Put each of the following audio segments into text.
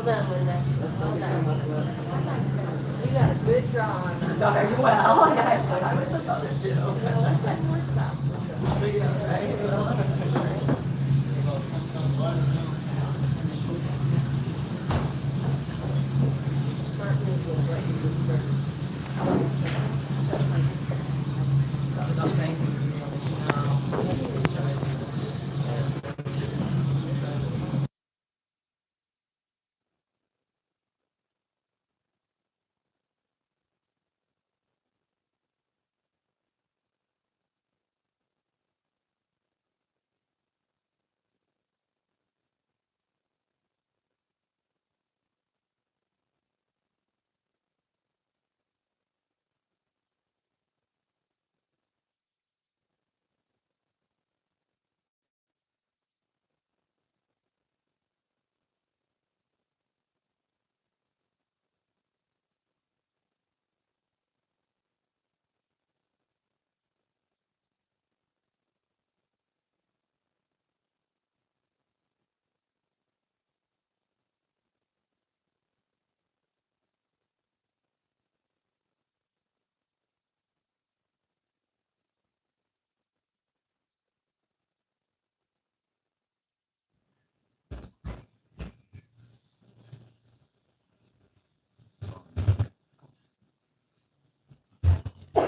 Well done, Linda. Well done. You got a good drawing. Very well. I was about to do. Let's have more stuff.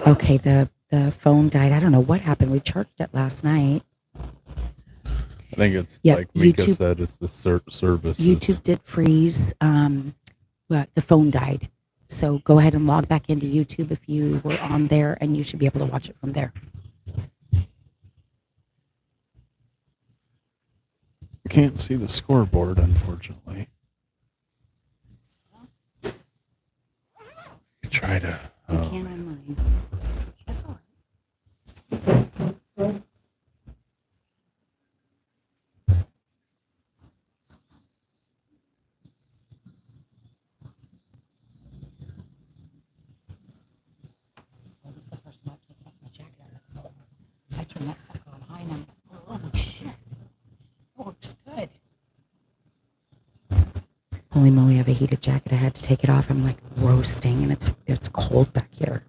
Okay, the phone died. I don't know what happened. We charged it last night. I think it's Yep, like Mika YouTube- said, it's the services. YouTube did freeze, but the phone died. So go ahead and log back into YouTube if you were on there, and you should be able to watch it from there. I can't see the scoreboard, unfortunately. You try to. You can on mine. That's all right. I turned that sucker on high and I'm like, oh shit, that works good. Holy moly, I have a heated jacket. I had to take it off. I'm like roasting and it's cold back here.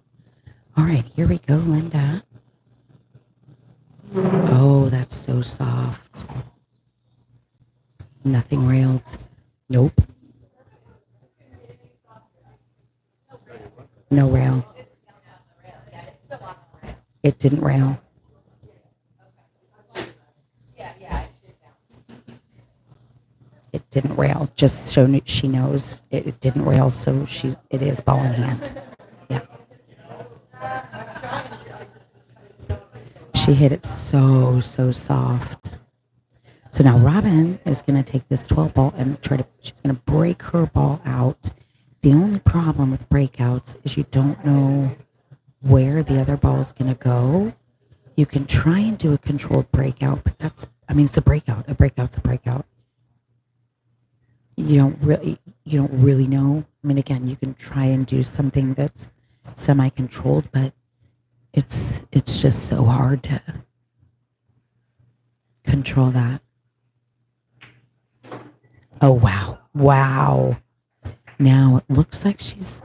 All right, here we go, Linda. Oh, that's so soft. Nothing railed. Nope. No rail. It didn't rail. It didn't rail. Just so she knows it didn't rail. So it is ball in hand. Yeah. She hit it so soft. So now Robin is going to take this 12 ball and she's going to break her ball out. The only problem with breakouts is you don't know where the other ball is going to go. You can try and do a controlled breakout, but it's a breakout. A breakout's a breakout. You don't really know. I mean, again, you can try and do something that's semi-controlled, but it's just so hard to control that. Oh, wow. Now it looks like she's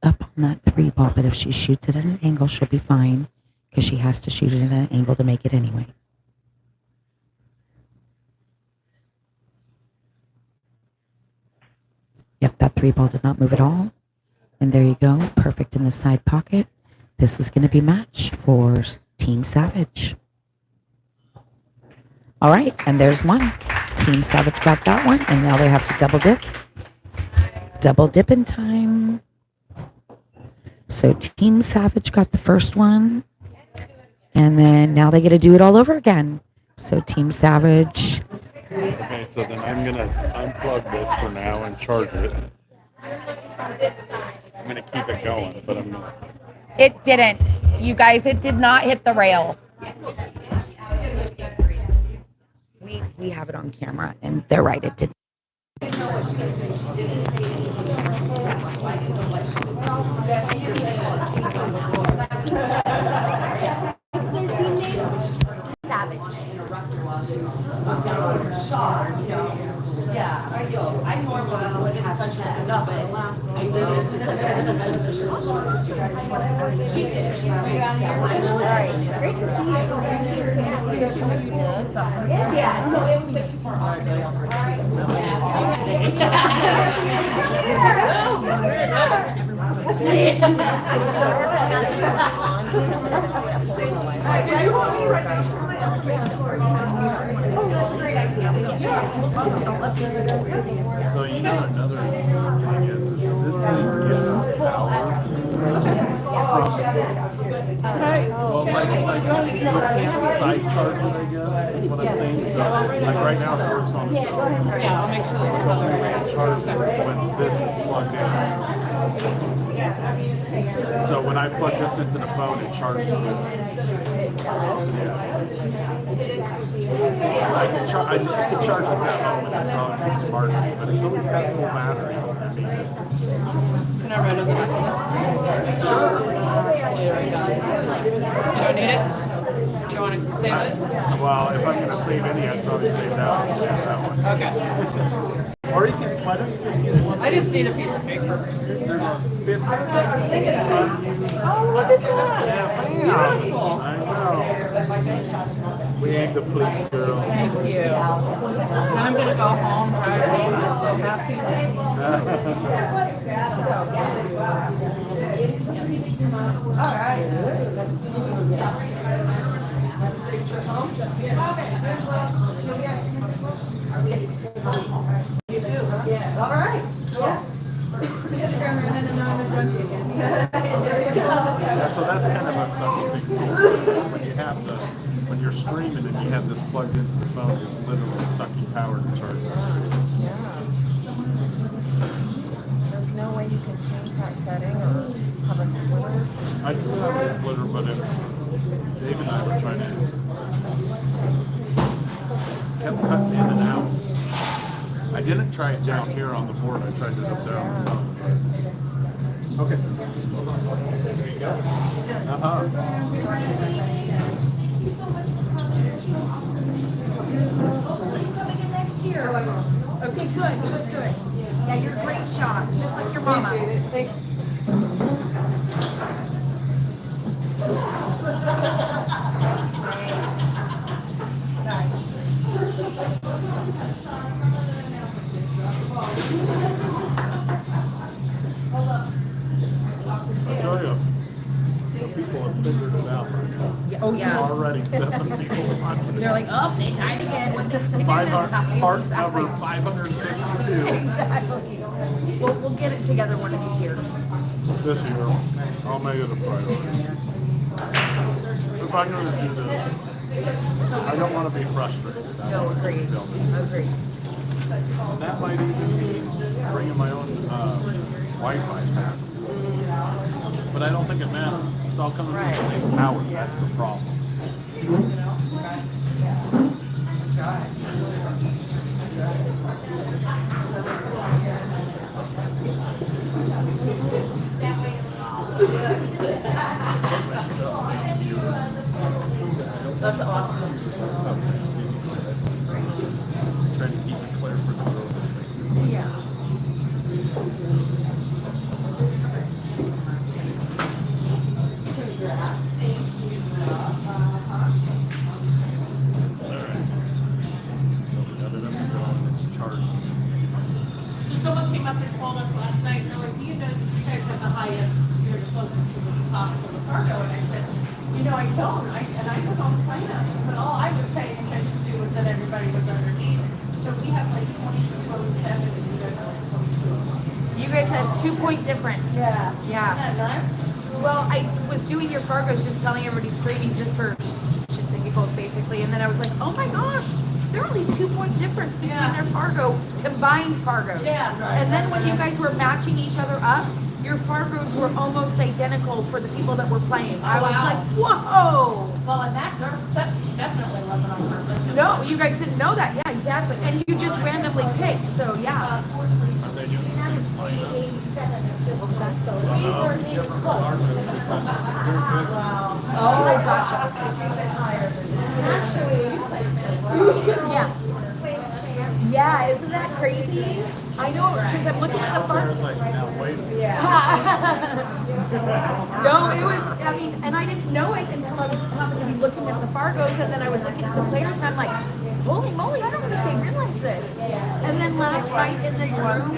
up on that 3 ball, but if she shoots it at an angle, she'll be fine because she has to shoot it at an angle to make it anyway. Yep, that 3 ball did not move at all. And there you go, perfect in the side pocket. This is going to be match for Team Savage. All right, and there's one. Team Savage got that one, and now they have to double dip. Double dip in time. So Team Savage got the first one, and then now they get to do it all over again. So Team Savage. Okay, so then I'm going to unplug this for now and charge it. I'm going to keep it going, but I'm going to... It didn't. You guys, it did not hit the rail. We have it on camera, and they're right, it did. What's their team name? Savage. Yeah, I normally wouldn't have touched that enough, but I did it just like as a beneficial. She did. Alright, great to see you. You did something. Yeah, no, it was way too far off. So you know another thing is this thing gets its power well, like you can't side charge it, I guess. Is what I'm saying. So, like right now, it works on its own. Yeah, I'll make sure that But only way it charges is when this is plugged in. So when I plug this into the phone, it charges it. Yeah. Like I think it charges at home and it's on the smart, but it's always got full battery. Can I write on the back of this? Sure. You don't need it? You don't want to save it? Well, if I'm going to save any, I'd probably save that one. Okay. Or you can, why don't you just use one? I just need a piece of paper. There's a 50 Oh, look at that. Beautiful. I know. We ain't the police girl. Thank you. And I'm going to go home, drive home, just so happy. Yeah, so that's kind of a sucky thing too. When you have when you're streaming and you have this plugged into the phone, it's literally sucking power to charge it. There's no way you can change that setting or have a splitter. I do have a splitter, but if Dave and I were trying to kept cutting in and out. I didn't try it down here on the board. I tried it up there on the phone. Okay. There you go. Coming in next year. Okay, good. Yeah, you're a great shot, just like your mama. Thanks. I'll tell you, the people have figured it out right now. Oh yeah. Already 7 people watching They're like, oh, they died again. What did they do this time? Part number 552. Exactly. We'll get it together one of these years. This year, I'll make it a priority. If I'm going to do this, I don't want to be frustrated. No, agreed. Agreed. That might even be bringing my own Wi-Fi pack. But I don't think it matters. It's all coming from the same power. That's the problem. That's awesome. Trying to keep it clear for the road. Yeah. So someone came up and told us last night, they're like, do you know that you guys have the highest, you're the closest to the top of the cargo? And I said, you know, I don't. And I took all the finance, but all I was paying attention to was that everybody was underneath. So we have like 2207 and you guys have like 22. You guys had 2-point difference. Yeah. Yeah. Isn't that nuts? Well, I was doing your Fargos, just telling everybody streaming just for shits and giggles, basically. And then I was like, oh my gosh, they're only 2-point difference between their Fargo, combined Fargos. Yeah. And then when you guys were matching each other up, your Fargos were almost identical for the people that were playing. I was wow. like, whoa! Well, and that definitely wasn't on purpose. No, you guys didn't know that. Yeah, exactly. And you just randomly picked, so yeah. Oh, gotcha. Yeah. Yeah, isn't that crazy? I know, because I'm looking at the Sarah's Fargo. like, now wait. No, it was, I mean, and I didn't know it until I was happened to be looking at the Fargos, and then I was looking at the players, and I'm like, holy moly, I don't think they realize this. And then last night in this room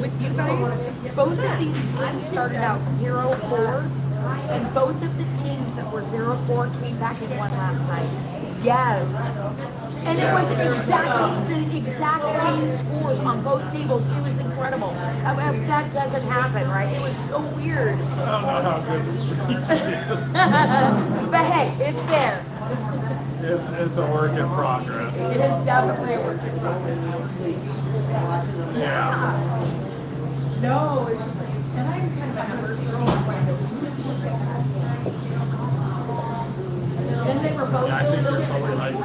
with you guys, both of these teams started out 0-4, and both of the teams that were 0-4 came back and won last night. Yes. And it was exactly the exact same scores on both tables. It was incredible. That doesn't happen, right? It was so weird. I don't know how good the streak is. But hey, it's there. It's a work in progress. It is definitely a work in progress. Yeah. No, it's just like, and I'm kind of a numbers girl. Then they were both Yeah, I think you're totally right. I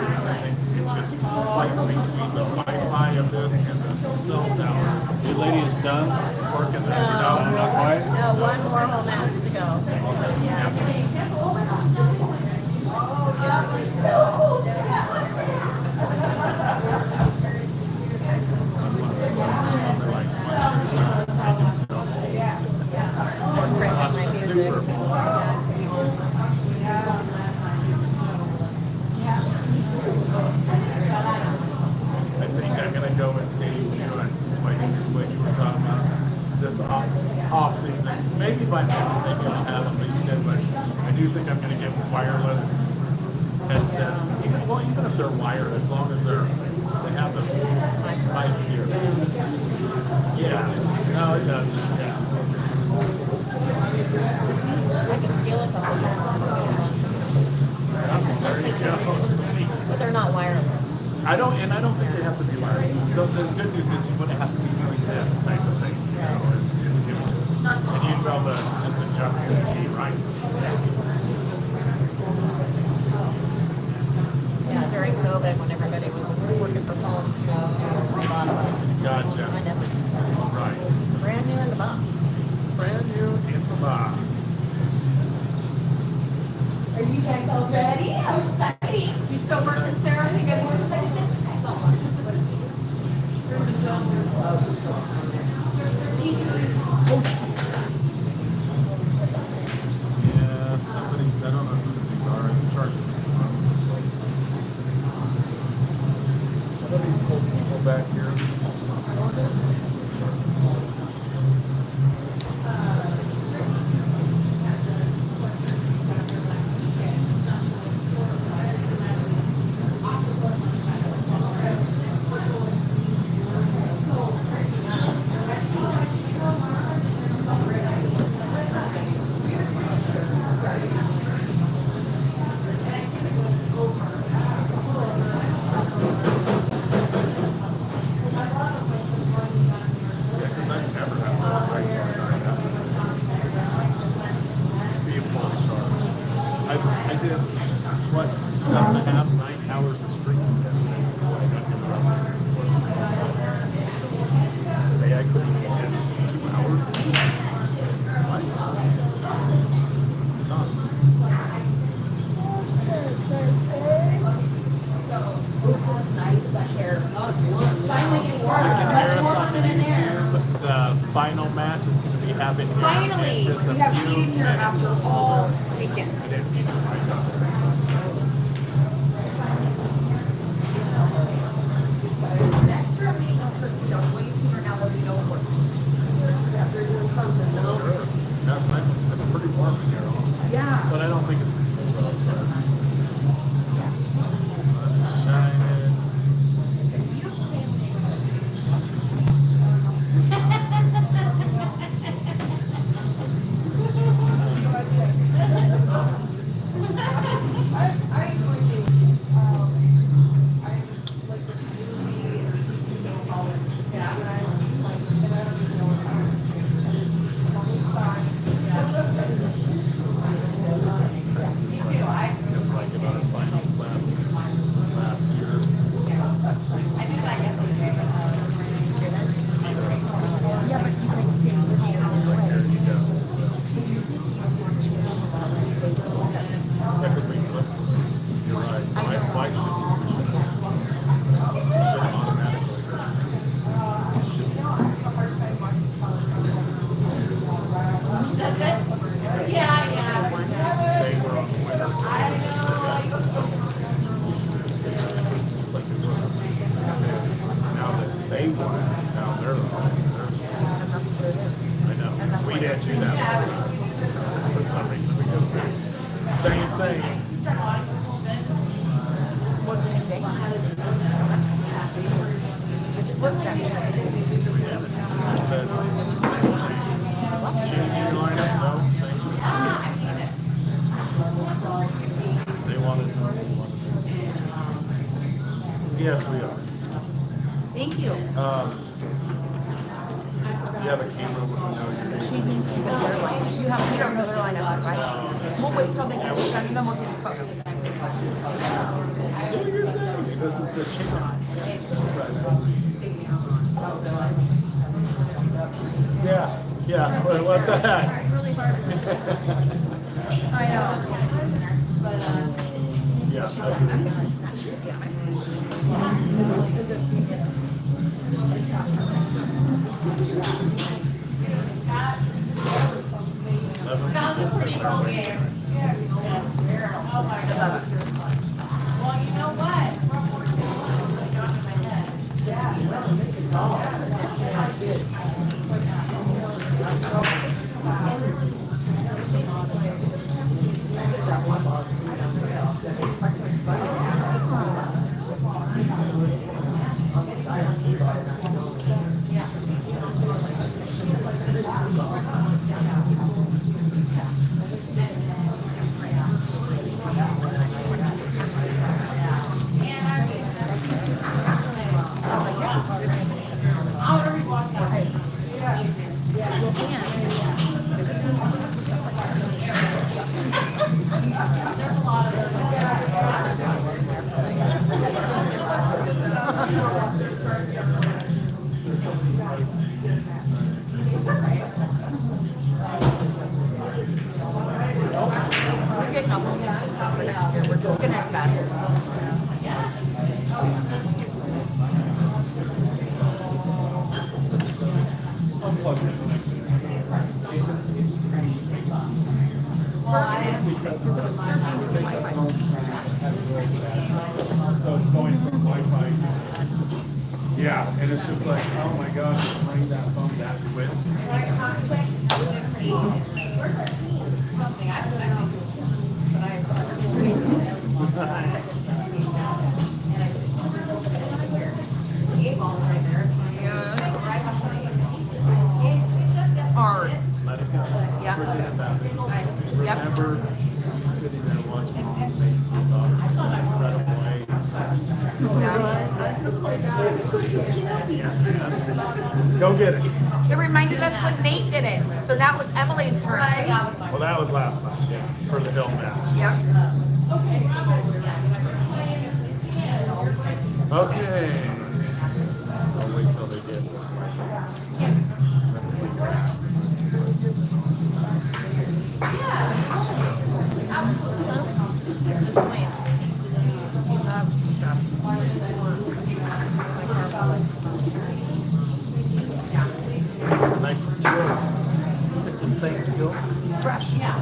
think it's just like between the Wi-Fi of this and the cell tower. You ladies done working there? No, not quite. No, one more whole match to go. I think I'm gonna go and see what you were talking about this off season. Maybe by now, maybe I'll have them instead, but I do think I'm gonna get wireless headsets. Even if they're wired, as long as they have the right here. Yeah. No, it does. Yeah. I can steal it the whole time. There you go. But they're not wireless. I don't think they have to be wired. The good news is you wouldn't have to be doing this type of thing. You know, and you'd be able to just adjust your key, right? Yeah, during COVID, when everybody was working from home, so a lot of them. Gotcha. I never used that. Right. Brand new in the box. Brand new in the box. Are you guys all ready? How exciting. You still working, Sarah? You get more excited? Yeah, somebody, I don't know who the cigar is charging. Some of these cool people back here. Yeah, because I've never had a right be a full charge. I did, what, 7.5, 9 hours of streaming yesterday before I got here. Today I couldn't even get 2 hours. What? Nuts. Nice, the hair. Finally getting warm. You can hear Let's us warm on it in there. YouTube. The final match is going to be happening here Finally, in just a we have few heated here minutes. after all weekend. I didn't mean to write up. Next year, I'm eating a turkey dog way sooner now that we know it works. Seriously, after doing something, no? Sure. That's nice. It's pretty warm in here. Yeah. But I don't think it's cold outside. Shining. they want it. No, they're I know. We didn't do that for some reason because same. What's the name? What's that? Changing lineup, no, same. They wanted. Yes, we are. Thank you. You have a camera with no She needs to go their line. You don't know their lineup, right? We'll wait till they get done and then we'll take a photo. Do your thing. This is the chance. Yeah. What the heck? It's really hard. I know. Yeah. That was a pretty cool game. Oh my God. Well, you know what? Got in my head. We're getting a whole new system for next year. We're just gonna invest. Because it was searching for Wi-Fi. So it's going from Wi-Fi. Yeah, and it's just like, oh my gosh, it's bring that phone that quick. Hard. Let it go. Yeah. Forget about it. Yep. Remember sitting there watching all these things you thought incredible. Go get it. It reminded us when Nate did it. So now it was Emily's turn. Well, that was last night, yeah, for the hill match. Yep. Okay. I'll wait till they get. Nice and chill. Thank you. Fresh. Yeah.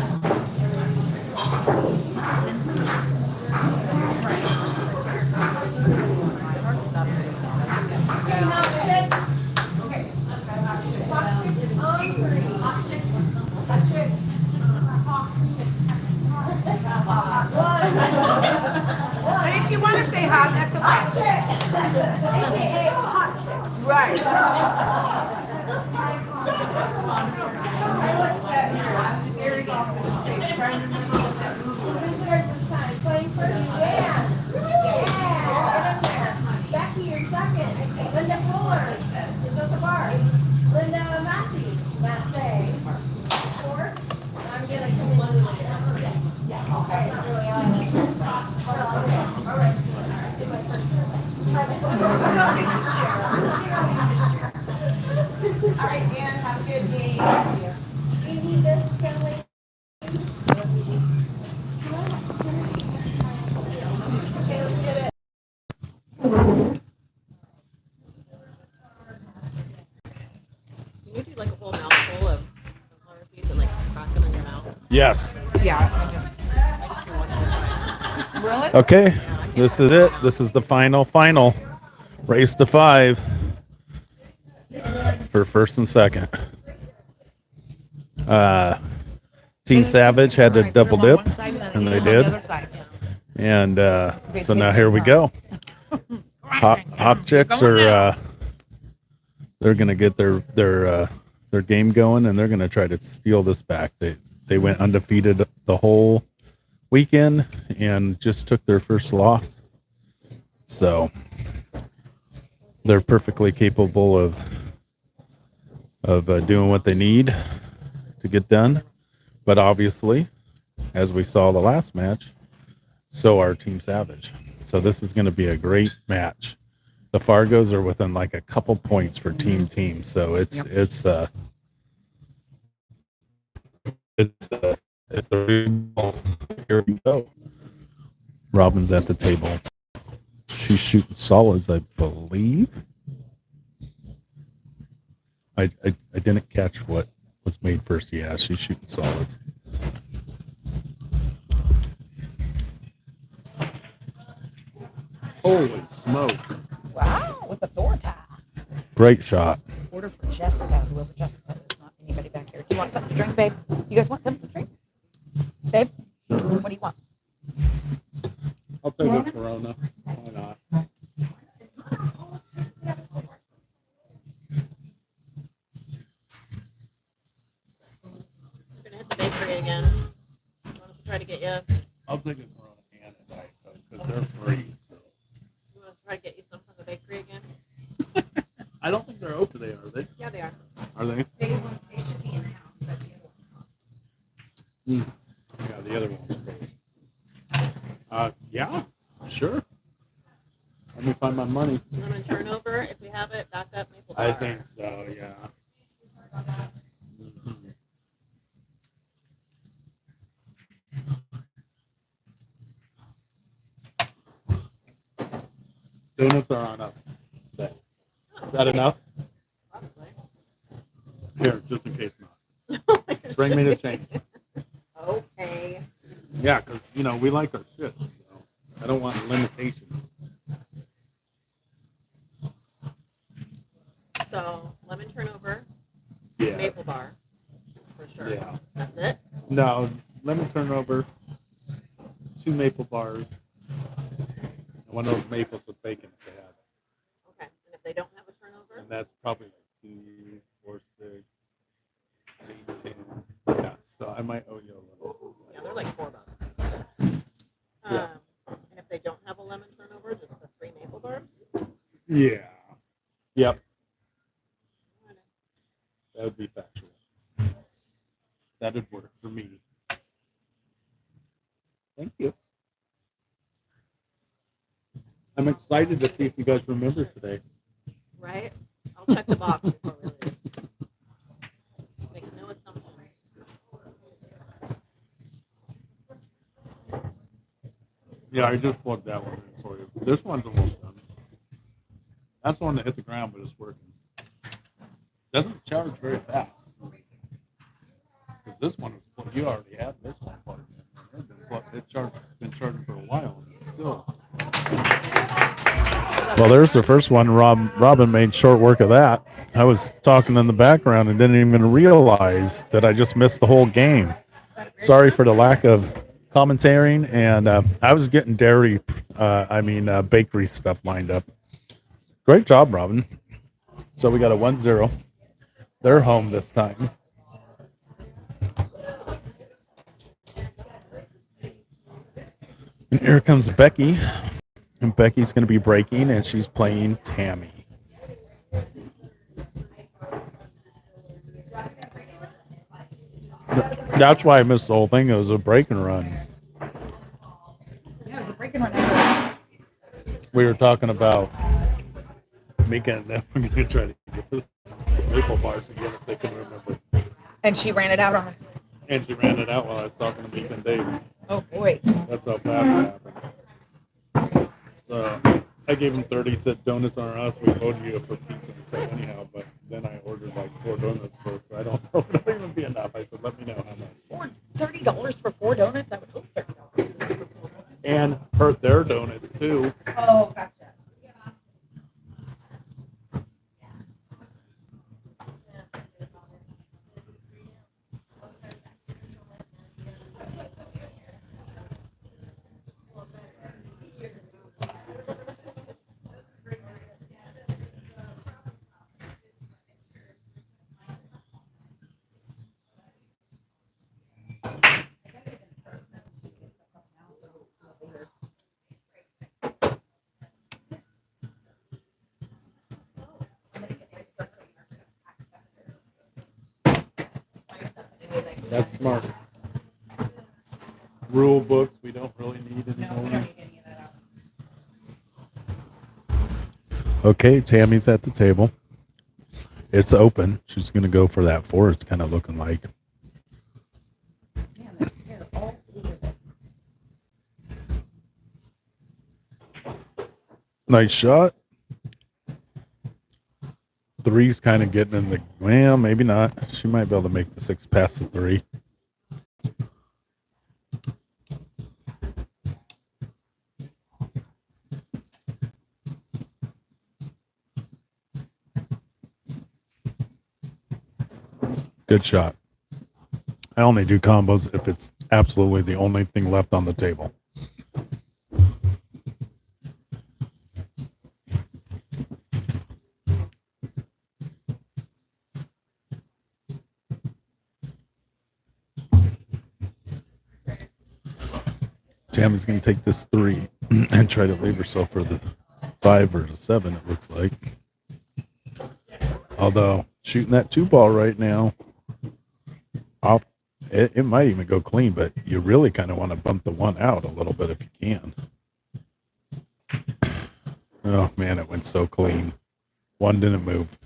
But if you want to say hot, that's okay. AKA hot chicks. Right. I look sad here. I'm staring off into space, trying to remember what that movie was. Visitors this time. Playing first, Dan. Yeah. Becky, you're second. Linda Fuller is at the bar. Linda Massey. Fourth. I'm gonna come in. Yeah. Okay. All right. All right, Dan, have a good day. Do you need this, Stanley? Okay, let's get it. Can you do like a whole mouthful of sunflower seeds and like crack them in your mouth? Yes. Yeah. I just do one at a time. Really? Okay. This is it. This is the final. Race to 5. for first and second. Team Savage had to double dip, and they did. And so now here we go. Hawk Chicks are they're gonna get their game going, and they're gonna try to steal this back. They went undefeated the whole weekend and just took their first loss. So they're perfectly capable of doing what they need to get done. But obviously, as we saw the last match, so are Team Savage. So this is going to be a great match. The Fargos are within like a couple points for team. So it's the real. Here we go. Robin's at the table. She's shooting solids, I believe. I didn't catch what was made first. Yeah, she's shooting solids. Holy smoke. Wow, with a Thor tie. Great shot. Order for Jessica, whoever Jessica is, not anybody back here. Do you want something to drink, babe? You guys want something to drink? Babe? What do you want? I'll take a Corona. Why not? We're gonna hit the bakery again. Want us to try to get you? I'll take a Corona and a Diet Coke because they're free. So. You want us to try to get you some from the bakery again? I don't think they're open today, are they? Yeah, they are. Are they? They should be in town, but the other one's not. Yeah, the other one's free. Yeah, sure. Let me find my money. Lemon turnover, if we have it, back up maple bar. I think so, yeah. Mhm. Donuts are on us today. Is that enough? Probably. Here, just in case not. Bring me the change. Okay. Yeah, because, we like our shit, so I don't want limitations. So, lemon turnover, Yeah. maple bar, for sure. Yeah. That's it? No, lemon turnover, 2 maple bars, and one of those maples with bacon if they have it. Okay. And if they don't have a turnover? And that's probably like 2, 4, 6, 8, 10. Yeah, so I might owe you a little. Yeah, they're like $4. Yeah. And if they don't have a lemon turnover, just the 3 maple bars? Yeah. Yep. That would be factual. That would work for me. Thank you. I'm excited to see if you guys remember today. Right? I'll check the box before we leave. Make no assumptions. Yeah, I just plugged that one in for you. This one's almost done. That's the one that hit the ground, but it's working. Doesn't charge very fast. Because this one is plugged. You already had this one plugged in. It's been charging for a while, and it's still. Well, there's the first one. Robin made short work of that. I was talking in the background and didn't even realize that I just missed the whole game. Sorry for the lack of commentating, and I was getting bakery stuff lined up. Great job, Robin. So we got a 1-0. They're home this time. And here comes Becky. And Becky's going to be breaking, and she's playing Tammy. That's why I missed the whole thing. It was a break and run. Yeah, it was a break and run. We were talking about Mika and them. We're going to try to get this maple bars again if they can remember. And she ran it out on us. And she ran it out while I was talking to Mika and Dave. Oh, boy. That's how fast it happened. So I gave him 30, said donuts aren't us. We owed you for pizza and stuff anyhow. But then I ordered like 4 donuts first. So I don't know if it'll even be enough. I said, let me know how much. $30 for 4 donuts? I would hope $30. And hurt their donuts too. Oh, gotcha. That's smart. Rule books we don't really need anymore. Okay, Tammy's at the table. It's open. She's gonna go for that four. It's kind of looking like. Nice shot. Three's kind of getting in the. Well, maybe not. She might be able to make the six past the three. Good shot. I only do combos if it's absolutely the only thing left on the table. Tammy's going to take this three and try to leave herself for the five or the seven, it looks like. Although, shooting that two ball right now, off, it might even go clean, but you really kind of want to bump the one out a little bit if you can. Oh, man, it went so clean. One didn't move.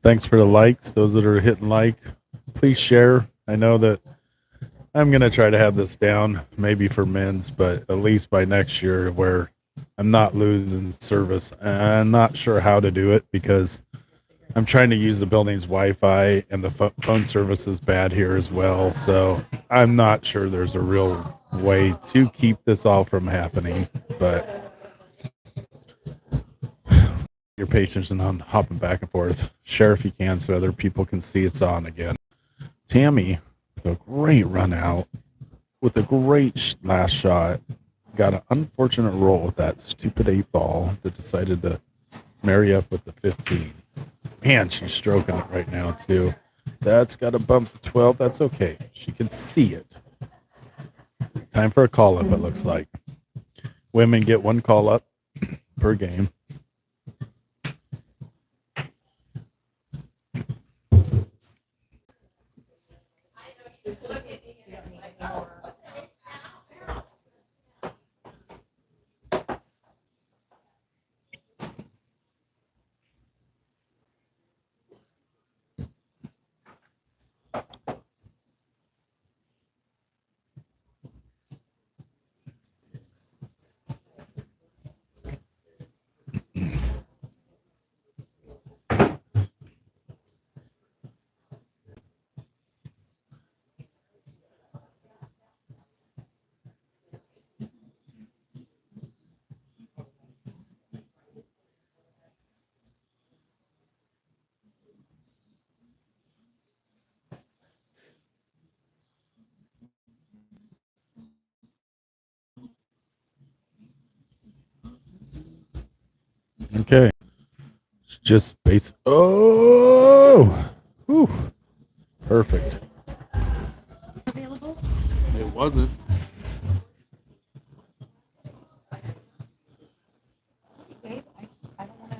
Thanks for the likes. Those that are hitting like, please share. I know that I'm going to try to have this down, maybe for men's, but at least by next year where I'm not losing service. I'm not sure how to do it because I'm trying to use the building's Wi-Fi and the phone service is bad here as well. So I'm not sure there's a real way to keep this all from happening, but your patience and on hopping back and forth. Share if you can so other people can see it's on again. Tammy, with a great run out, with a great last shot, got an unfortunate roll with that stupid 8 ball that decided to marry up with the 15. Man, she's stroking it right now, too. That's got to bump the 12. That's okay. She can see it. Time for a call-up, it looks like. Women get one call-up per game. Okay. Just base. Oh! Whew. Perfect. Available? It wasn't. Babe, I don't want to.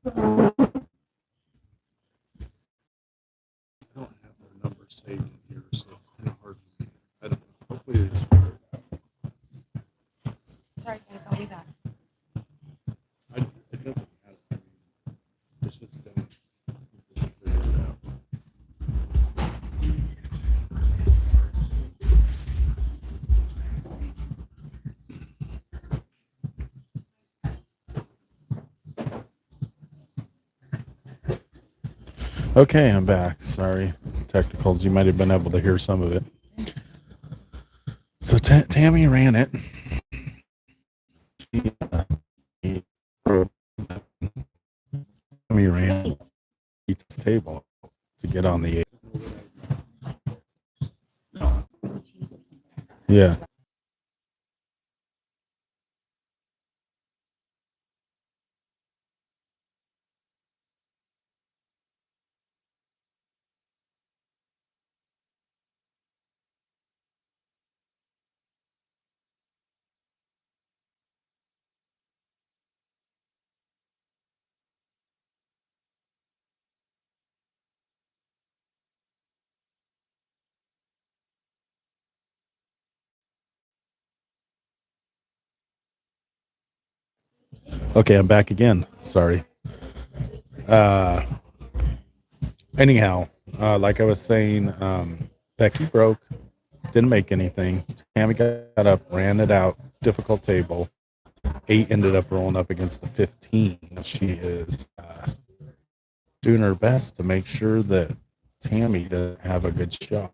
I don't have their number saved in here, so it's kind of hard. I don't know. Hopefully they just figure it out. Sorry, guys, I'll be back. It doesn't matter. I mean, it's just that we should figure it out. Okay, I'm back. Sorry, technicals. You might have been able to hear some of it. So Tammy ran it. She, Tammy ran the table to get on the 8. Yeah. Okay, I'm back again. Sorry. Uh, anyhow, like I was saying, Becky broke, didn't make anything. Tammy got up, ran it out, difficult table. 8 ended up rolling up against the 15. She is doing her best to make sure that Tammy doesn't have a good shot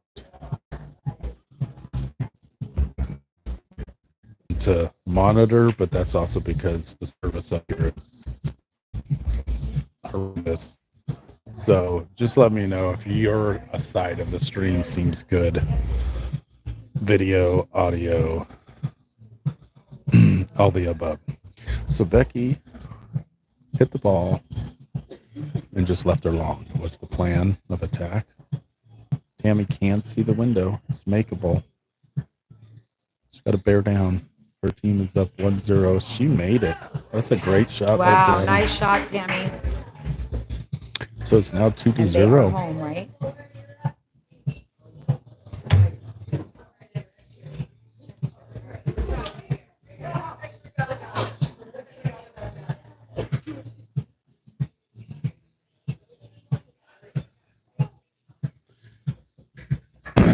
to monitor, but that's also because the service up here is horrendous. So just let me know if your side of the stream seems good. Video, audio, all the above. So Becky hit the ball and just left her long. Was the plan of attack. Tammy can't see the window. It's makeable. She's got to bear down. Her team is up 1-0. She made it. That's a great shot. Wow, nice shot, Tammy. So it's now 2-0. And they are home, right?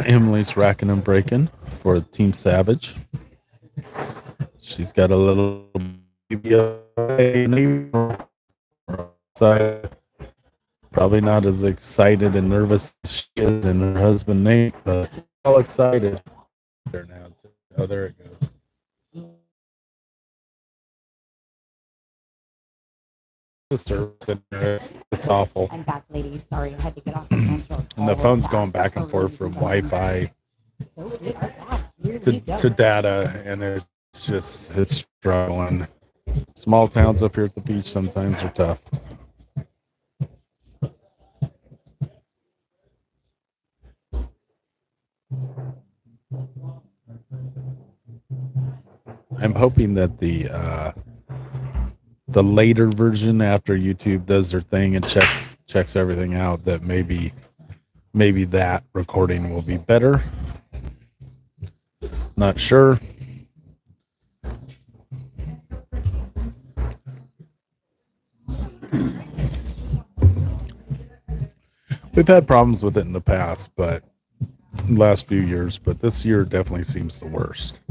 Emily's racking and breaking for Team Savage. She's got a little side. Probably not as excited and nervous as she is and her husband Nate, but all excited. There now. Oh, there it goes. It's awful. I'm back, ladies. Sorry, I had to get off the phone. And the phone's going back and forth from Wi-Fi to data, and it's struggling. Small towns up here at the beach sometimes are tough. I'm hoping that the later version, after YouTube does their thing and checks everything out, that maybe that recording will be better. Not sure. We've had problems with it in the past, but last few years, but this year definitely seems the worst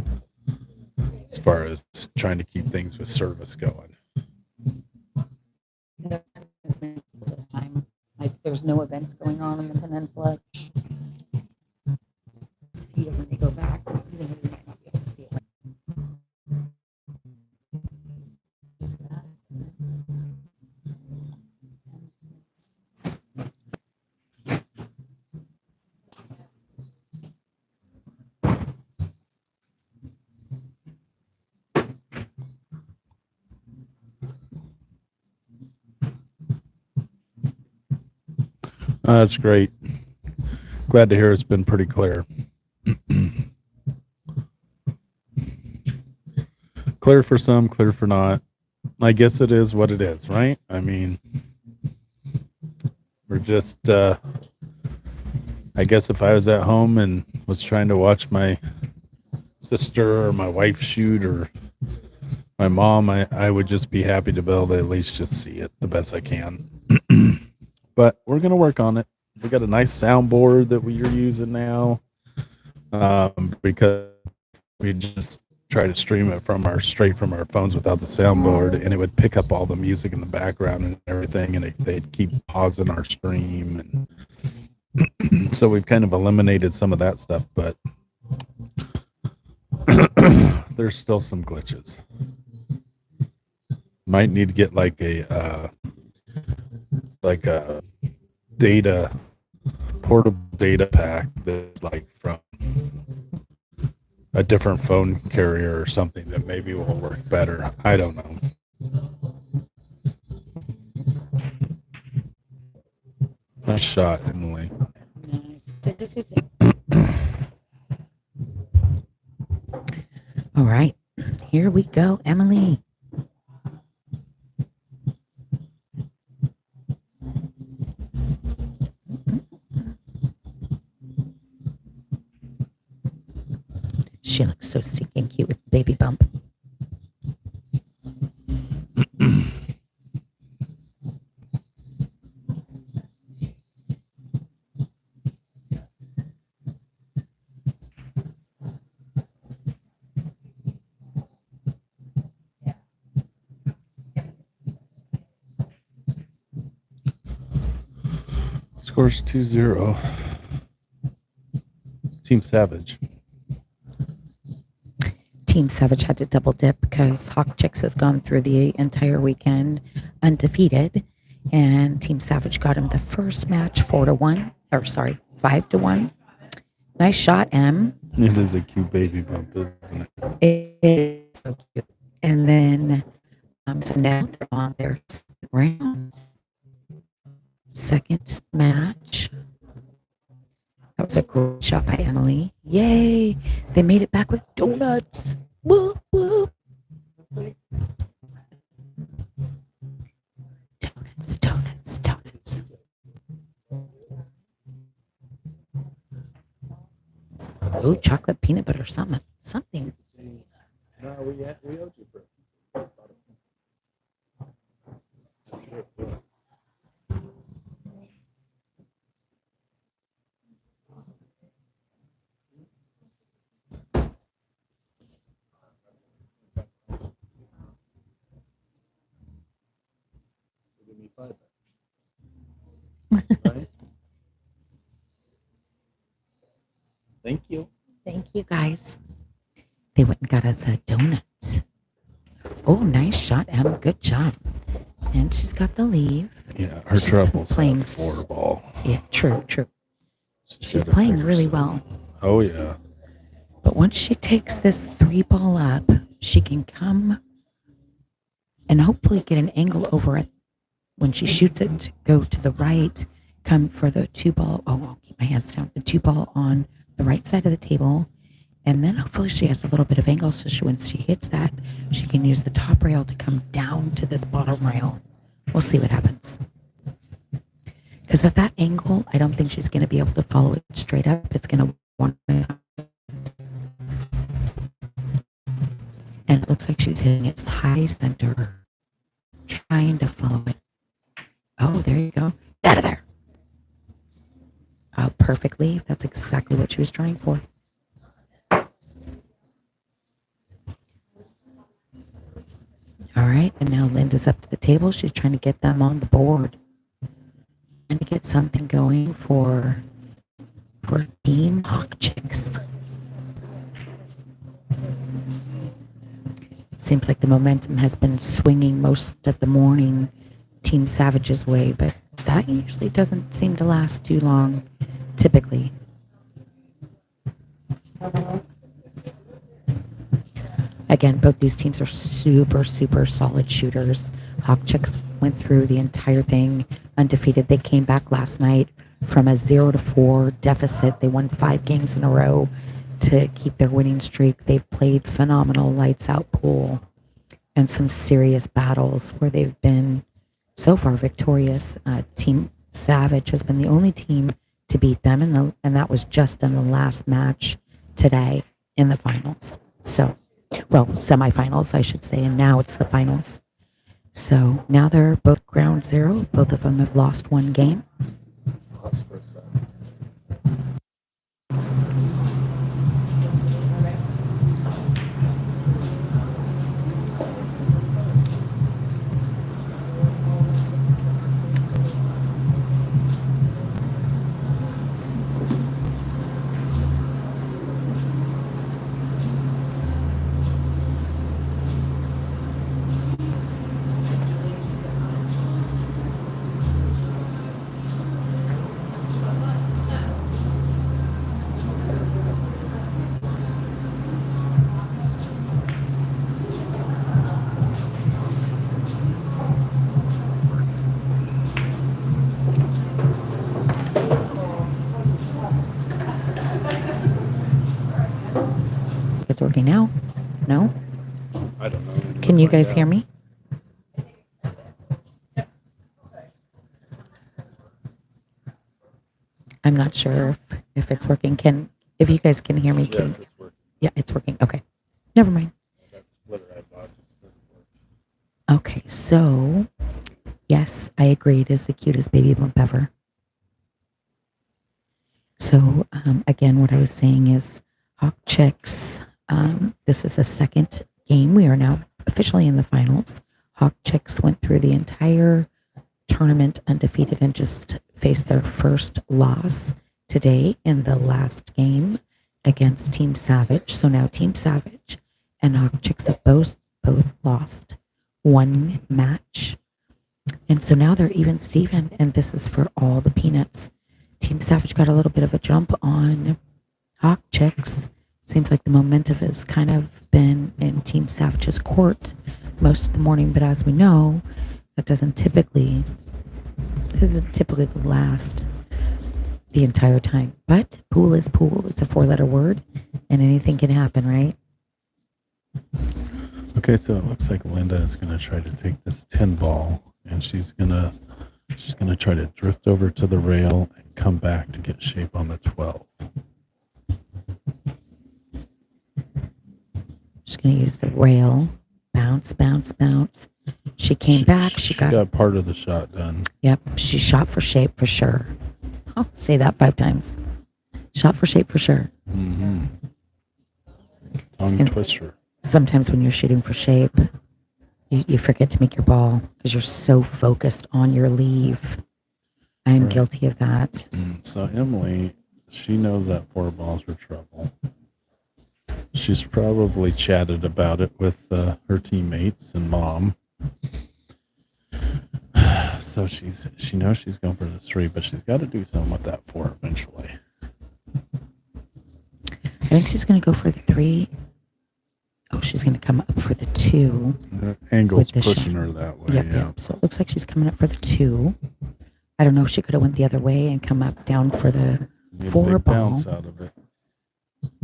as far as trying to keep things with service going. This time, like there's no events going on in the peninsula. See it when they go back, even though we might not be able to see it. Is that? That's great. Glad to hear it's been pretty clear. Clear for some, clear for not. I guess it is what it is, right? I mean, we're just, I guess if I was at home and was trying to watch my sister or my wife shoot or my mom, I would just be happy to be able to at least just see it the best I can. But we're going to work on it. We got a nice soundboard that we are using now because we just try to stream it from straight from our phones without the soundboard, and it would pick up all the music in the background and everything, and they'd keep pausing our stream, and so we've kind of eliminated some of that stuff, but there's still some glitches. Might need to get like a data portable data pack that's like from a different phone carrier or something that maybe will work better. I don't know. Nice shot, Emily. All right, here we go, Emily. She looks so stinking cute with baby bump. Scores 2-0. Team Savage. Team Savage had to double dip because Hawk Chicks have gone through the entire weekend undefeated, and Team Savage got him the first match 5-1. Nice shot, Em. It is a cute baby bump, isn't it? It is so cute. And then, so now they're on their round. Second match. That was a great shot by Emily. Yay! They made it back with donuts. Whoop, whoop. Donuts, donuts, donuts. Oh, chocolate peanut butter, something. No, we owed you for it. Right? Thank you. Thank you, guys. They went and got us a donut. Oh, nice shot, Em. Good job. And she's got the leave. Yeah, her She's been trouble's playing that 4-ball. Yeah, true. She's playing really well. Oh, yeah. But once she takes this 3-ball up, she can come and hopefully get an angle over it when she shoots it to go to the right, come for the 2-ball. Oh, I'll keep my hands down. The 2-ball on the right side of the table. And then hopefully she has a little bit of angle, so when she hits that, she can use the top rail to come down to this bottom rail. We'll see what happens. Because at that angle, I don't think she's going to be able to follow it straight up. It's going to want to. And it looks like she's hitting its high center, trying to follow it. Oh, there you go. Out of there. Oh, perfectly. That's exactly what she was trying for. All right, and now Linda's up to the table. She's trying to get them on the board and to get something going for Team Hawk Chicks. Seems like the momentum has been swinging most of the morning Team Savage's way, but that usually doesn't seem to last too long, typically. Again, both these teams are super, super solid shooters. Hawk Chicks went through the entire thing undefeated. They came back last night from a 0-4 deficit. They won 5 games in a row to keep their winning streak. They've played phenomenal lights out pool and some serious battles where they've been so far victorious. Team Savage has been the only team to beat them, and that was just in the last match today in the finals. So, well, semifinals, I should say, and now it's the finals. So now they're both ground zero. Both of them have lost 1 game. Lost for a set. working now? No? I don't know. Can you guys hear me? I'm not sure if it's working. If you guys can hear me, can, Yes, it's working. yeah, it's working. Okay. Never mind. That splitter I bought just doesn't work. Okay, so yes, I agree. It is the cutest baby bump ever. So again, what I was saying is Hawk Chicks. This is a second game. We are now officially in the finals. Hawk Chicks went through the entire tournament undefeated and just faced their first loss today in the last game against Team Savage. So now Team Savage and Hawk Chicks have both lost one match. And so now they're even Steven, and this is for all the peanuts. Team Savage got a little bit of a jump on Hawk Chicks. Seems like the momentum has kind of been in Team Savage's court most of the morning, but as we know, that doesn't typically last the entire time. But pool is pool. It's a 4-letter word, and anything can happen, right? Okay, so it looks like Linda is going to try to take this 10 ball, and she's gonna try to drift over to the rail and come back to get shape on the 12. She's going to use the rail. Bounce, bounce, bounce. She came back. She got part of the shot done. Yep, she shot for shape for sure. Oh, say that 5 times. Shot for shape for sure. Mm-hmm. Tongue And twister. sometimes when you're shooting for shape, you forget to make your ball because you're so focused on your leave. I am Right. guilty of that. So Emily, she knows that 4 balls are trouble. She's probably chatted about it with her teammates and mom. So she knows she's going for the 3, but she's got to do something with that 4 eventually. I think she's going to go for the 3. Oh, she's going to come up for the 2. Her angle's With the pushing shot. her that way. Yep, Yeah. yep. So it looks like she's coming up for the 2. I don't know if she could have went the other way and come up down for the Get a 4 big ball. bounce out of it.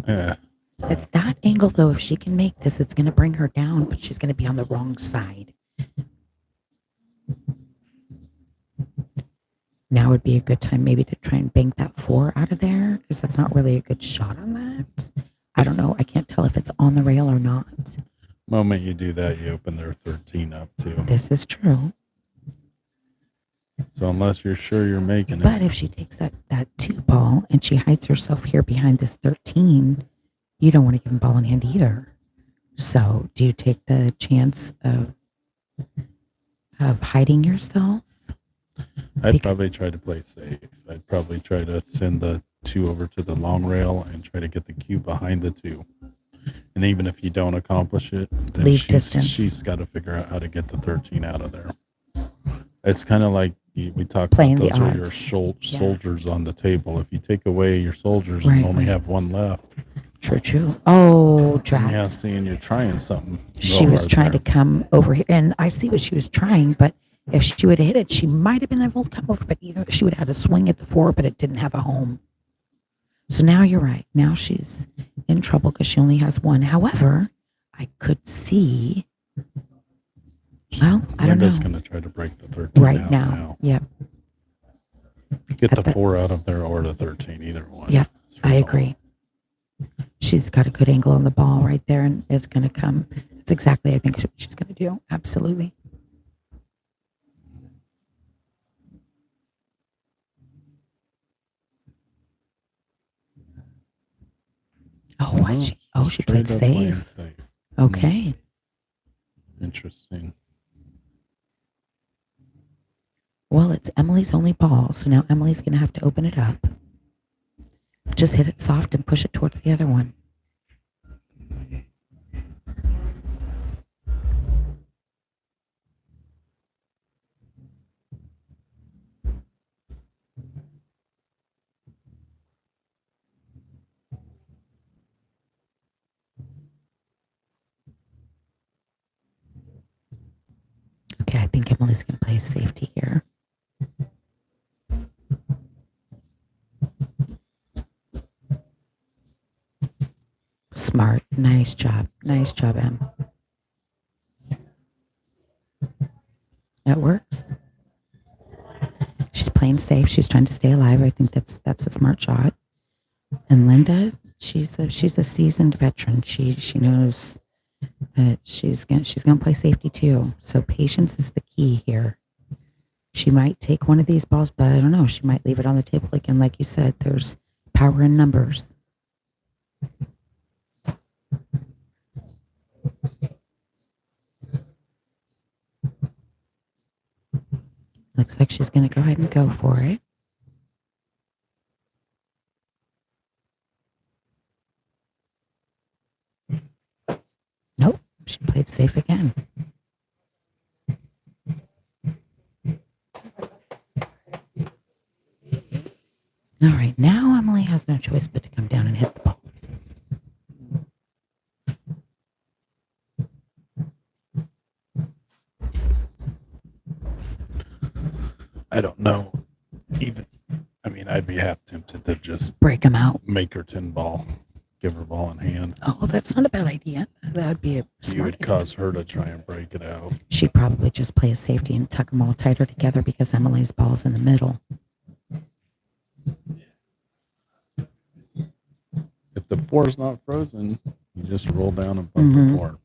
Yeah. At that angle, though, if she can make this, it's going to bring her down, but she's going to be on the wrong side. Now would be a good time maybe to try and bank that 4 out of there, because that's not really a good shot on that. I don't know. I can't tell if it's on the rail or not. Moment you do that, you open their 13 up too. This is true. So unless you're sure you're making it. But if she takes that 2 ball and she hides herself here behind this 13, you don't want to give them ball in hand either. So do you take the chance of hiding yourself? I'd probably try to play safe. I'd probably try to send the 2 over to the long rail and try to get the cue behind the 2. And even if you don't accomplish it, then Leave distance. she's got to figure out how to get the 13 out of there. It's kind of like we talked Playing about the those are your odds. Yeah. soldiers on the table. If you take away your soldiers Right, and only right. have 1 left, True. Oh, drat. yeah, seeing you're trying something. She real was hard trying there. to come over here, and I see what she was trying, but if she would have hit it, she might have been able to come over, but either she would have had to swing at the 4, but it didn't have a home. So now you're right. Now she's in trouble because she only has 1. However, I could see, well, I don't know. Linda's going to try to break the 13 Right out now. Yep. Get At the 4 out of there or the 13, either one. Yep. It's I agree. She's got a good angle on the ball right there, and it's going to come. It's exactly, I think, what she's going to do. Absolutely. She played Straight up playing safe. safe. Okay. Interesting. Well, it's Emily's only ball, so now Emily's going to have to open it up. Just hit it soft and push it towards the other one. Okay, I think Emily's going to play safety here. Smart. Nice job. Nice job, Em. That works. She's playing safe. She's trying to stay alive. I think that's a smart shot. And Linda, she's a seasoned veteran. She knows that she's gonna play safety too. So patience is the key here. She might take one of these balls, but I don't know. She might leave it on the table again, like you said. There's power in numbers. Looks like she's going to go ahead and go for it. Nope, she played safe again. All right, now Emily has no choice but to come down and hit the ball. I don't know. Even, I mean, I'd be half tempted to just Break them out. make her 10 ball, give her ball in hand. Oh, that's not a bad idea. That would be a You smart would cause her to try and break it out. She'd probably just play a safety and tuck them all tighter together because Emily's ball's in the middle. If the floor's not frozen, you just roll down and bump the floor.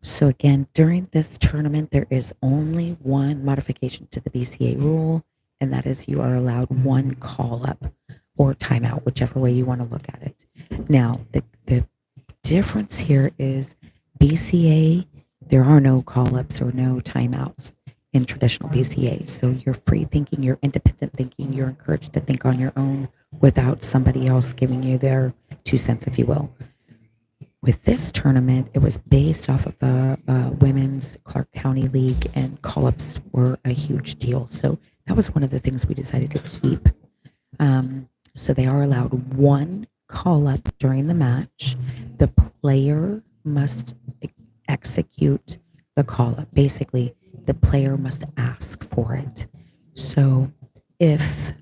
So again, during this tournament, there is only one modification to the BCA rule, and that is you are allowed one call up or timeout, whichever way you want to look at it. Now, the difference here is BCA, there are no call ups or no timeouts in traditional BCA. So you're free thinking, you're independent thinking, you're encouraged to think on your own without somebody else giving you their 2 cents, if you will. With this tournament, it was based off of a women's Clark County League, and call-ups were a huge deal. So that was one of the things we decided to keep. So they are allowed one call-up during the match. The player must execute the call-up. Basically, the player must ask for it. So if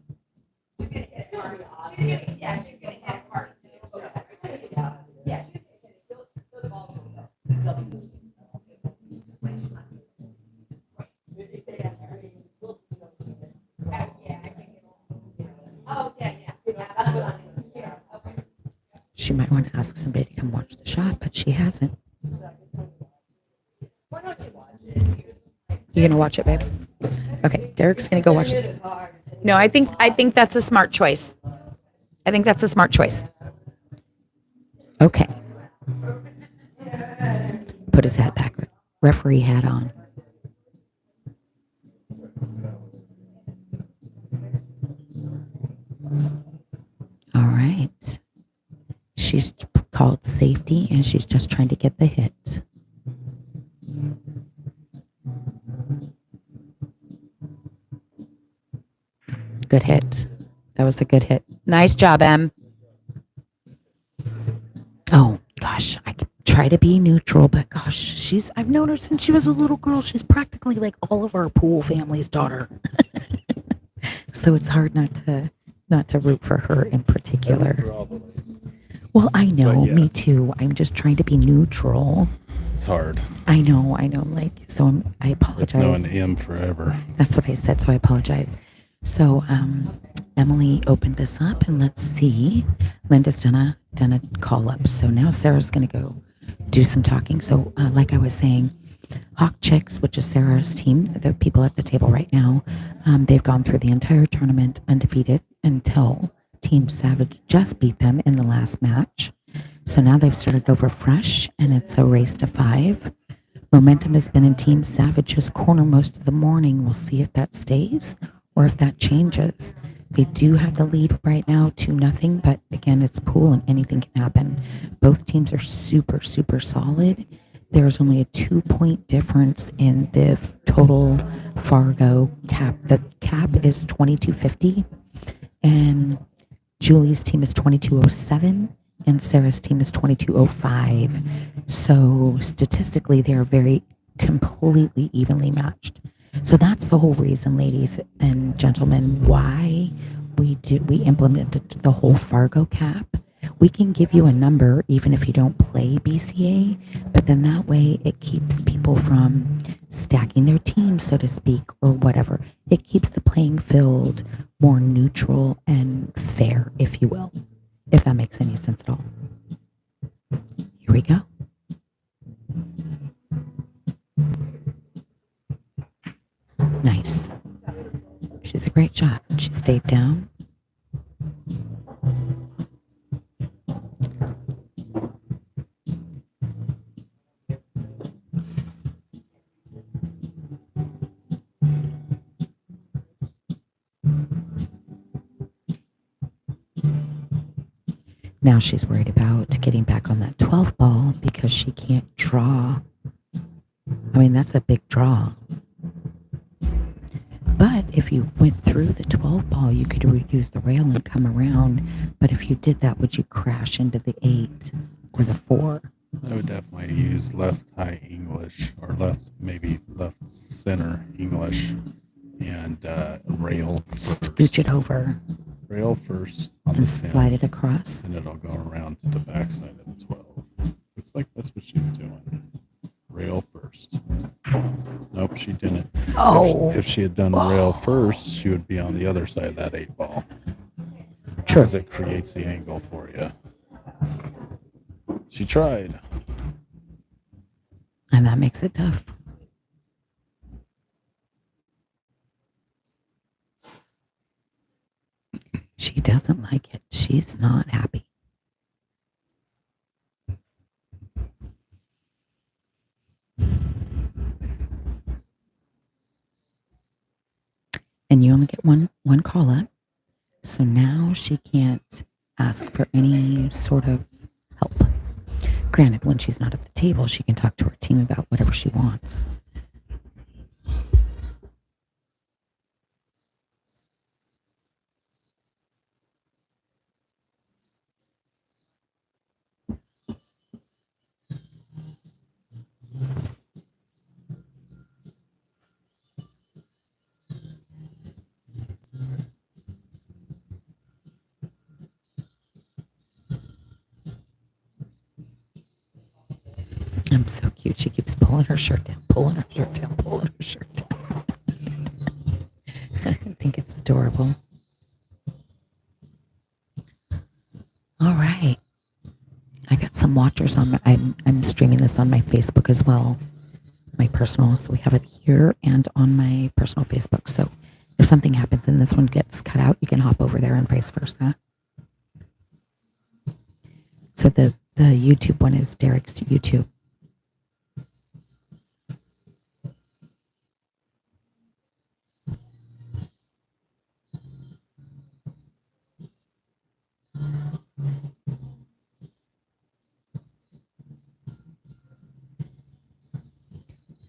she might want to ask somebody to come watch the shot, but she hasn't. You gonna watch it, babe? Okay, Derek's gonna go watch it. No, I think that's a smart choice. I think that's a smart choice. Okay. Put his hat back. Referee hat on. All right. She's called safety, and she's just trying to get the hit. Good hit. That was a good hit. Nice job, Em. Oh, gosh. I could try to be neutral, but gosh, I've known her since she was a little girl. She's practically like all of our pool family's daughter. So it's hard not to root for her in particular. Well, I know, But me yes. too. I'm just trying to be neutral. It's hard. I know. Like, so I apologize. Knowing him forever. That's what I said, so I apologize. So Emily opened this up, and let's see. Linda's done a call up. So now Sarah's going to go do some talking. So like I was saying, Hawk Chicks, which is Sarah's team, the people at the table right now, they've gone through the entire tournament undefeated until Team Savage just beat them in the last match. So now they've started over fresh, and it's a race to 5. Momentum has been in Team Savage's corner most of the morning. We'll see if that stays or if that changes. They do have the lead right now, 2-0, but again, it's pool and anything can happen. Both teams are super, super solid. There's only a 2-point difference in the total Fargo cap. The cap is 2250, and Julie's team is 2207, and Sarah's team is 2205. So statistically, they're very completely evenly matched. So that's the whole reason, ladies and gentlemen, why we implemented the whole Fargo cap. We can give you a number even if you don't play BCA, but then that way it keeps people from stacking their teams, so to speak, or whatever. It keeps the playing field more neutral and fair, if you will, if that makes any sense at all. Here we go. Nice. She's a great shot. She stayed down. Now she's worried about getting back on that 12 ball because she can't draw. I mean, that's a big draw. But if you went through the 12 ball, you could use the rail and come around. But if you did that, would you crash into the 8 or the 4? I would definitely use left high English or maybe left center English and rail first. Scooch it over Rail first on and the 10, slide it across. and it'll go around to the backside of the 12. Looks like that's what she's doing. Rail first. Nope, she didn't. Oh. If she had done rail first, she would be on the other side of that 8 ball. True. Because it creates the angle for you. She tried. And that makes it tough. She doesn't like it. She's not happy. And you only get one call up. So now she can't ask for any sort of help. Granted, when she's not at the table, she can talk to her team about whatever she wants. I'm so cute. She keeps pulling her shirt down, pulling her shirt down, pulling her shirt down. I think it's adorable. All right. I got some watchers on I'm streaming this on my Facebook as well. My personal. So we have it here and on my personal Facebook. So if something happens and this one gets cut out, you can hop over there and vice versa. So the YouTube one is Derek's YouTube.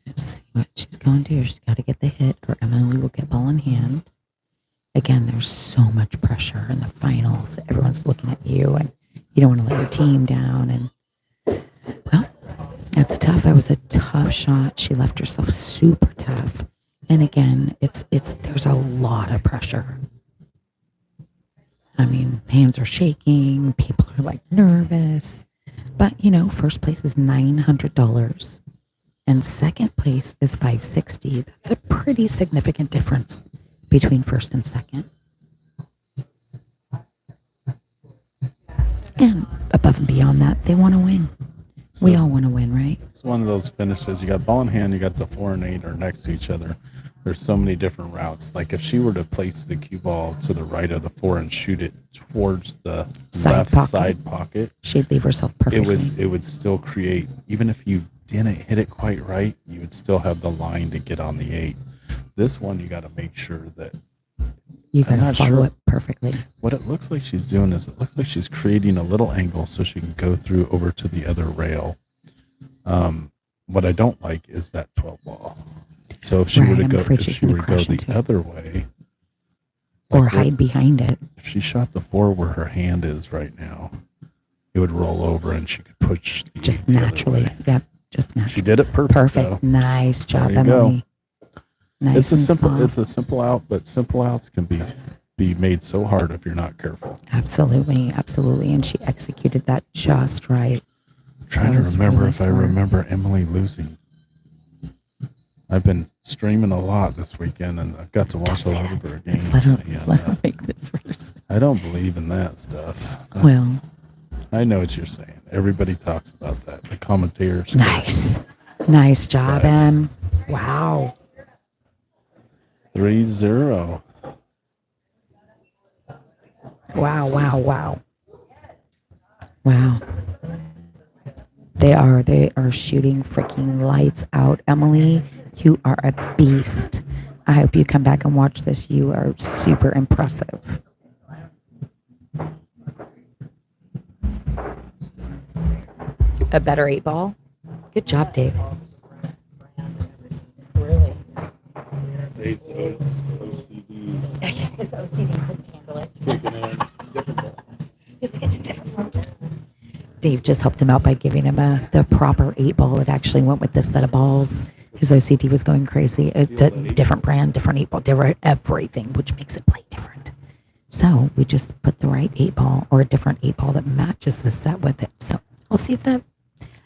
Let's see what she's going to do. She's got to get the hit or Emily will get ball in hand. Again, there's so much pressure in the finals. Everyone's looking at you and you don't want to let your team down. And well, that's tough. That was a tough shot. She left herself super tough. And again, there's a lot of pressure. I mean, hands are shaking. People are like nervous. But, first place is $900 and second place is $560. That's a pretty significant difference between first and second. And above and beyond that, they want to win. We all want to win, right? It's one of those finishes. You got ball in hand, you got the 4 and 8 are next to each other. There's so many different routes. Like if she were to place the cue ball to the right of the 4 and shoot it towards the left side pocket, she'd leave herself it perfectly. would still create, even if you didn't hit it quite right, you would still have the line to get on the 8. This one, you got to make sure that You I'm gotta not follow sure. it perfectly. What it looks like she's doing is it looks like she's creating a little angle so she can go through over to the other rail. What I don't like is that 12 ball. So if she were Right, to I'm go, afraid if she's she gonna were to go crash the into it. other way, Or like where- hide behind it. if she shot the 4 where her hand is right now, it would roll over and she could push the Just 8 the other naturally. way. Yep. Just She naturally. did it perfect. Perfect. Though. Nice job, There you go. Emily. Nice It's a and simple. soft. It's a simple out, but simple outs can be made so hard if you're not careful. Absolutely. Absolutely. And she executed that just right. I'm trying That to was remember really if I smart. remember Emily losing. I've been streaming a lot this weekend, and I've got to watch a Don't say lot of that. her games. Let's let her And, make this first. I don't believe in that stuff. That's- Well, I know what you're saying. Everybody talks about that. The commentators. nice. Nice job, But- Em. Wow. 3-0. Wow, wow, wow. Wow. They are shooting freaking lights out. Emily, you are a beast. I hope you come back and watch this. You are super impressive. A better 8 ball? Good job, Dave. Really? Dave's OCD His OCD couldn't handle it. kicking in. Difficult. It's different. Dave just helped him out by giving him the proper 8 ball. It actually went with this set of balls. His OCD was going crazy. It's a different brand, different 8 ball, different everything, which makes it play different. So we just put the right 8 ball or a different 8 ball that matches the set with it. So we'll see if that.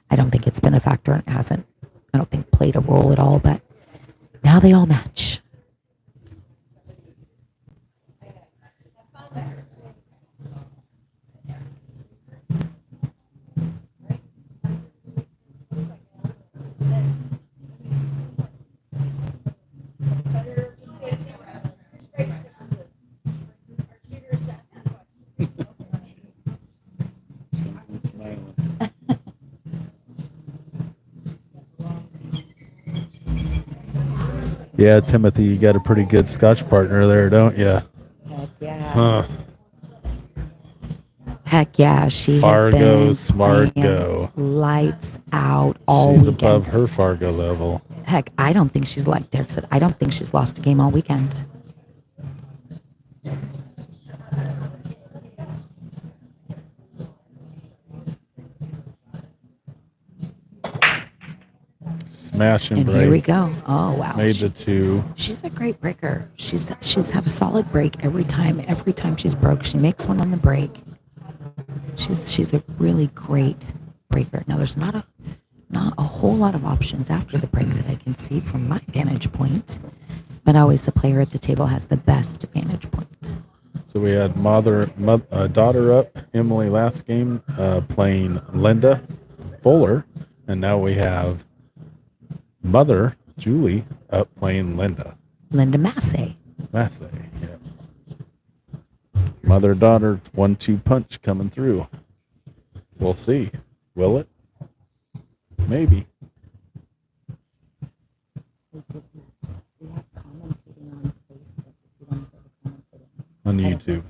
I don't think it's been a factor, and it hasn't. I don't think played a role at all. But now they all match. Yeah, Timothy, you got a pretty good Scotch partner there, don't you? Heck yeah. Huh. Heck yeah, she Fargo has been Smart playing Go. lights out all She's weekend. above her Fargo level. Heck, I don't think she's like Derek said. I don't think she's lost a game all weekend. Smash and And break. here we go. Oh wow, Made the 2. she's a great breaker. She's had a solid break every time. Every time she's broke, she makes one on the break. She's a really great breaker. Now there's not a whole lot of options after the break that I can see from my vantage point, but always the player at the table has the best vantage point. So we had daughter up, Emily last game, playing Linda Fuller. And now we have mother, Julie, up playing Linda Linda Massey. Massey. Yeah. Mother-daughter 1-2 punch coming through. We'll see. Will it? Maybe. On YouTube.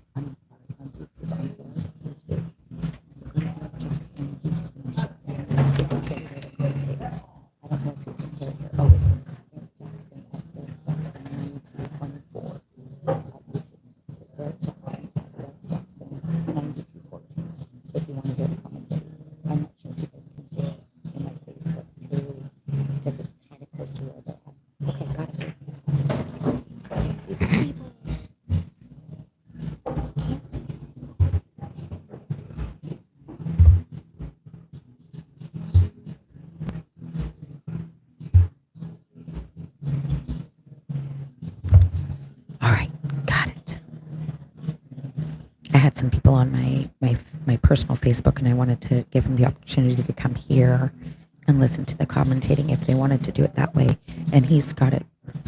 All right, got it. I had some people on my personal Facebook, and I wanted to give them the opportunity to come here and listen to the commentating if they wanted to do it that way. And he's got it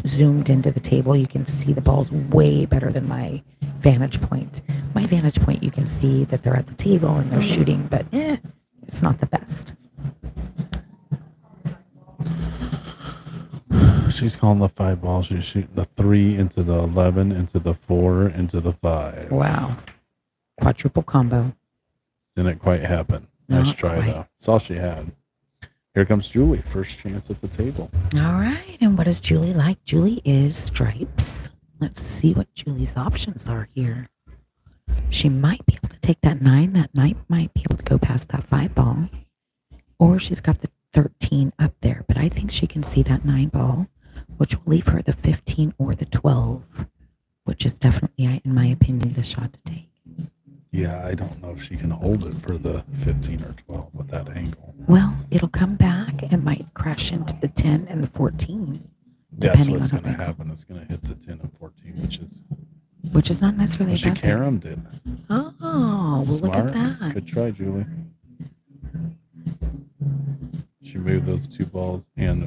zoomed into the table, you can see the balls way better than my vantage point. My vantage point, you can see that they're at the table and they're shooting, but it's not the best. She's calling the 5 ball. She's shooting the 3 into the 11, into the 4, into the 5. Wow. Quadruple combo. Didn't quite happen. Nice Not try, quite. though. That's all she had. Here comes Julie. First chance at the table. All right. And what does Julie like? Julie is stripes. Let's see what Julie's options are here. She might be able to take that 9. That 9 might be able to go past that 5 ball. Or she's got the 13 up there. But I think she can see that 9 ball, which will leave her the 15 or the 12, which is definitely, in my opinion, the shot to take. Yeah, I don't know if she can hold it for the 15 or 12 with that angle. Well, it'll come back and might crash into the 10 and the 14. That's Depending what's on going to her angle. happen. It's going to hit the 10 and 14, Which is not necessarily she a bad thing. caromed it. Oh, well, look at Smart. that. Good try, Julie. She moved those 2 balls and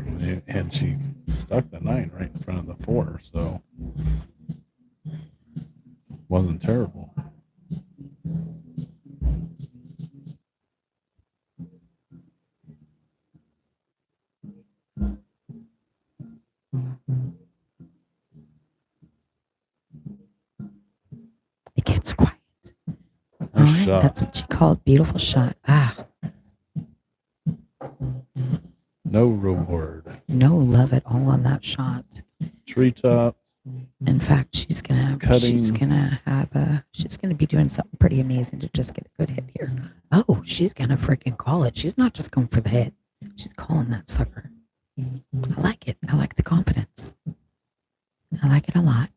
she stuck the 9 right in front of the 4, so wasn't terrible. It gets quiet. All Nice right, shot. that's what she called beautiful shot. Ah, No reward. no love at all on that shot. Treetop. In fact, she's gonna be doing something pretty amazing to just get a good hit here. Oh, she's gonna freaking call it. She's not just going for the hit. She's calling that sucker. I like it. I like the confidence. I like it a lot.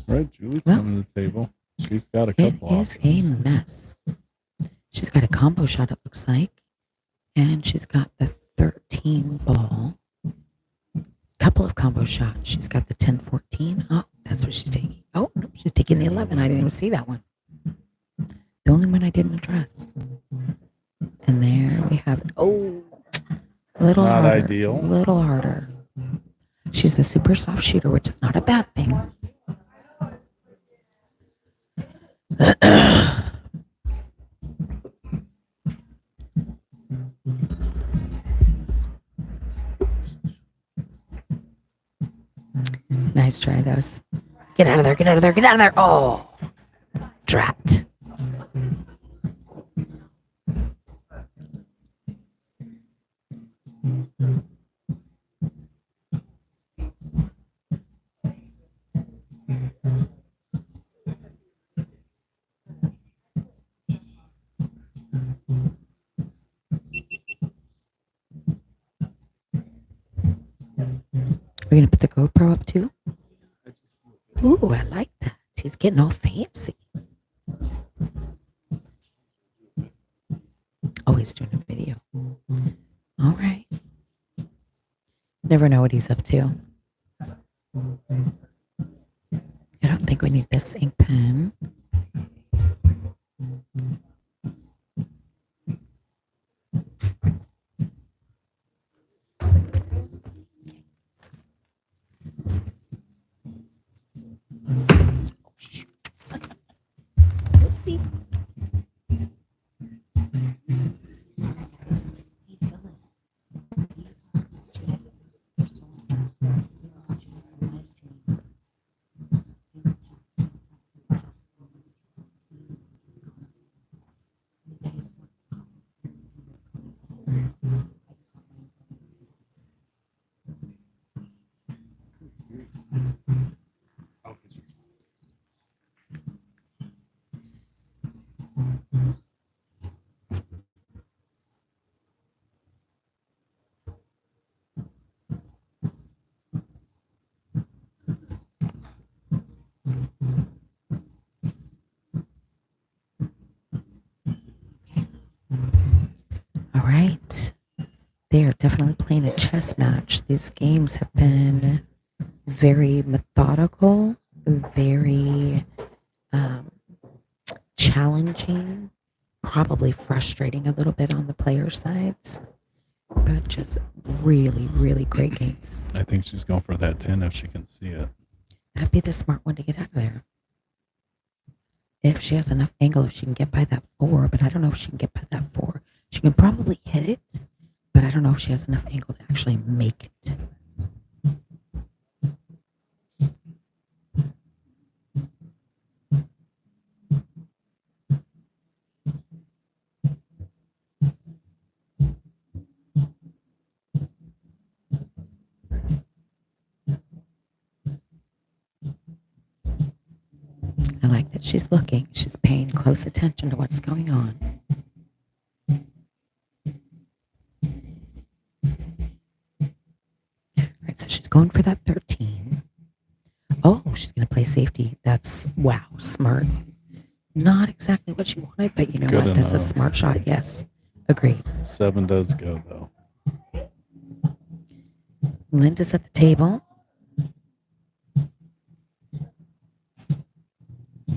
Right, Julie's Well, coming to the table. She's got a It couple is a options. mess. She's got a combo shot, it looks like. And she's got the 13 ball. Couple of combo shots. She's got the 10-14. Oh, that's what she's taking. Oh, no, she's taking the 11. I didn't even see that one. The only one I didn't address. And there we have it. Oh, a little Not harder. ideal. A little harder. She's a super soft shooter, which is not a bad thing. Nice try, those. Get out of there, get out of there, get out of there. Oh, drat. We're going to put the GoPro up too? Ooh, I like that. He's getting all fancy. Oh, he's doing a video. All right. Never know what he's up to. I don't think we need this ink pen. Oopsie. All right. They are definitely playing a chess match. These games have been very methodical, very challenging, probably frustrating a little bit on the player sides, but just really, really great games. I think she's going for that 10 if she can see it. That'd be the smart one to get out of there. If she has enough angle, if she can get by that 4, but I don't know if she can get by that 4. She can probably hit it, but I don't know if she has enough angle to actually make it. I like that she's looking. She's paying close attention to what's going on. All right, so she's going for that 13. Oh, she's going to play safety. That's, wow, smart. Not exactly what she wanted, but you know Good what? That's a enough. smart shot. Yes, agreed. 7 does go, though. Linda's at the table.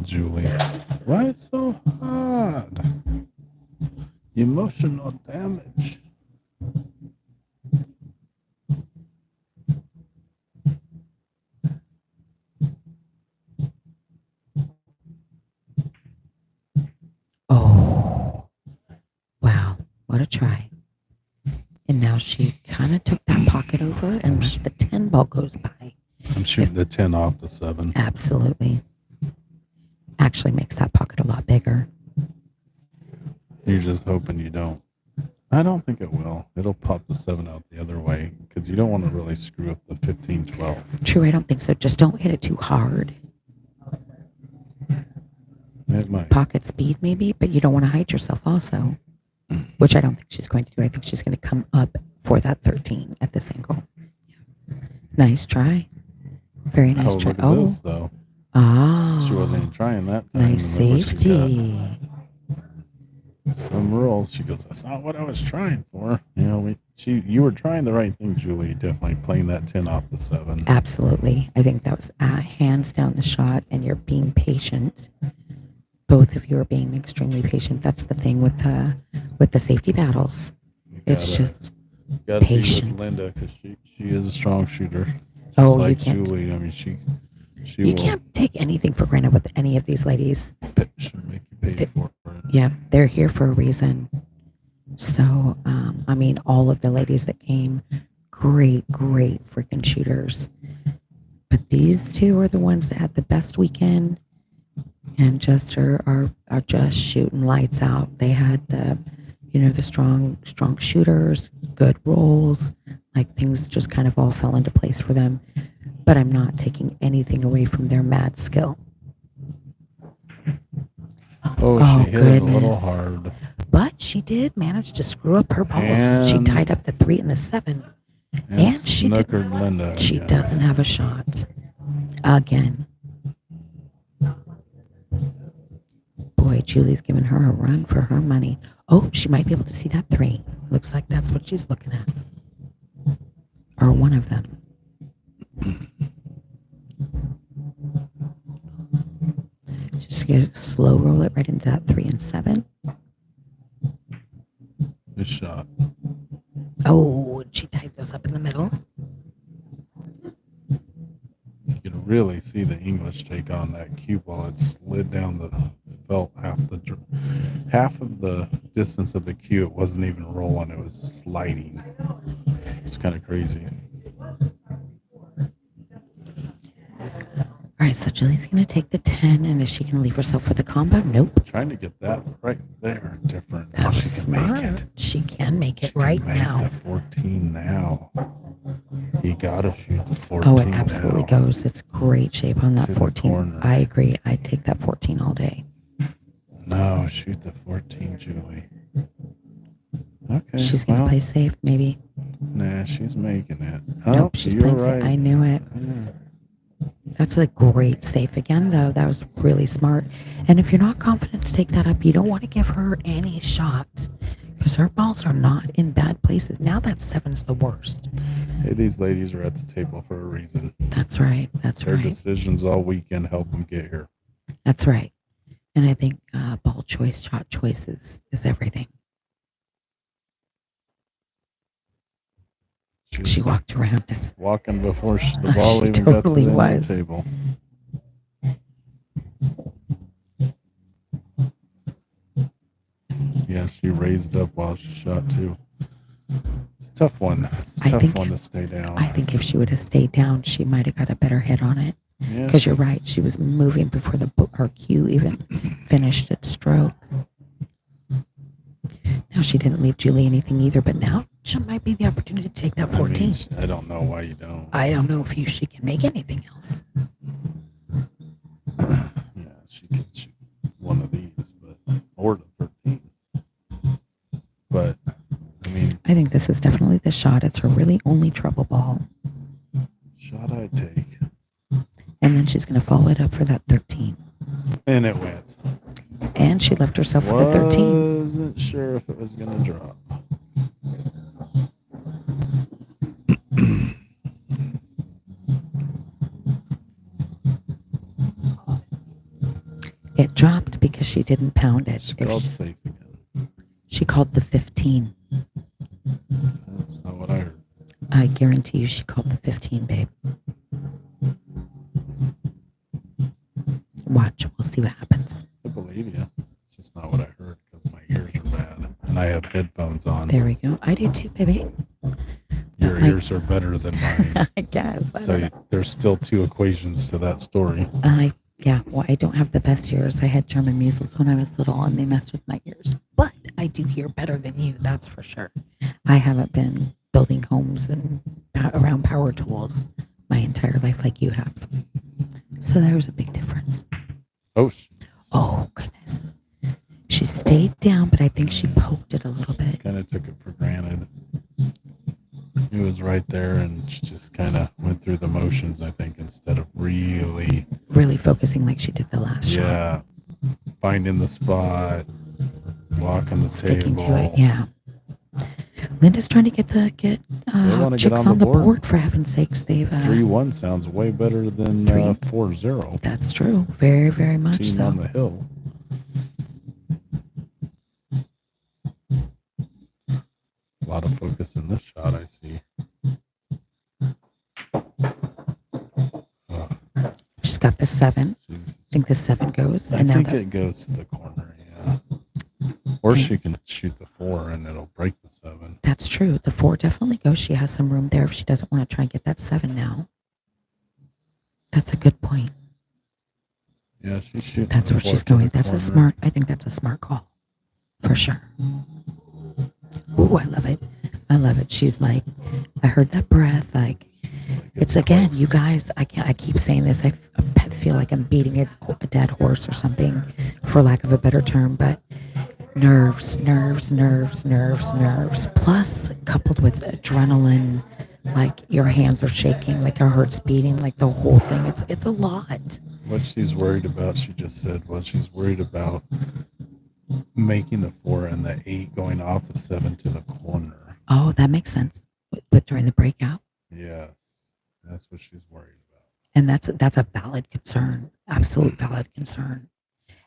Julie. Why so hard? Emotional damage. Oh, wow, what a try. And now she kind of took that pocket over unless the 10 ball goes by. I'm shooting the 10 off the 7. Absolutely. Actually makes that pocket a lot bigger. You're just hoping you don't. I don't think it will. It'll pop the 7 out the other way because you don't want to really screw up the 15, 12. True, I don't think so. Just don't hit it too hard. It might. Pocket speed maybe, but you don't want to hide yourself also, which I don't think she's going to do. I think she's going to come up for that 13 at this angle. Nice try. Very nice Oh, try. look at this, though. She wasn't even trying that time. Nice Look what she got. safety. Some rules. She goes, that's not what I was trying for. You know, you were trying the right thing, Julie. Definitely playing that 10 off the 7. Absolutely. I think that was hands down the shot, and you're being patient. Both of you are being extremely patient. That's the thing with the safety battles. It's just Gotta be patience. with Linda because she is a strong shooter. Just Oh, you like can't- Julie. I mean, she you will can't take anything for granted with any of these ladies. she'll make you pay for it. Yeah, they're here for a reason. So, I mean, all of the ladies that came, great freaking shooters. But these two are the ones that had the best weekend and just are just shooting lights out. They had the, the strong shooters, good rolls, like things just kind of all fell into place for them. But I'm not taking anything away from their mad skill. Oh, Oh, she hit it a little goodness. hard. But she did manage to screw up her balls. She And- tied up the 3 and the 7. And, And she did- snookered Linda. She again. doesn't have a shot. Again. Boy, Julie's giving her a run for her money. Oh, she might be able to see that 3. Looks like that's what she's looking at. Or one of them. Just gonna slow roll it right into that 3 and 7. Good shot. Oh, and she tied those up in the middle. You can really see the English take on that cue ball. It slid down the felt half of the distance of the cue. It wasn't even rolling. It was sliding. It's kind of crazy. All right, so Julie's going to take the 10, and is she going to leave herself for the combo? Nope. Trying to get that right there different. That She was can smart. make it. She can make it She can right make now. the 14 now. You gotta shoot the 14. Oh, it absolutely now. goes. It's great shape on that To the 14. corner. I agree. I'd take that 14 all day. No, shoot the 14, Julie. Okay. She's going to well, play safe, maybe. Nah, she's making it. Nope, she's you're playing right. safe. I knew it. Yeah. That's a great safe again, though. That was really smart. And if you're not confident to take that up, you don't want to give her any shot because her balls are not in bad places. Now that 7's the worst. Hey, these ladies are at the table for a reason. That's right. That's Their right. decisions all weekend help them get here. That's right. And I think ball choice, shot choice is everything. She walked around us. walking before the ball She even got to totally the end of was. the table. Yeah, she raised up while she shot too. It's a tough one. It's a I tough think- one to stay down. I think if she would have stayed down, she might have got a better hit on it. Yeah, Because you're right, she was moving before her cue even finished its stroke. Now she didn't leave Julie anything either, but now she might be the opportunity to take that 14. I don't know why you don't. I don't know if she can make anything else. Yeah, she could shoot one of these, or the 13. But I mean, I think this is definitely the shot. It's her really only trouble ball. shot I take, And then she's going to follow it up for that 13. and it went. And she left herself with a 13. Wasn't sure if it was gonna drop. It dropped because she didn't pound it. She If called she- safe again. She called the 15. That's not what I heard. I guarantee you she called the 15, babe. Watch. We'll see what happens. I believe you. It's just not what I heard because my ears are bad and I have headphones on. There we go. I do too, baby. Your I- ears are better than mine. I guess. I don't So know. there's still two equations to that story. Yeah, well, I don't have the best ears. I had German measles when I was little and they messed with my ears. But I do hear better than you, that's for sure. I haven't been building homes and around power tools my entire life like you have. So there's a big difference. Oh, goodness. She stayed down, but I think she poked it a little bit. Kind of took it for granted. It was right there and she just kind of went through the motions, I think, instead of really, Focusing like she did the last shot. yeah, finding the spot, walking the Sticking table. to it, yeah. Linda's trying to get wanna get chicks on on the the board. board, for heaven's sakes. They've 3-1 sounds way better than 4-0. That's true. Very, very much Team so. on the hill. A lot of focus in this shot, I see. She's got the 7. Jesus. I think the 7 goes. I And now think that, it goes to the corner, yeah. Or she can shoot the 4 and it'll break the 7. that's true. The 4 definitely goes. She has some room there if she doesn't want to try and get that 7 now. That's a good point. Yeah, she's shooting. That's the where 4 she's to the going. That's a corner. I think that's a smart call. For sure. Ooh, I love it. I love it. She's like, I heard that breath. Like, it's again, close. you guys, I keep saying this. I feel like I'm beating a dead horse or something, for lack of a better term, but nerves, plus coupled with adrenaline, like your hands are shaking, like your heart's beating, like the whole thing. It's a lot. What she's worried about, she just said, was she's worried about making the 4 and the 8 going off the 7 to the corner. Oh, that makes sense. But during the breakout, Yes, that's what she's worried about. and that's a valid concern, absolute valid concern.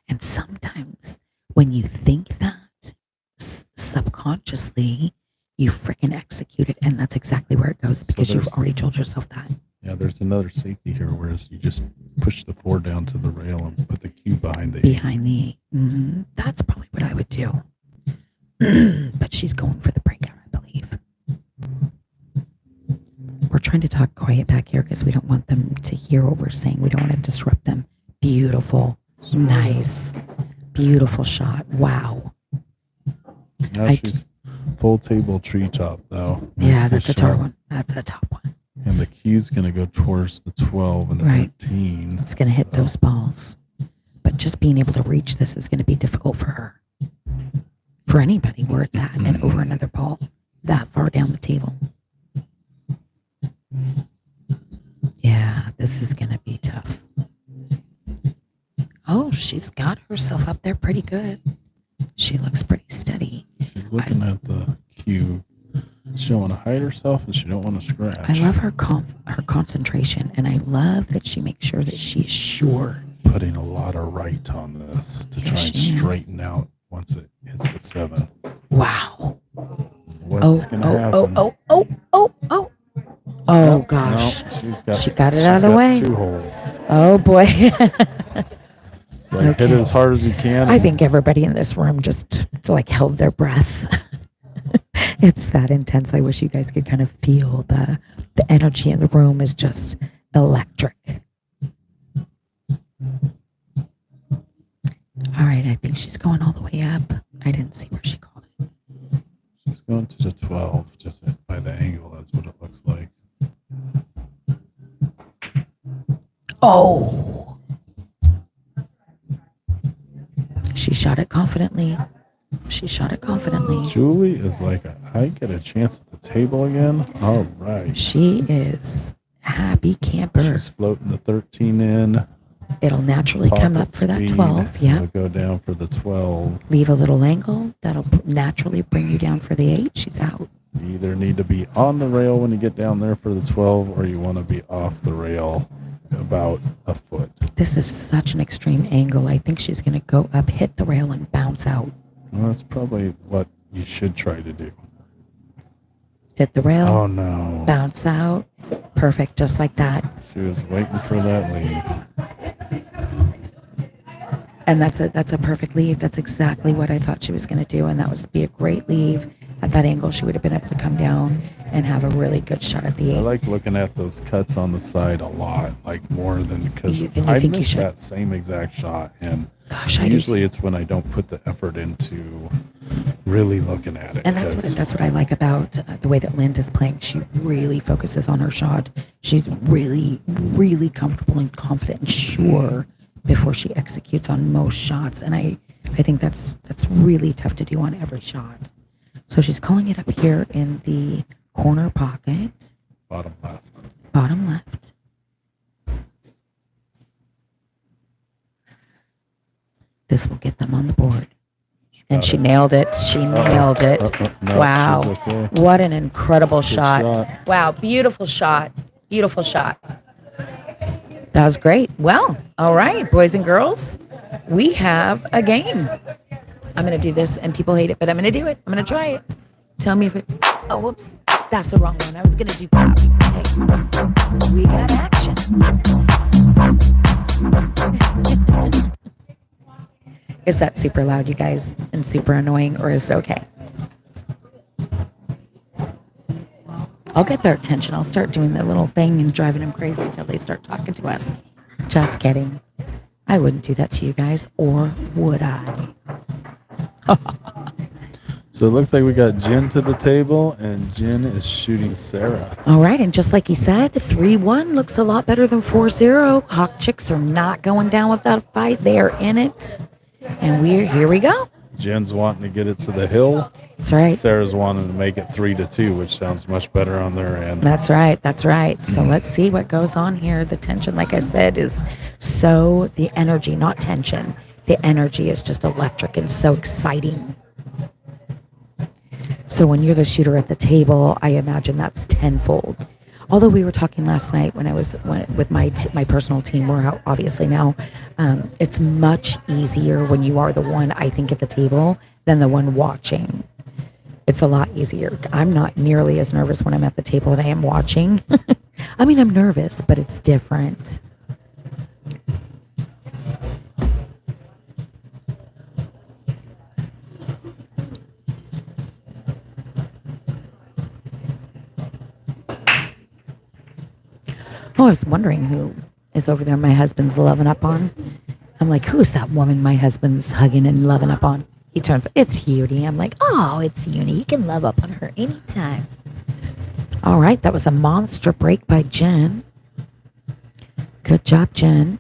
And sometimes when you think that, subconsciously, you freaking execute it, and that's exactly where it goes because you've there's- already told yourself that. Yeah, there's another safety here, whereas you just push the 4 down to the rail and put the cue behind the 8. Behind the, that's probably what I would do. But she's going for the breakout, I believe. We're trying to talk quiet back here because we don't want them to hear what we're saying. We don't want to disrupt them. Beautiful, nice, beautiful shot. Wow. Now I she's full table treetop, though. Yeah, the that's a tough shot. one. That's a top one. And the key's going to go towards the 12 and the Right. 13. It's going to hit those balls. But just being able to reach this is going to be difficult for her. For anybody where it's at and over another ball that far down the table. Yeah, this is going to be tough. Oh, she's got herself up there pretty good. She looks pretty steady. She's looking at the cue. She don't want to hide herself and she don't want to scratch. I love her concentration, and I love that she makes sure that she's sure putting a lot of right on this to Yeah, try and she is. straighten out once it hits the 7. Wow. What's gonna happen? Oh. Oh Nope, gosh. nope, She got it out of the got way. 2 holes. Oh boy. So hit Okay. it as hard as you can. I think everybody in this room just like held their breath. It's that intense. I wish you guys could kind of feel the energy in the room is just electric. All right, I think she's going all the way up. I didn't see where she called it. She's going to the 12, just by the angle. That's what it looks like. Oh. She shot it confidently. Julie is like, I get a chance at the table again. All right. She is a happy camper. She's floating the 13 in. It'll naturally come up Pocket for that speed. 12. Yeah. It'll go down for the 12. Leave a little angle. That'll naturally bring you down for the 8. She's out. You either need to be on the rail when you get down there for the 12, or you want to be off the rail about a foot. This is such an extreme angle. I think she's going to go up, hit the rail, and bounce out. Well, that's probably what you should try to do. Hit the rail. Oh, no. Bounce out. Perfect. Just like that. She was waiting for that leave. And that's a perfect leave. That's exactly what I thought she was going to do. And that was be a great leave. At that angle, she would have been able to come down and have a really good shot at the 8. I like looking at those cuts on the side a lot, like more than because Then you I think you miss should. that same exact shot, and Gosh, I do. usually it's when I don't put the effort into really looking at it. And that's what I like about the way that Linda's playing. She really focuses on her shot. She's really, really comfortable and confident and sure before she executes on most shots. And I think that's really tough to do on every shot. So she's calling it up here in the corner pocket. Bottom left. Bottom left. This will get them on the board. And she nailed it. She nailed it. No, Wow. she's okay. What an incredible shot. shot. Wow. Beautiful shot. Beautiful shot. That was great. Well, all right, boys and girls, we have a game. I'm going to do this, and people hate it, but I'm going to do it. I'm going to try it. Tell me if it... Oh, whoops. That's the wrong one. I was going to do clapping. Okay. We got action. Is that super loud, you guys, and super annoying, or is it okay? I'll get their attention. I'll start doing the little thing and driving them crazy until they start talking to us. Just kidding. I wouldn't do that to you guys, or would I? So it looks like we got Jen to the table, and Jen is shooting Sarah. All right, and just like he said, 3-1 looks a lot better than 4-0. Hawk Chicks are not going down without a fight. They are in it. And here we go. Jen's wanting to get it to the hill. That's right. Sarah's wanting to make it 3-2, which sounds much better on their end. That's right. That's right. So let's see what goes on here. The tension, like I said, is so the energy, not tension. The energy is just electric and so exciting. So when you're the shooter at the table, I imagine that's tenfold. Although we were talking last night when I was with my personal team, we're out obviously now, it's much easier when you are the one, I think, at the table than the one watching. It's a lot easier. I'm not nearly as nervous when I'm at the table than I am watching. I mean, I'm nervous, but it's different. Oh, I was wondering who is over there my husband's loving up on. I'm like, who is that woman my husband's hugging and loving up on? He turns, it's Uni. I'm like, oh, it's Uni. You can love up on her anytime. All right, that was a monster break by Jen. Good job, Jen.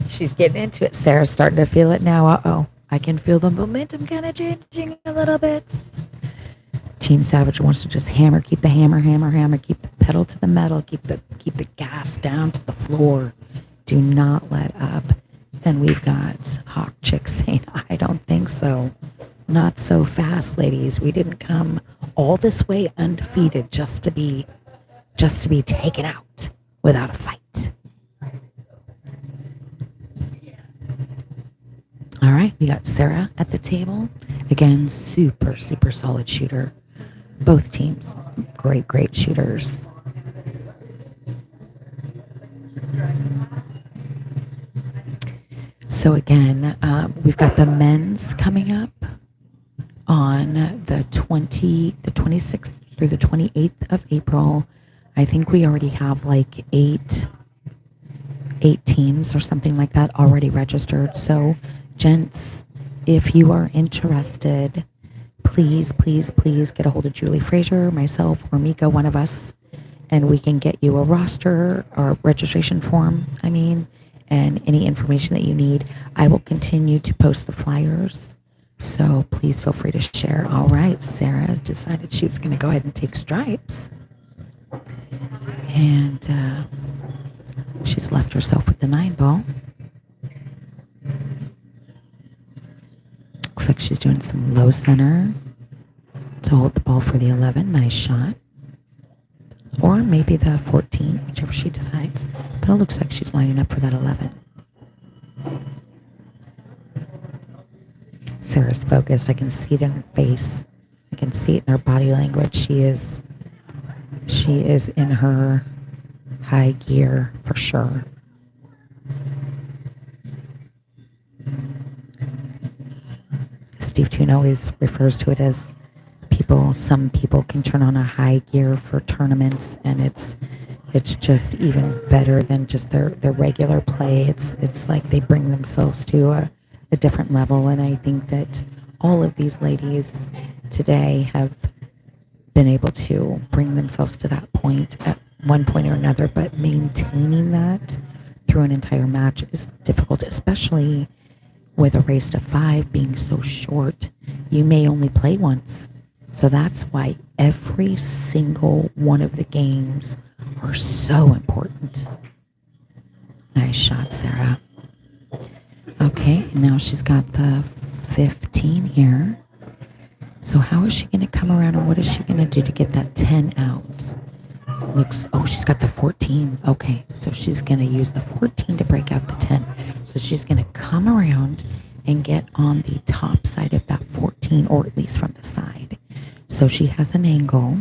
She's getting into it. Sarah's starting to feel it now. Uh-oh. I can feel the momentum kind of changing a little bit. Team Savage wants to just hammer, keep the hammer, keep the pedal to the metal, keep the gas down to the floor. Do not let up. And we've got Hawk Chick saying, I don't think so. Not so fast, ladies. We didn't come all this way undefeated just to be taken out without a fight. All right, we got Sarah at the table. Again, super, super solid shooter. Both teams, great shooters. So again, we've got the men's coming up on the 26th through the 28th of April. I think we already have like eight teams or something like that already registered. So, gents, if you are interested, please get a hold of Julie Frazier, myself, or Mika, one of us, and we can get you a roster or registration form, and any information that you need. I will continue to post the flyers, so please feel free to share. All right, Sarah decided she was going to go ahead and take stripes, and she's left herself with the 9 ball. Looks like she's doing some low center to hold the ball for the 11. Nice shot. Or maybe the 14, whichever she decides. But it looks like she's lining up for that 11. Sarah's focused. I can see it in her face. I can see it in her body language. She is in her high gear for sure. Steve Toon always refers to it as some people can turn on a high gear for tournaments, and it's just even better than just their regular play. It's like they bring themselves to a different level, and I think that all of these ladies today have been able to bring themselves to that point at one point or another, but maintaining that through an entire match is difficult, especially with a race to 5 being so short. You may only play once. So that's why every single one of the games are so important. Nice shot, Sarah. Okay, now she's got the 15 here. So how is she going to come around, and what is she going to do to get that 10 out? She's got the 14. Okay, so she's going to use the 14 to break out the 10. So she's going to come around and get on the top side of that 14, or at least from the side. So she has an angle.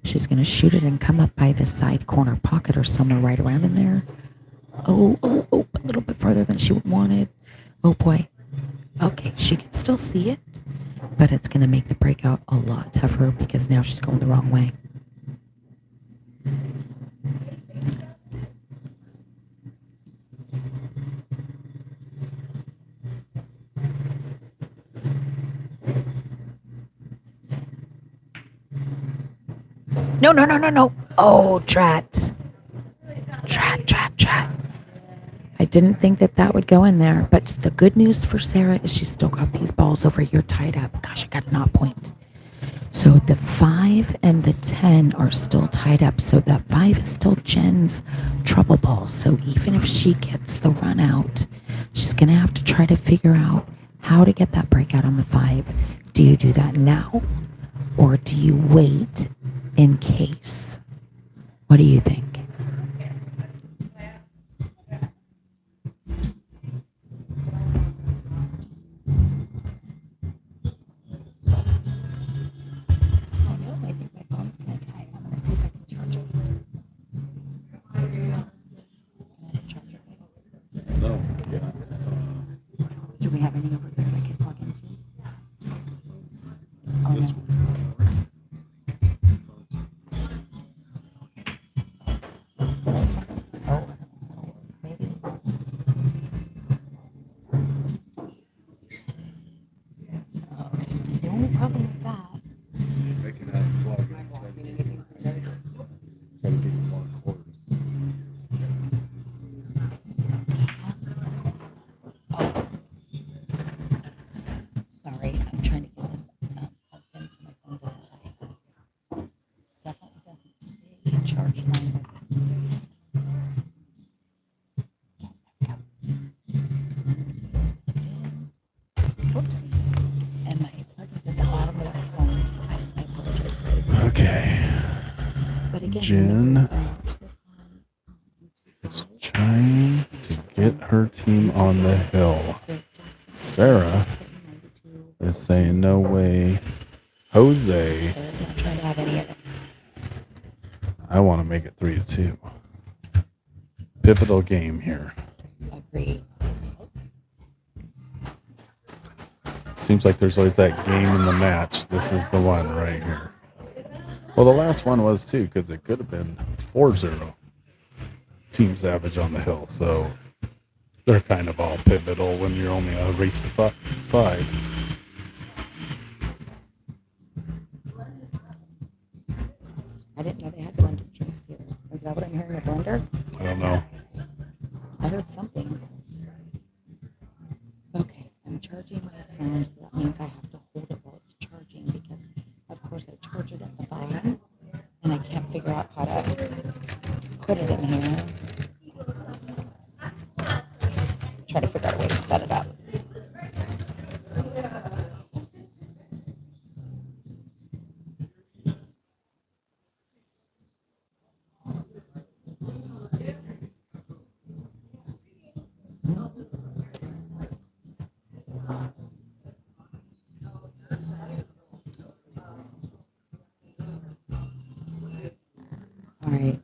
She's going to shoot it and come up by the side corner pocket or somewhere right around in there. Oh, a little bit farther than she wanted. Oh boy. Okay, she can still see it, but it's going to make the breakout a lot tougher because now she's going the wrong way. No. Oh, drat. I didn't think that would go in there, but the good news for Sarah is she's still got these balls over here tied up. Gosh, I got a knot point. So the 5 and the 10 are still tied up. So that 5 is still Jen's trouble ball. So even if she gets the run out, she's going to have to try to figure out how to get that breakout on the 5. Do you do that now, or do you wait in case? What do you think? I think my phone's going to die. I'm going to see if I can charge it. No, yeah. Do we have any over there I can plug into? Oh, This no. This one. Oh, maybe. The only problem with that. Make it out of plug and try to get more cords. Sorry, I'm trying to get this plugged in so my phone doesn't die. Whoopsie. And my plug is at the bottom of the phone, so I apologize, guys. Okay. But again, Jen remember, watch this one. is trying to get her team on the hill. Sarah is saying no way. Jose, Sarah's not trying to have any of it. I want to make it 3-2. Pivotal game here. Agreed. Seems like there's always that game in the match. This is the one right here. Well, the last one was too, because it could have been 4-0. Team Savage on the hill, so they're kind of all pivotal when you're only a race to 5. I didn't know they had blended drinks here. Is that what I'm hearing? A blender? I don't know. I heard something. Okay, I'm charging my phone, so that means I have to hold it while it's charging because, of course, I charge it at the bottom, and I can't figure out how to put it in here. Try to figure out a way to set it up. All right.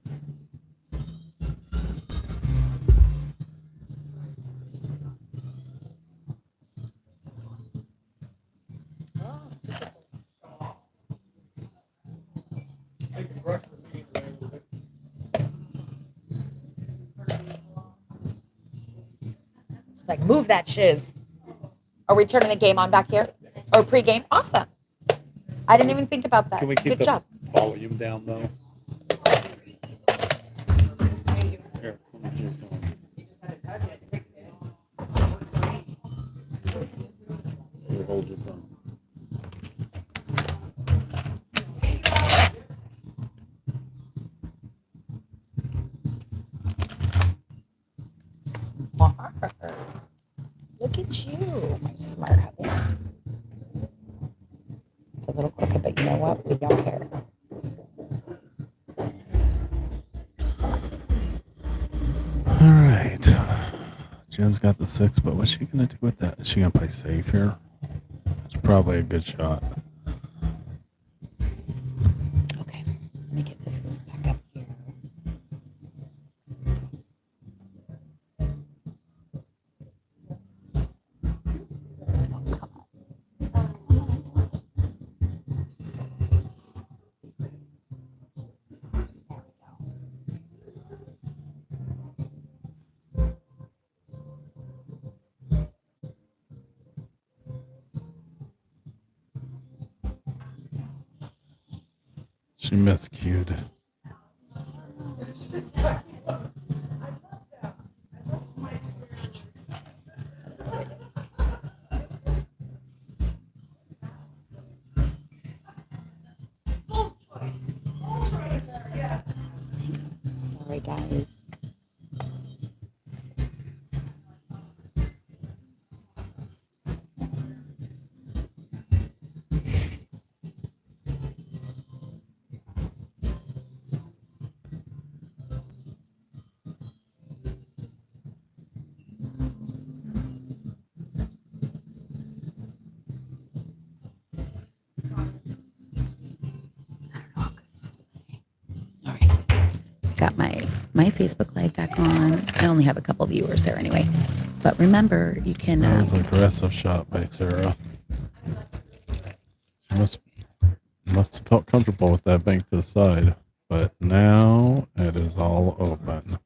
Like, move that shiz. Are we turning the game on back here? Or pre-game? Awesome. I didn't even think about that. Can we keep Good the job. volume down though? Here, let me see your phone. Here, hold your phone. Smart. Look at you, my smart hubby. It's a little crooked, but you know what? We don't care. All right. Jen's got the 6, but what's she gonna do with that? Is she gonna play safe here? It's probably a good shot. Okay, let me get this moved back up here. Oh, come on. There we go. She miscued. Sorry, guys. All right. Got my Facebook Live back on. I only have a couple viewers there anyway. But remember, you can... That was an aggressive shot by Sarah. She must have felt comfortable with that bank to the side, but now it is all open.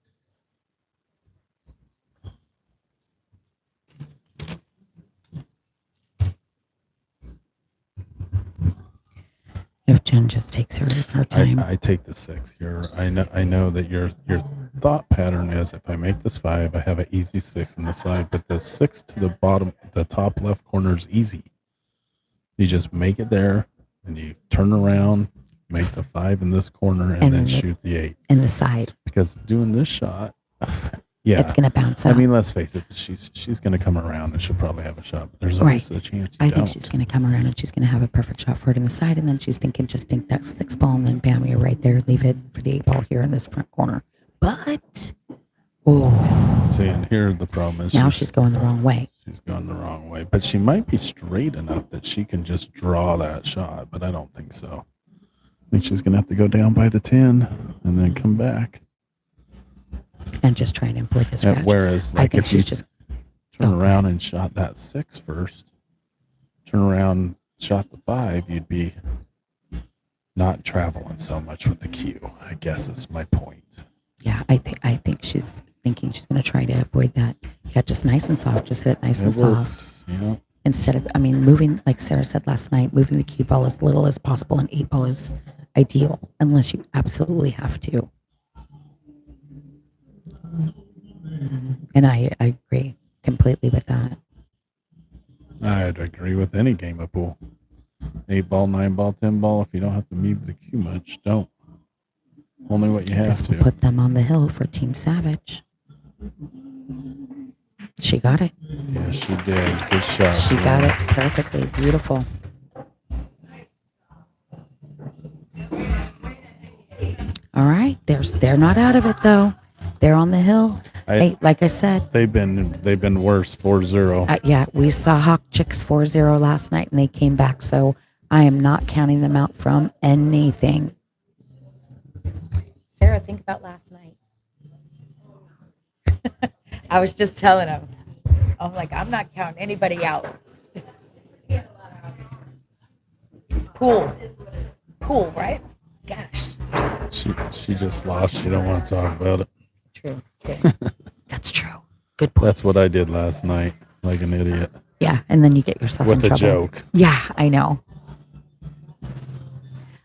if Jen just takes her time. I take the 6 here. I know that your thought pattern is if I make this 5, I have an easy 6 on the side, but the 6 to the bottom, the top left corner is easy. You just make it there, and you turn around, make the 5 in this corner, and then shoot the 8. In the side. Because doing this shot, Yeah. it's going to bounce I up. mean, let's face it. She's going to come around and she'll probably have a shot. But there's always a chance you I don't. think she's going to come around and she's going to have a perfect shot for it in the side, and then she's thinking, just think that 6 ball, and then bam, you're right there. Leave it for the 8 ball here in this front corner. But See, and here the problem is now she's going the wrong way. She's going the wrong way, but she might be straight enough that she can just draw that shot. But I don't think so. I think she's going to have to go down by the 10 and then come back. And just try and avoid the scratch. Whereas, I like, think if you she's just turn around and shot that 6 first, turn around, shot the 5, you'd be not traveling so much with the cue. I guess is my point. Yeah, I think she's thinking she's going to try to avoid that. Yeah, just nice and soft. Just hit it nice and soft. Yeah. Instead of, moving, like Sarah said last night, moving the cue ball as little as possible, and 8 ball is ideal unless you absolutely have to. And I agree completely with that. I'd agree with any game of pool. 8 ball, 9 ball, 10 ball. If you don't have to move the cue much, don't. Only what you have This to. will put them on the hill for Team Savage. She got it. Yeah, she did. Good shot. She got it perfectly. Beautiful. All right. They're not out of it though. They're on the hill. Hey, like I said, they've been worse. 4-0. Yeah, we saw Hawk Chicks 4-0 last night, and they came back. So I am not counting them out from anything. Sarah, think about last night. I was just telling him. I'm like, I'm not counting anybody out. It's pool, right? Gosh. She just lost. She don't want to talk about it. True. That's true. Good point. That's what I did last night, like an idiot. Yeah, and then you get yourself in with a trouble. joke. Yeah, I know.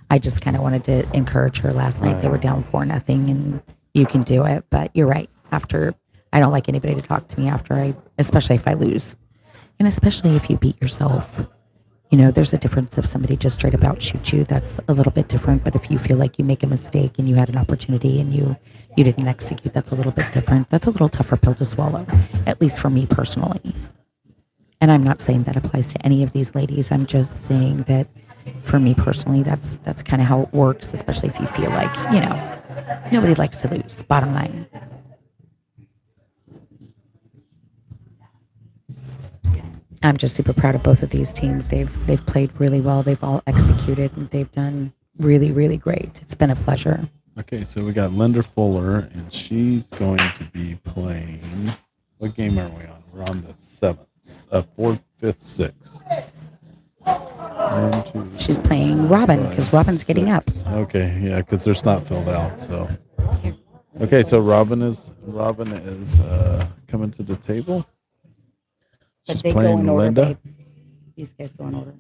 I just kind of wanted to encourage her last night. They were down 4-0, and you can do it. But you're right. After, I don't like anybody to talk to me after especially if I lose, and especially if you beat yourself. You know, there's a difference if somebody just straight about shoot you. That's a little bit different. But if you feel like you make a mistake and you had an opportunity and you didn't execute, that's a little bit different. That's a little tougher pill to swallow, at least for me personally. And I'm not saying that applies to any of these ladies. I'm just saying that for me personally, that's kind of how it works, especially if you feel like, nobody likes to lose, bottom line. I'm just super proud of both of these teams. They've played really well. They've all executed, and they've done really, really great. It's been a pleasure. Okay, so we got Linda Fuller, and she's going to be playing. What game are we on? We're on the 7th, 4th, 5th, 6th. She's playing Robin because Robin's getting up. Okay, yeah, because there's not filled out. So, okay, so Robin is coming to the table. But She's they go playing in order, Linda. babe. These guys go in order.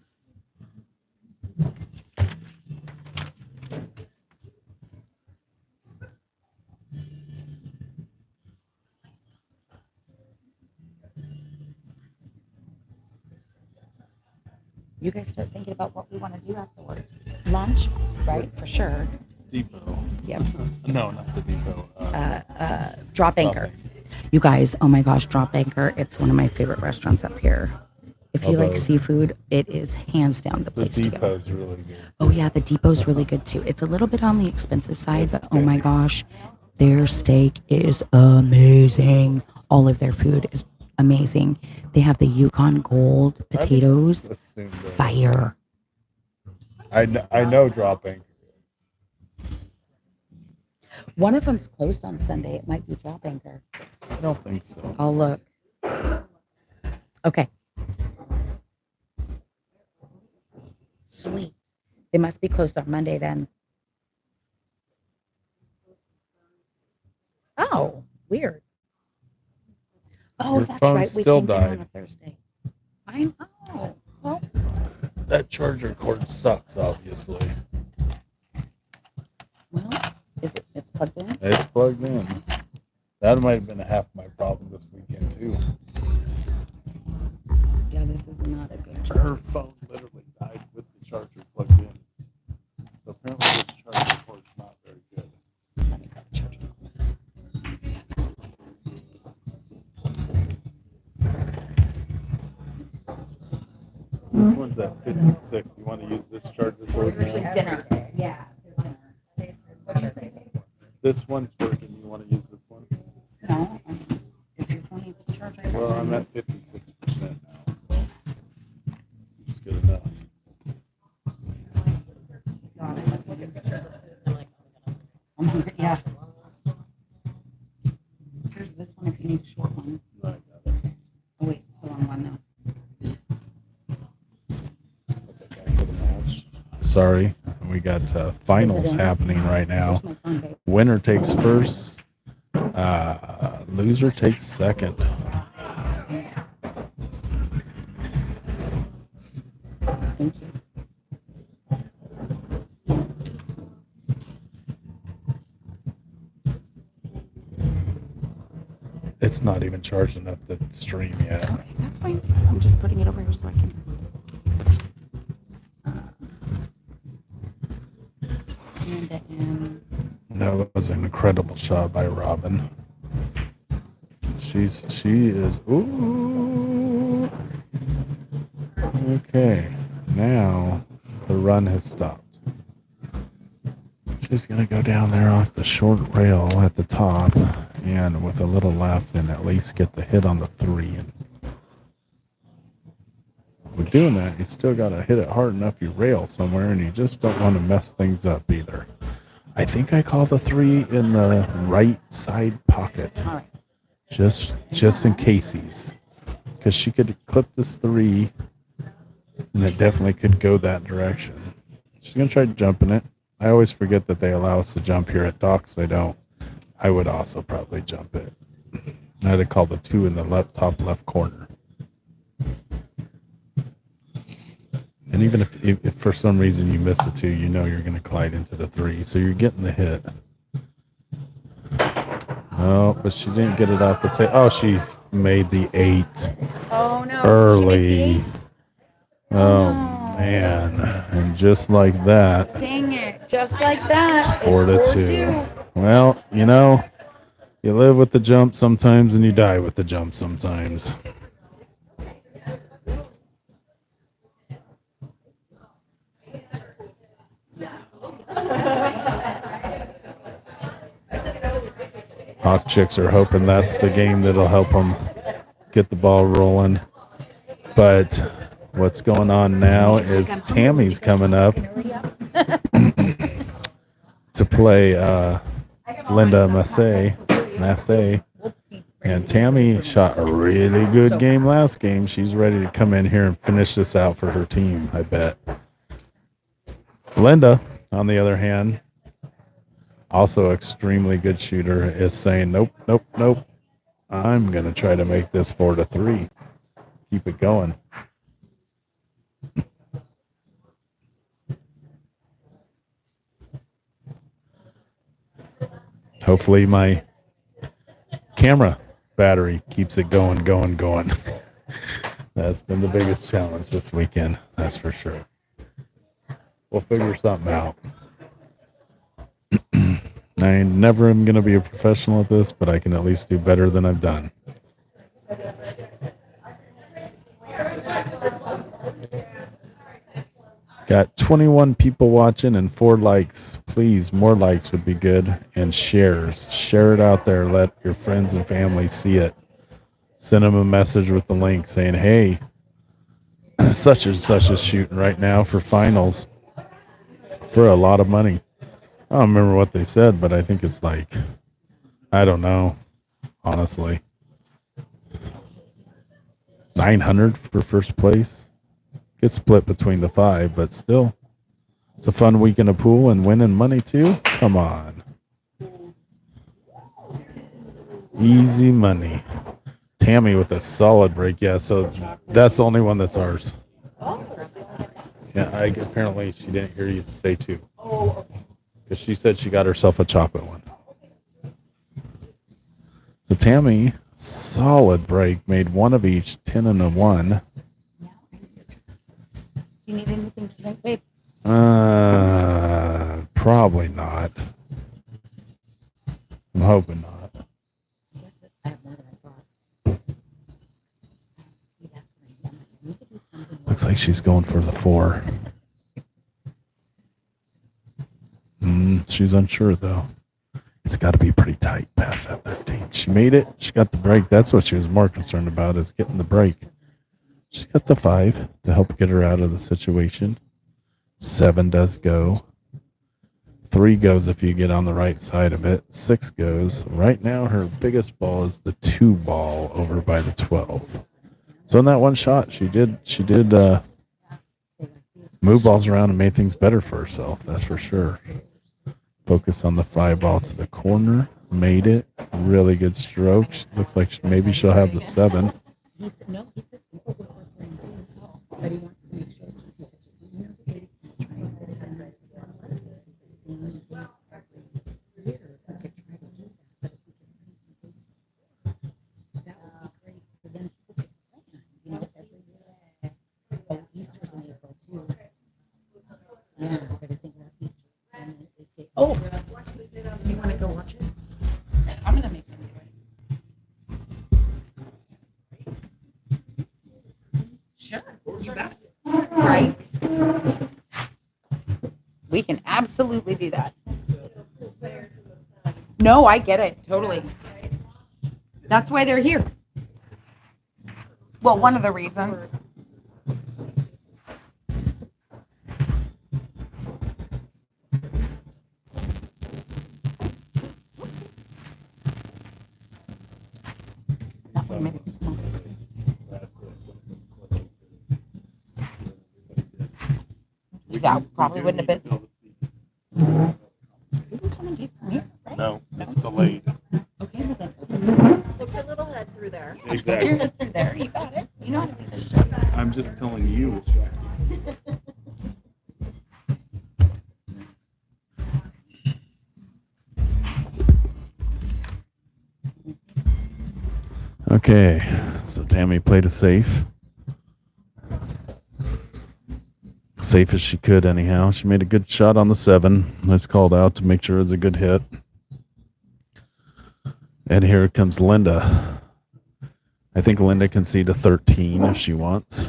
You guys start thinking about what we want to do afterwards. Lunch, right? For sure. Depot. Yep. No, not the depot. Drop Anchor. You guys, oh my gosh, Drop Anchor. It's one of my favorite restaurants up here. If you like seafood, it is hands down the place to go. Depot's really good. Oh yeah, the Depot's really good too. It's a little bit on the expensive side, but oh my gosh, their steak is amazing. All of their food is amazing. They have the Yukon Gold potatoes. Fire. I know Drop Anchor. One of them's closed on Sunday. It might be Drop Anchor. I don't think so. I'll look. Okay. Sweet. They must be closed on Monday then. Oh, weird. Oh, Your that's phone right. We still came down died. on a Thursday. I know. Well, That charger cord sucks, obviously. it's plugged in. It's plugged in. That might have been half my problem this weekend too. Yeah, this is not a good Her phone literally died with the charger plugged in. So apparently this charger cord's not very good. Let me grab the charger. This one's at 56. You want to use this charger for it now? Dinner. Yeah. This one's working. You want to use this one? No. If your phone needs to charge, I Well, I'm at 56% now, so it's good enough. God, I just look at pictures of food and I'm like, I'm hungry. Yeah. Here's this one if you need a short one. Oh wait, it's the wrong one now. Back to the match. Sorry, we got finals in? happening right now. Where's my phone, babe? Winner takes first. Loser takes second. Thank you. It's not even charged enough to stream yet. Okay, that's fine. I'm just putting it over here so I can. And That was an incredible shot by Robin. She is. Ooh. Okay, now the run has stopped. She's gonna go down there off the short rail at the top, and with a little left, and at least get the hit on the 3. And with doing that, you still gotta hit it hard enough you rail somewhere, and you just don't want to mess things up either. I think I call the 3 in the right side pocket, all right. just in cases, because she could clip this 3, and it definitely could go that direction. She's gonna try jumping it. I always forget that they allow us to jump here at docks. They don't. I would also probably jump it. I had to call the 2 in the top left corner. And even if for some reason you miss the 2, you know you're going to glide into the 3, so you're getting the hit. No, but she didn't get it off the tape. Oh, she made the 8 Oh no. early. Oh man! And just like that, Dang it. Just like that. 4 to it's 2. Well, you know, you live with the jump sometimes, and you die with the jump sometimes. Hawk Chicks are hoping that's the game that'll help them get the ball rolling. But what's going on now is Tammy's coming up to play Linda Massey. And Tammy shot a really good game last game. She's ready to come in here and finish this out for her team, I bet. Linda, on the other hand, also extremely good shooter, is saying, nope. I'm going to try to make this 4 to 3. Keep it going. Hopefully my camera battery keeps it going. That's been the biggest challenge this weekend, that's for sure. We'll figure something out. I never am going to be a professional at this, but I can at least do better than I've done. Got 21 people watching and 4 likes. Please, more likes would be good. And shares. Share it out there. Let your friends and family see it. Send them a message with the link saying, hey, such and such is shooting right now for finals for a lot of money. I don't remember what they said, but I think it's like, I don't know, honestly. 900 for first place. Gets split between the 5, but still, it's a fun weekend of pool and winning money too. Come on. Easy money. Tammy with a solid break. Yeah, so that's the only one that's ours. Yeah, apparently she didn't hear you say 2. Because she said she got herself a chocolate one. So Tammy, solid break, made 1 of each, 10 and a 1. Do you need anything to drink, babe? Probably not. I'm hoping not. I have more than I thought. Looks like she's going for the 4. She's unsure though. It's got to be pretty tight past that 13. She made it. She got the break. That's what she was more concerned about, is getting the break. She's got the 5 to help get her out of the situation. 7 does go. 3 goes if you get on the right side of it. 6 goes. Right now, her biggest ball is the 2 ball over by the 12. So in that one shot, she did move balls around and made things better for herself. That's for sure. Focus on the 5 ball to the corner. Made it. Really good stroke. Looks like maybe she'll have the 7. He said, no, he said, people would work for him too, but he wants to make sure he said, just, you know, the kids can try and put it on the same things every year. We could try to do that, but if we could bring some things, that would be great. So then people could plan, you know, every year. Oh, Easter's in April too. Yeah, I gotta think about Easter. Oh, you want to go watch it? I'm gonna make them do it. Sure, you bet. Right? We can absolutely do that. No, I get it, totally. That's why they're here. Well, one of the reasons. Nothing, maybe. That probably wouldn't have been. You can come and take from here, right? No, it's delayed. Okay, well then. Look your little head through there. Get your head through there. You got it. You know how to do this shit. I'm just telling you. Okay, so Tammy played it safe. Safe as she could, anyhow. She made a good shot on the 7. That's called out to make sure it was a good hit. And here comes Linda. I think Linda can see the 13 if she wants.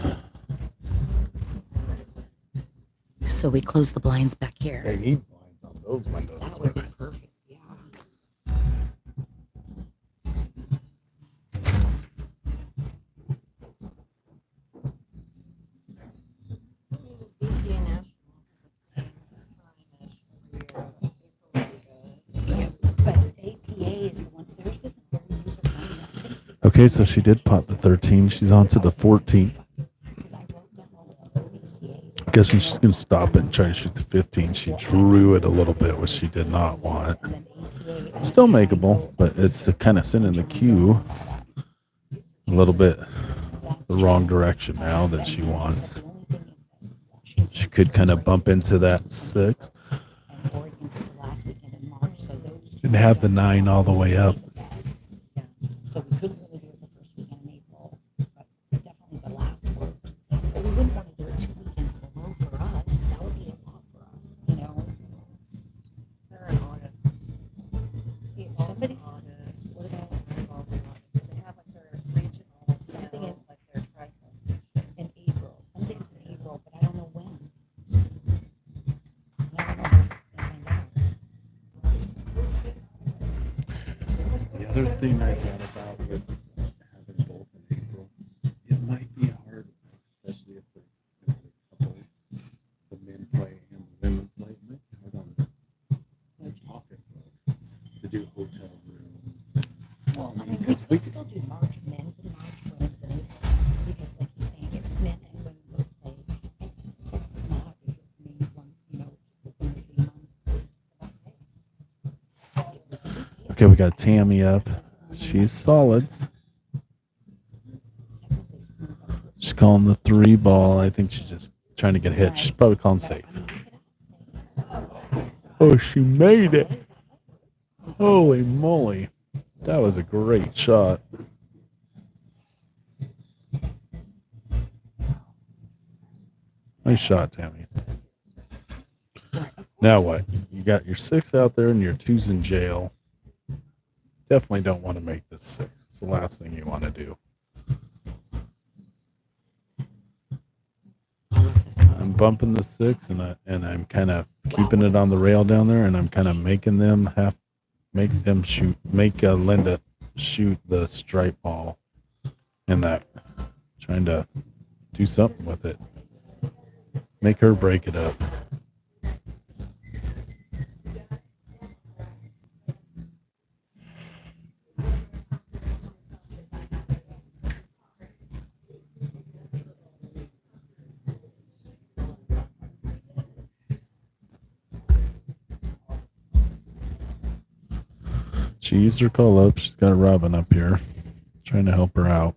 So we close the blinds back here. They need blinds on those windows. That would be perfect. Yeah. BC and National. But APA is the one. Theirs isn't very user friendly. Okay, so she did pot the 13. She's on to the 14. Because I wrote down all the BCAs. Guessing she's going to stop it and try to shoot the 15. She drew it a little bit, which she did not want. And then APA. Still makeable, but it's kind of sitting in the queue a little bit the wrong direction now that she wants. She could kind of bump into that 6 And Oregon's is the last weekend in March, so those and have the 9 all the way up. Yeah. So we couldn't really do it the first weekend in April, but definitely the last works. But we wouldn't want to do it 2 weekends in a row for us. That would be a lot for us, you know? They're in August. Somebody said, what about They have like their regional something in like their tri-coast. in April? Something's in April, but I don't know when. I don't know if we'll find out. The other thing I thought about with having both in April, it might be hard, especially if it's a couple, the men play and the women play. It might be hard on the pocketbook to do hotel rooms. Well, I mean, we still do March, men's in March, women's in April, because like you're saying, if men and women both play, it's not if you're playing one, you know, within the same month. Okay, we got Tammy up. She's solids. She's calling the 3 ball. I think she's just trying to get hit. She's probably calling safe. Oh, she made it. Holy moly. That was a great shot. Nice shot, Tammy. Now what? You got your 6 out there and your 2's in jail. Definitely don't want to make this 6. It's the last thing you want to do. I'm bumping the 6 and I'm kind of keeping it on the rail down there, and I'm kind of making them make Linda shoot the stripe ball in that, trying to do something with it, make her break it up. She used her call up. She's got Robin up here, trying to help her out.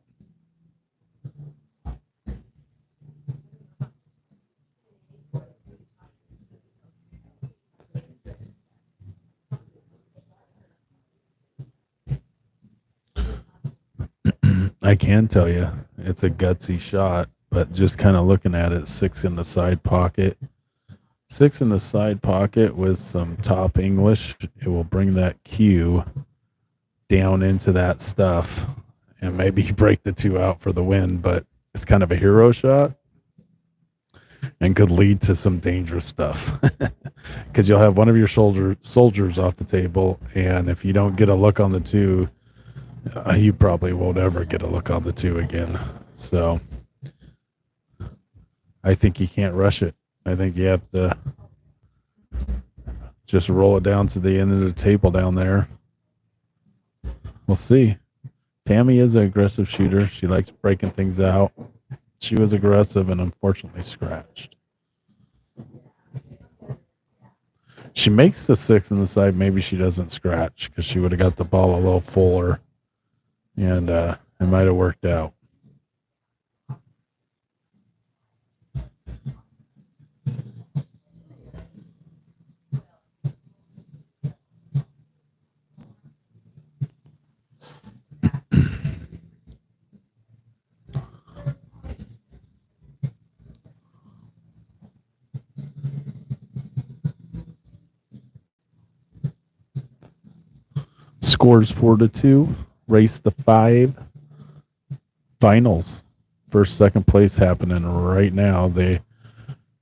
I can tell you, it's a gutsy shot, but just kind of looking at it, 6 in the side pocket. 6 in the side pocket with some top English. It will bring that cue down into that stuff and maybe break the 2 out for the win, but it's kind of a hero shot and could lead to some dangerous stuff because you'll have one of your soldiers off the table, and if you don't get a look on the 2, you probably won't ever get a look on the 2 again. So I think you can't rush it. I think you have to just roll it down to the end of the table down there. We'll see. Tammy is an aggressive shooter. She likes breaking things out. She was aggressive and unfortunately scratched. She makes the 6 in the side. Maybe she doesn't scratch because she would have got the ball a little fuller, and it might have worked out. Scores 4-2. Race to 5. Finals. First, second place happening right now. They,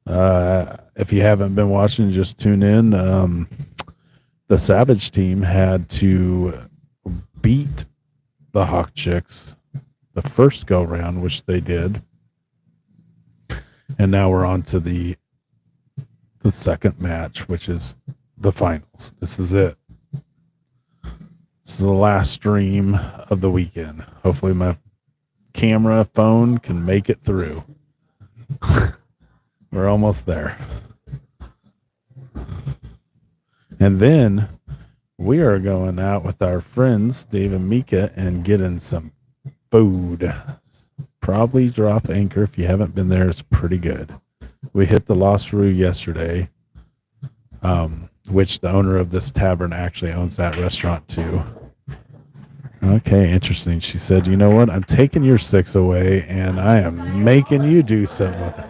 if you haven't been watching, just tune in. The Savage team had to beat the Hawk Chicks the first go round, which they did, and now we're on to the second match, which is the finals. This is it. This is the last stream of the weekend. Hopefully my phone can make it through. We're almost there. And then we are going out with our friends, Dave and Mika, and getting some food. Probably Drop Anchor. If you haven't been there, it's pretty good. We hit the Lost Rue yesterday, which the owner of this tavern actually owns that restaurant too. Okay, interesting. She said, you know what? I'm taking your 6 away and I am making you do something with it.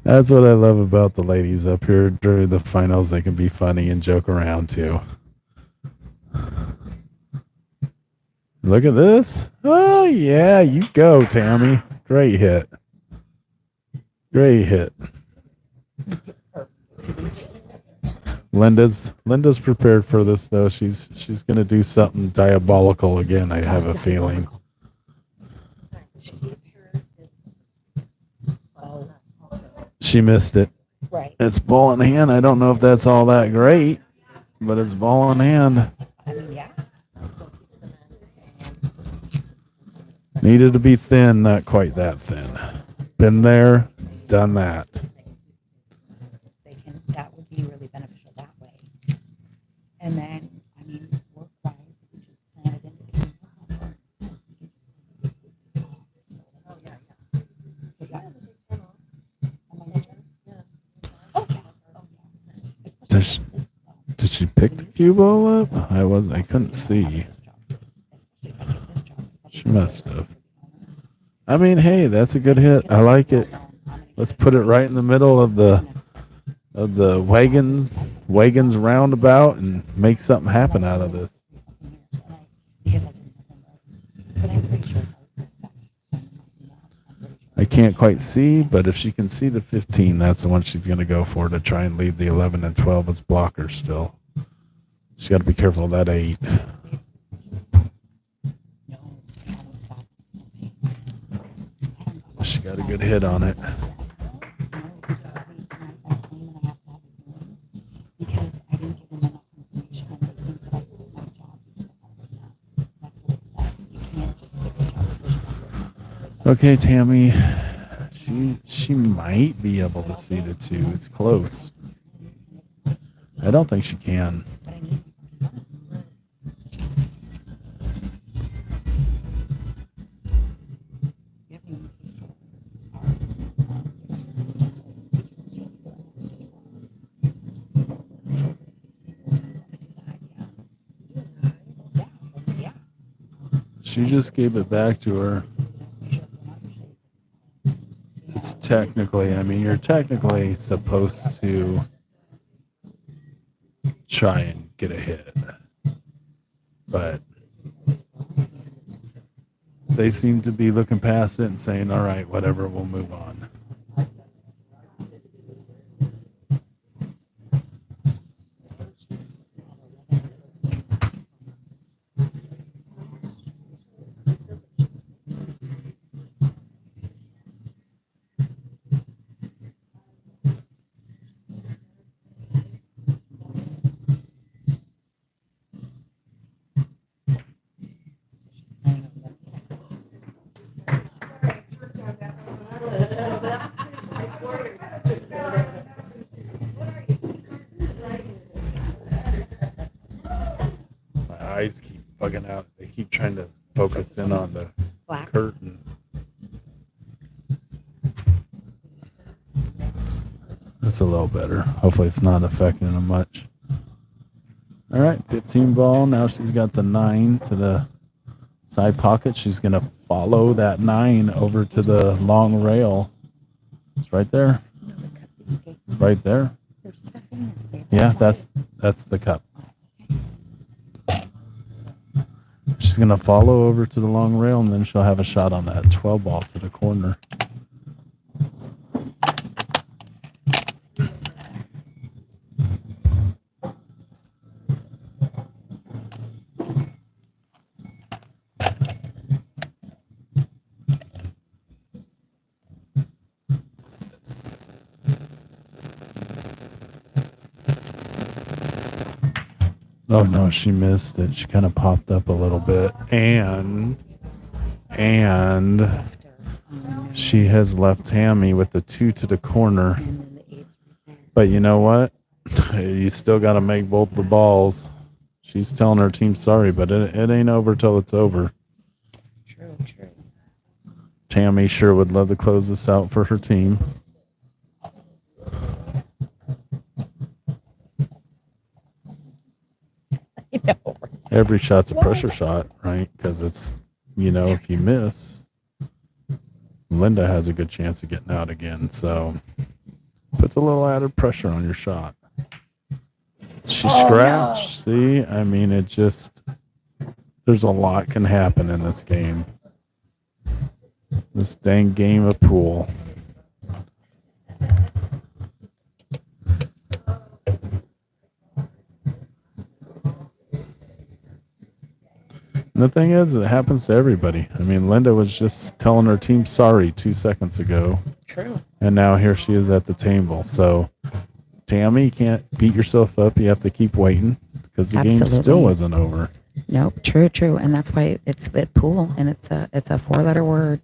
That's what I love about the ladies up here during the finals. They can be funny and joke around too. Look at this. Oh, yeah, you go, Tammy. Great hit. Great hit. Linda's prepared for this, though. She's going to do something diabolical again, I have a feeling. She missed it. Right. It's ball in hand. I don't know if that's all that great, but it's ball in hand. I mean, yeah. Needed to be thin, not quite that thin. Been there, done that. That would be really beneficial that way. And then, I mean, work-wise, we just plan it into the Oh, yeah. Was that Oh, yeah. Did she pick the cue ball up? I couldn't see. She must have. I mean, hey, that's a good hit. I like it. Let's put it right in the middle of the wagons roundabout and make something happen out of this. can't quite see, but if she can see the 15, that's the one she's going to go for to try and leave the 11 and 12 as blockers still. She's got to be careful of that 8. She got a good hit on it. Okay, Tammy. She might be able to see the 2. It's close. I don't think she can. She just gave it back to her. It's technically, I mean, you're technically supposed to try and get a hit. But they seem to be looking past it and saying, all right, whatever, we'll move on. Eyes keep bugging out. They keep trying to focus in on the curtain. That's a little better. Hopefully it's not affecting them much. All right, 15 ball. Now she's got the 9 to the side pocket. She's going to follow that 9 over to the long rail. It's right there. Right there. Yeah, that's the cup. She's going to follow over to the long rail, and then she'll have a shot on that 12 ball to the corner. Oh no, she missed it. She kind of popped up a little bit, and she has left Tammy with the 2 to the corner. But you know what? You still got to make both the balls. She's telling her team sorry, but it ain't over till it's over. True. Tammy sure would love to close this out for her team. Every shot's a pressure shot, right? Because it's, if you miss, Linda has a good chance of getting out again. So puts a little added pressure on your shot. She scratched. No. See, I mean, there's a lot can happen in this game. This dang game of pool. The thing is, it happens to everybody. I mean, Linda was just telling her team sorry 2 seconds ago. True. And now here she is at the table. So, Tammy, you can't beat yourself up. You have to keep waiting because the game still isn't over. Nope. True. And that's why it's pool, and it's a 4-letter word.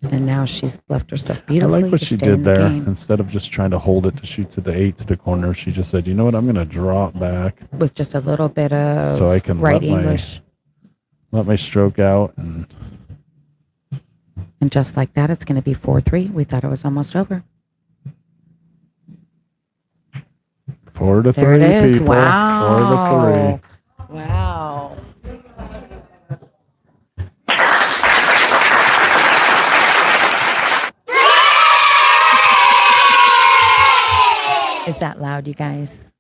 And now she's left herself beautifully. I like what she did there. Instead of just trying to hold it to shoot to the 8 to the corner, she just said, you know what, I'm going to draw it back. With just a little bit of so I can right English. Let my stroke out. And just like that, it's going to be 4-3. We thought it was almost over. 4-3, there it is. people. Wow. 4-3. Wow. Is that loud, you guys?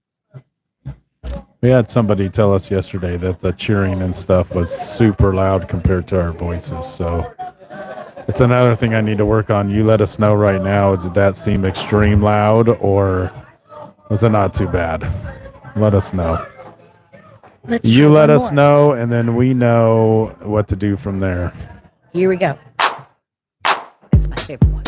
We had somebody tell us yesterday that the cheering and stuff was super loud compared to our voices. So It's another thing I need to work on. You let us know right now. Did that seem extreme loud, or was it not too bad? Let us know. Let's You try let one us more. know, and then we know what to do from there. Here we go. This is my favorite one.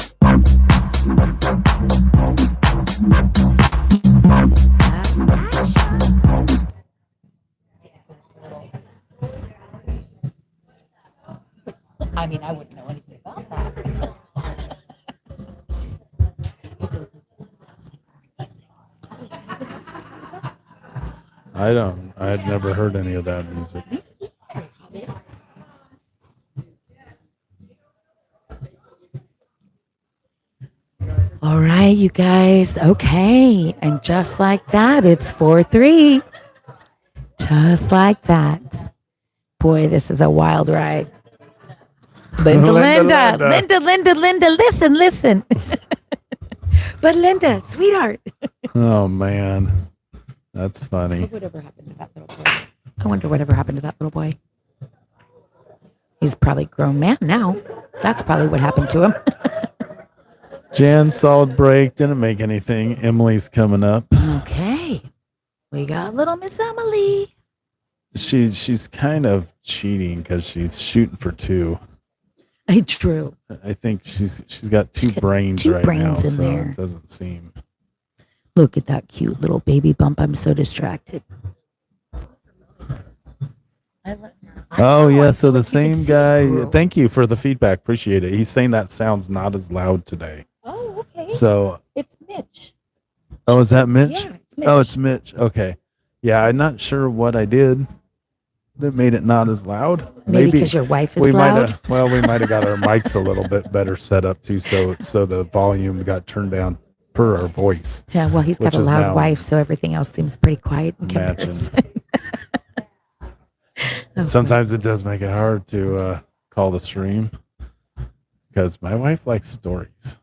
I mean, I wouldn't know anything about that. I'd never heard any of that music. All right, you guys. Okay. And just like that, it's 4-3. Just like that. Boy, this is a wild ride. Linda, listen. But Linda, sweetheart. Oh man, that's funny. Whatever happened to that little boy? I wonder whatever happened to that little boy. He's probably a grown man now. That's probably what happened to him. Jan, solid break. Didn't make anything. Emily's coming up. Okay. We got little Miss Emily. She's kind of cheating because she's shooting for 2. True. I think she's got 2 brains two right brains now, in so there. it doesn't seem. Look at that cute little baby bump. I'm so distracted. Oh yeah, so the like you can same see it guy. grow. Thank you for the feedback. Appreciate it. He's saying that sounds not as loud today. Oh, okay. So, It's Mitch. oh, is that Mitch? Yeah, it's Mitch. Oh, it's Mitch. Okay. Yeah, I'm not sure what I did that made it not as loud. Maybe because your wife is we might loud. have. Well, we might have got our mics a little bit better set up too, so the volume got turned down per our voice. Yeah, well, he's got which a is loud now wife, so everything else seems pretty quiet in matching. comparison. Okay. Sometimes it does make it hard to call the stream because my wife likes stories.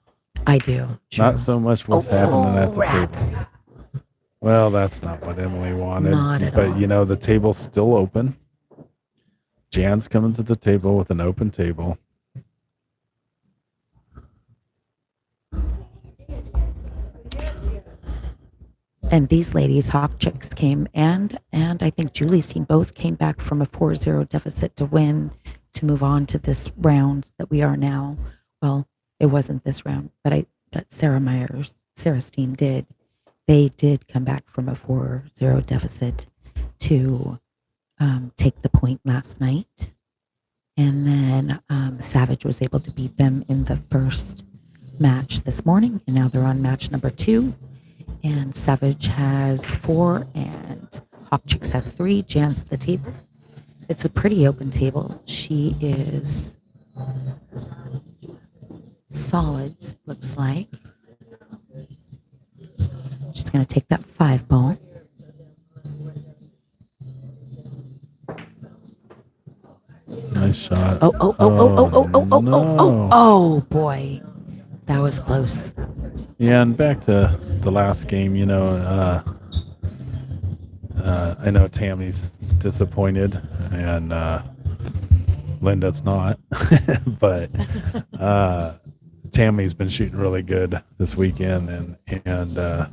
I do. True. Not so much what's happening at the rats. table. Well, that's not what Emily wanted. Not at but all. you know, the table's still open. Jan's coming to the table with an open table. And these ladies, Hawk Chicks came, and I think Julie's team both came back from a 4-0 deficit to win to move on to this round that we are now. Well, it wasn't this round, but Sarah's team did. They did come back from a 4-0 deficit to take the point last night. And then Savage was able to beat them in the first match this morning, and now they're on match number 2. And Savage has 4 and Hawk Chicks has 3. Jan's at the table. It's a pretty open table. She is solids, looks like. She's going to take that 5 ball. Nice shot. Oh, boy. That was close. Yeah, and back to the last game, you know, I know Tammy's disappointed and Linda's not, but Tammy's been shooting really good this weekend, and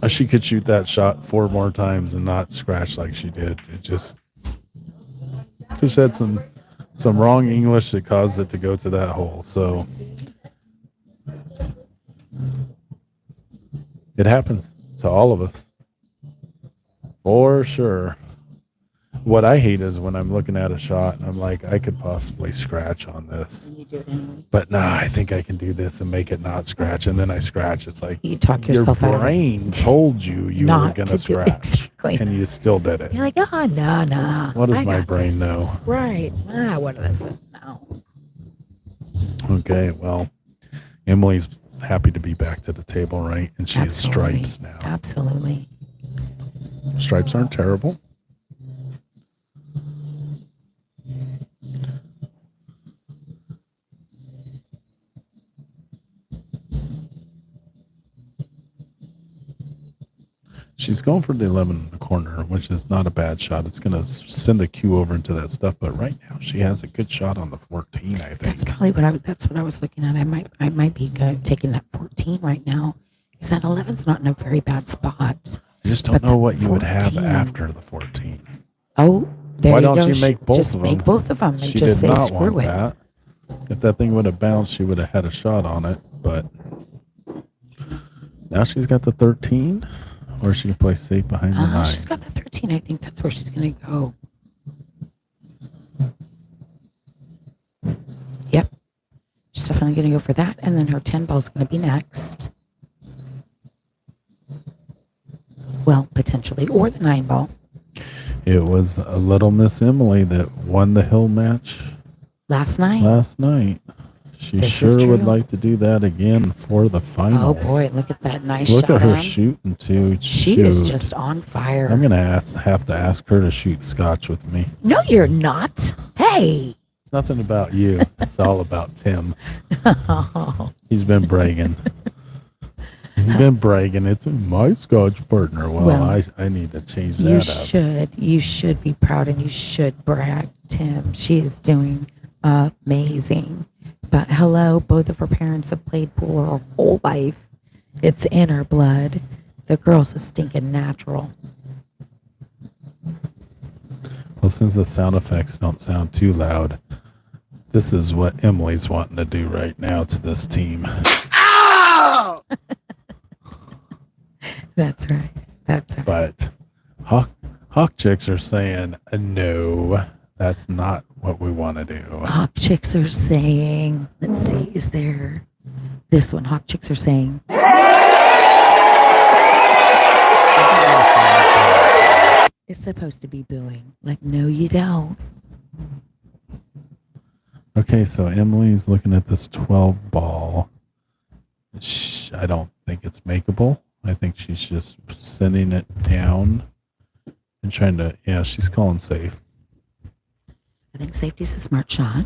she could shoot that shot 4 more times and not scratch like she did. It just had some wrong English that caused it to go to that hole. So it happens to all of us, for sure. What I hate is when I'm looking at a shot and I'm like, I could possibly scratch on this, You do it anyway. but nah, I think I can do this and make it not scratch, and then I scratch. It's like You talk your yourself out of it. brain told you were Not going to to do it. scratch, Exactly. and you still did it. You're like, oh, no. What does I my got brain this. know? Right. What is it? No. Okay, well, Emily's happy to be back to the table, right? And she has Absolutely. stripes now. Absolutely. Stripes aren't terrible. She's going for the 11 in the corner, which is not a bad shot. It's going to send the cue over into that stuff. But right now, she has a good shot on the 14, I think. That's probably that's what I was looking at. I might be taking that 14 right now. Because that 11's not in a very bad spot. I just don't But know the what you would have 14. after the 14. Oh, there Why you don't go. you make both just of them? make both of them and She just did say not screw want it. that. If that thing would have bounced, she would have had a shot on it. But now she's got the 13, or she can play safe behind the 9. She's got the 13. I think that's where she's going to go. Yep. She's definitely going to go for that. And then her 10 ball is going to be next. Well, potentially. Or the 9 ball. It was a little Miss Emily that won the hill match Last night. She This is sure would true. like to do that again for the Oh, finals. boy. Look at that nice Look shot. at her Em. shooting, too. She is Shoot. just on fire. I'm going to have to ask her to shoot scotch with me. No, you're not. Hey. It's nothing about you. It's all about Tim. He's been bragging. It's my scotch partner. Well, I need to change that You up. should. You should be proud and you should brag, Tim. She is doing amazing. But hello, both of her parents have played pool her whole life. It's in her blood. The girl's a stinking natural. Well, since the sound effects don't sound too loud, this is what Emily's wanting to do right now to this team. That's right. That's right. But Hawk chicks are saying, no, that's not what we want to do. Hawk chicks are saying, let's see, is there this one? Hawk chicks are saying, it's supposed to be booing. Like, no, you don't. Okay, so Emily's looking at this 12 ball. I don't think it's makeable. I think she's just sending it down and trying to, she's calling safe. I think safety's a smart shot.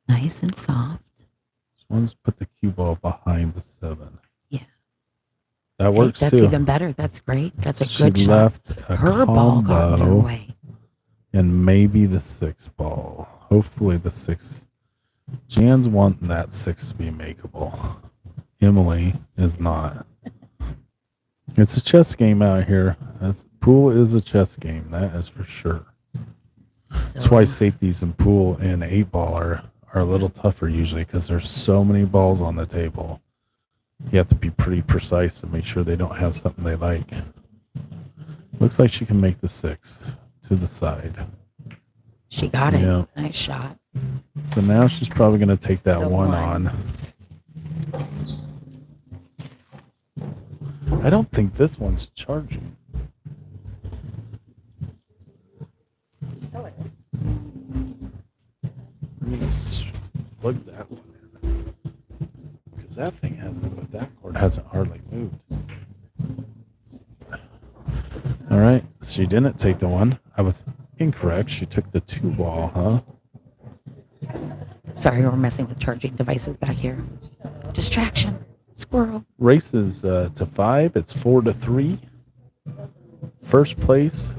Nice and soft. This one's put the cue ball behind the 7. Yeah. That works That's too. even better. That's great. That's a She good shot. left a Her ball got in her combo way. and maybe the 6 ball. Hopefully the 6. Jan's wanting that 6 to be makeable. Emily is not. It's a chess game out here. Pool is a chess game. That is for sure. That's why safeties in pool and 8 ball are a little tougher usually because there's so many balls on the table. You have to be pretty precise to make sure they don't have something they like. Looks like she can make the 6 to the side. She got it. Yeah. Nice shot. So now she's probably going to take that The one one. on. I don't think this one's charging. Oh, it is. I'm going to plug that one in. Because that thing hasn't hardly moved. All right. She didn't take the one. I was incorrect. She took the 2 ball, huh? Sorry, we're messing with charging devices back here. Distraction. Squirrel. Races to 5. It's 4-3. First place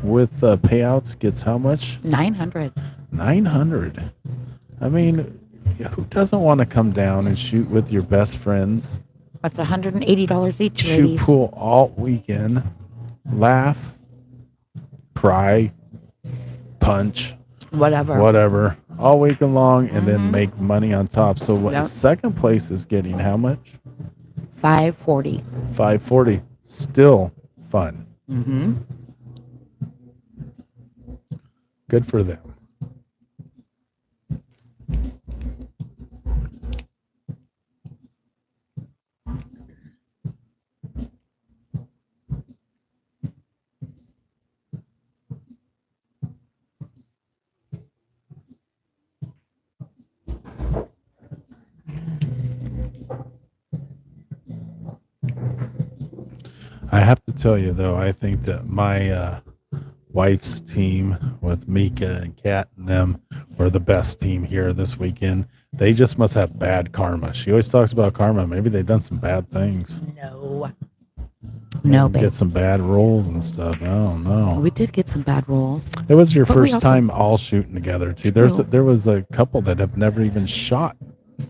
with payouts gets how much? 900. 900. I mean, who doesn't want to come down and shoot with your best friends? That's $180 each, Shoot ladies. pool all weekend, laugh, cry, punch, whatever, all weekend long, and then make money on top. So what? Yep. Second place is getting how much? $540. $540. Still fun. Mm-hmm. Good for them. I have to tell you though, I think that my wife's team with Mika and Kat and them were the best team here this weekend. They just must have bad karma. She always talks about karma. Maybe they've done some bad things. No. No, Maybe babe. get some bad rolls and stuff. I don't know. We did get some bad rolls. It was your But we first also- time all shooting together too. True. There was a couple that have never even shot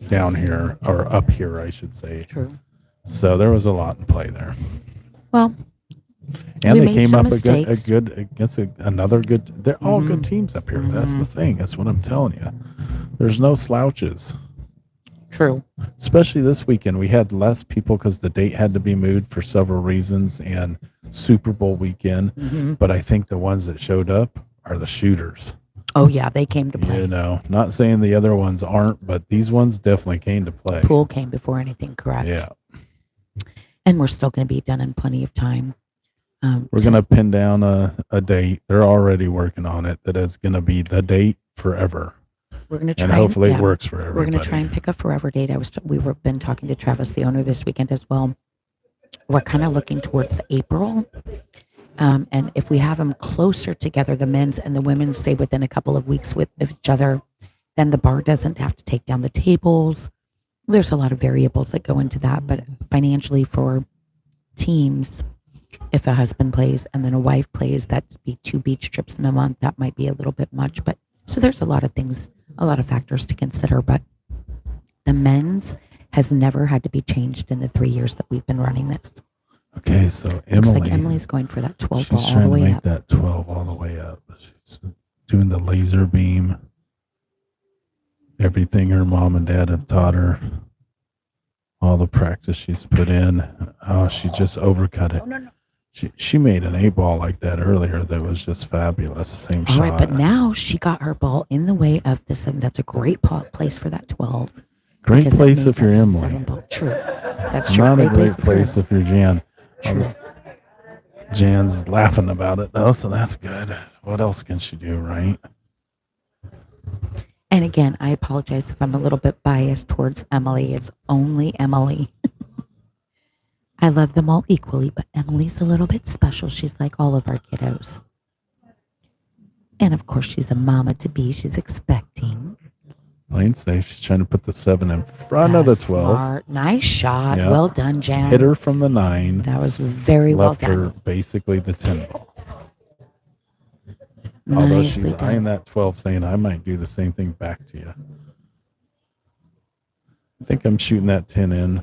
down here or up here, I should say. True. So there was a lot in play there, Well, and We they made came some up a mistakes. good against another good. They're all good teams up here. That's Mm-hmm. the thing. That's what I'm telling you. There's no slouches. true. Especially this weekend, we had less people because the date had to be moved for several reasons and Super Bowl weekend. Mm-hmm. But I think the ones that showed up are the shooters. Oh, yeah, they came to play. You know, not saying the other ones aren't, but these ones definitely came to play. Pool came before anything, correct? Yeah, And we're still going to be done in plenty of time. we're gonna pin down a date. They're already working on it. That is gonna be the date forever, We're going to try and hopefully yeah, it works for We're everybody. going to try and pick a forever date. We've been talking to Travis, the owner, this weekend as well. We're kind of looking towards April. And if we have them closer together, the men's and the women's, say within a couple of weeks with each other, then the bar doesn't have to take down the tables. There's a lot of variables that go into that, but financially for teams, if a husband plays and then a wife plays, that'd be 2 beach trips in a month. That might be a little bit much, but so there's a lot of things, a lot of factors to consider. But the men's has never had to be changed in the 3 years that we've been running this. Okay, so Looks Emily, like Emily's going for that 12 she's ball all trying the to way make up. that 12 all the way up. She's doing the laser beam. Everything her mom and dad have taught her. All the practice she's put in. Oh, she just overcut it. No. She made an 8 ball like that earlier that was just fabulous. Same All shot. right, but now she got her ball in the way of the 7. That's a great place for that 12. Great because it place made if you're that Emily. 7 ball. True. That's true. Not a great if you're place if you're Jan. True. Jan's laughing about it though, so that's good. What else can she do, right? And again, I apologize if I'm a little bit biased towards Emily. It's only Emily. I love them all equally, but Emily's a little bit special. She's like all of our kiddos. And of course, she's a mama to be. She's expecting. Playing safe. She's trying to put the 7 in front of the That's 12. Smart. Nice shot. Yeah. Well done, Jan. Hit her from the 9. That was very well Left her done. basically the 10 ball. Although Nicely she's done. eyeing that 12 saying, I might do the same thing back to you. I think I'm shooting that 10 in,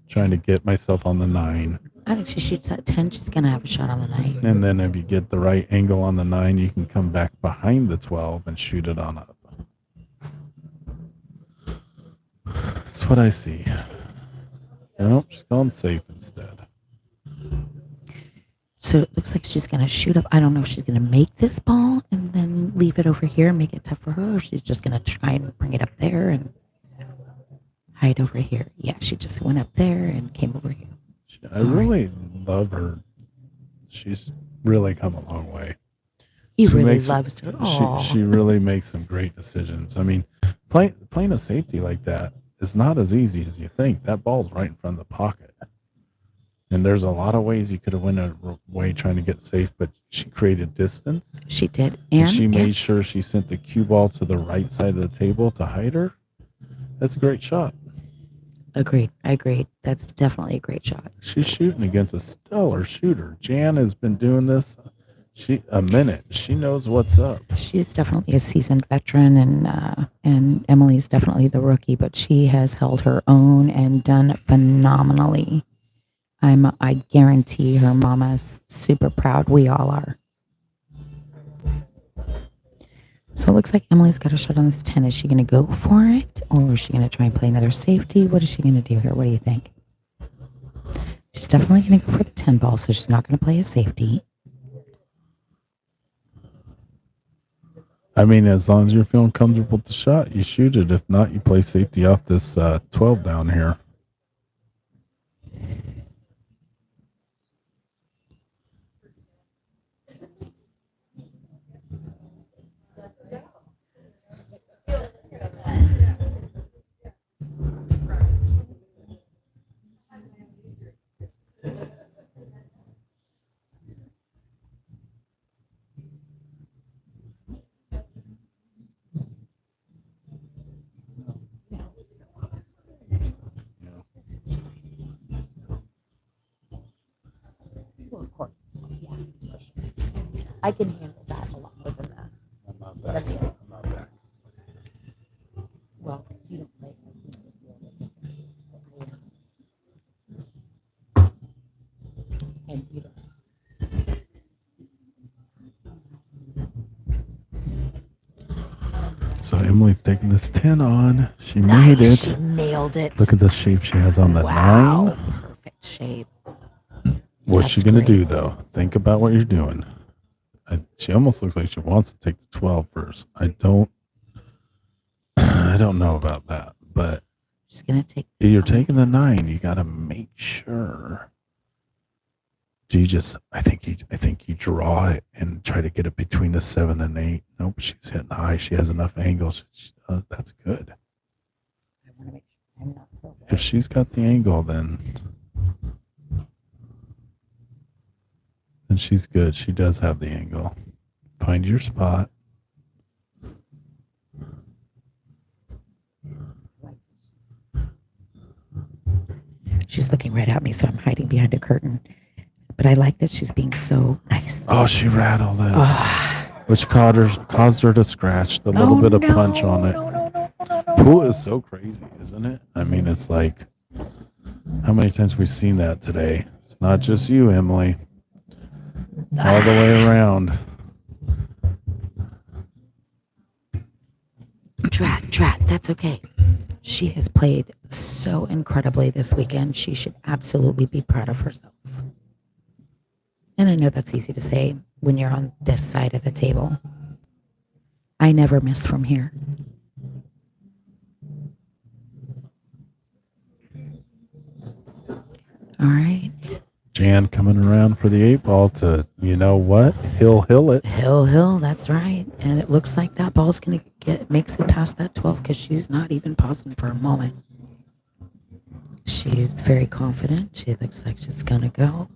trying to get myself on the 9. I think she shoots that 10. She's going to have a shot on the 9. And then if you get the right angle on the 9, you can come back behind the 12 and shoot it on up. That's what I see. Nope, she's going safe instead. So it looks like she's going to shoot up. I don't know if she's going to make this ball and then leave it over here and make it tough for her, or she's just going to try and bring it up there and hide over here. Yeah, she just went up there and came over here. I really love her. She's really come a long way. He She really makes- loves her. Aw. She really makes some great decisions. I mean, playing a safety like that is not as easy as you think. That ball's right in front of the pocket. And there's a lot of ways you could have went a way trying to get safe, but she created distance. She did. And And she made sure she sent the cue ball to the right side of the table to hide her. That's a great shot. agreed. I agreed. That's definitely a great shot. She's shooting against a stellar shooter. Jan has been doing this a minute. She knows what's up. She's definitely a seasoned veteran, and Emily's definitely the rookie, but she has held her own and done phenomenally. I guarantee her mama's super proud. We all are. So it looks like Emily's got a shot on this 10. Is she going to go for it, or is she going to try and play another safety? What is she going to do here? What do you think? She's definitely going to go for the 10 ball, so she's not going to play a safety. I mean, as long as you're feeling comfortable with the shot, you shoot it. If not, you play safety off this 12 down here. Well, of course. Yeah, for sure. I can handle that a lot more than that. I'm not that. I'm not that. Well, you don't play as much as the other different teams, so and you don't. So Emily's taking this 10 on. She Nice. made it. She nailed it. Look at the shape she has on the wow. 9. Perfect shape. What's she going to do, great. though? Think about what you're doing. She almost looks like she wants to take the 12 first. I don't know about that, but She's gonna take. you're taking the 9. You got to make sure. Do you just? I think you draw it and try to get it between the 7 and 8. Nope, she's hitting high. She has enough angles. That's good. I want to make sure I'm not perfect. If she's got the angle, then she's good. She does have the angle. Find your spot. She's looking right at me, so I'm hiding behind a curtain. But I like that she's being so nice. Oh, she rattled it, which caused her to scratch the little bit of punch on it. Pool is so crazy, isn't it? I mean, it's like, how many times we've seen that today? It's not just you, Emily. All the way around. Drat, that's okay. She has played so incredibly this weekend. She should absolutely be proud of herself. And I know that's easy to say when you're on this side of the table. I never miss from here. All right. Jan coming around for the 8 ball to, you know what? Hill it. Hill, that's right. And it looks like that ball's going to makes it past that 12 because she's not even pausing for a moment. She's very confident. She looks like she's going to go.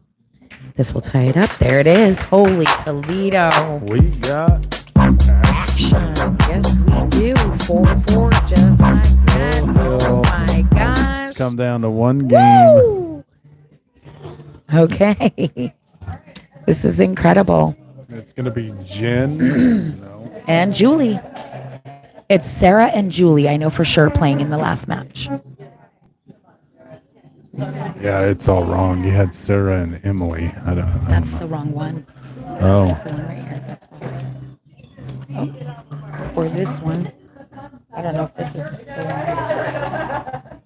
This will tie it up. There it is. Holy Toledo. We got Action. Yes, we do. 4-4, just like that. Oh, my gosh. It's come down to one game. Woo! Okay. This is incredible. It's going to be Jen. No. And Julie. It's Sarah and Julie, I know for sure, playing in the last match. Yeah, it's all wrong. You had Sarah and Emily. I don't That's know. the wrong one. Oh. This is the one right here. That's why. Oh. Or this one. I don't know if this is the one.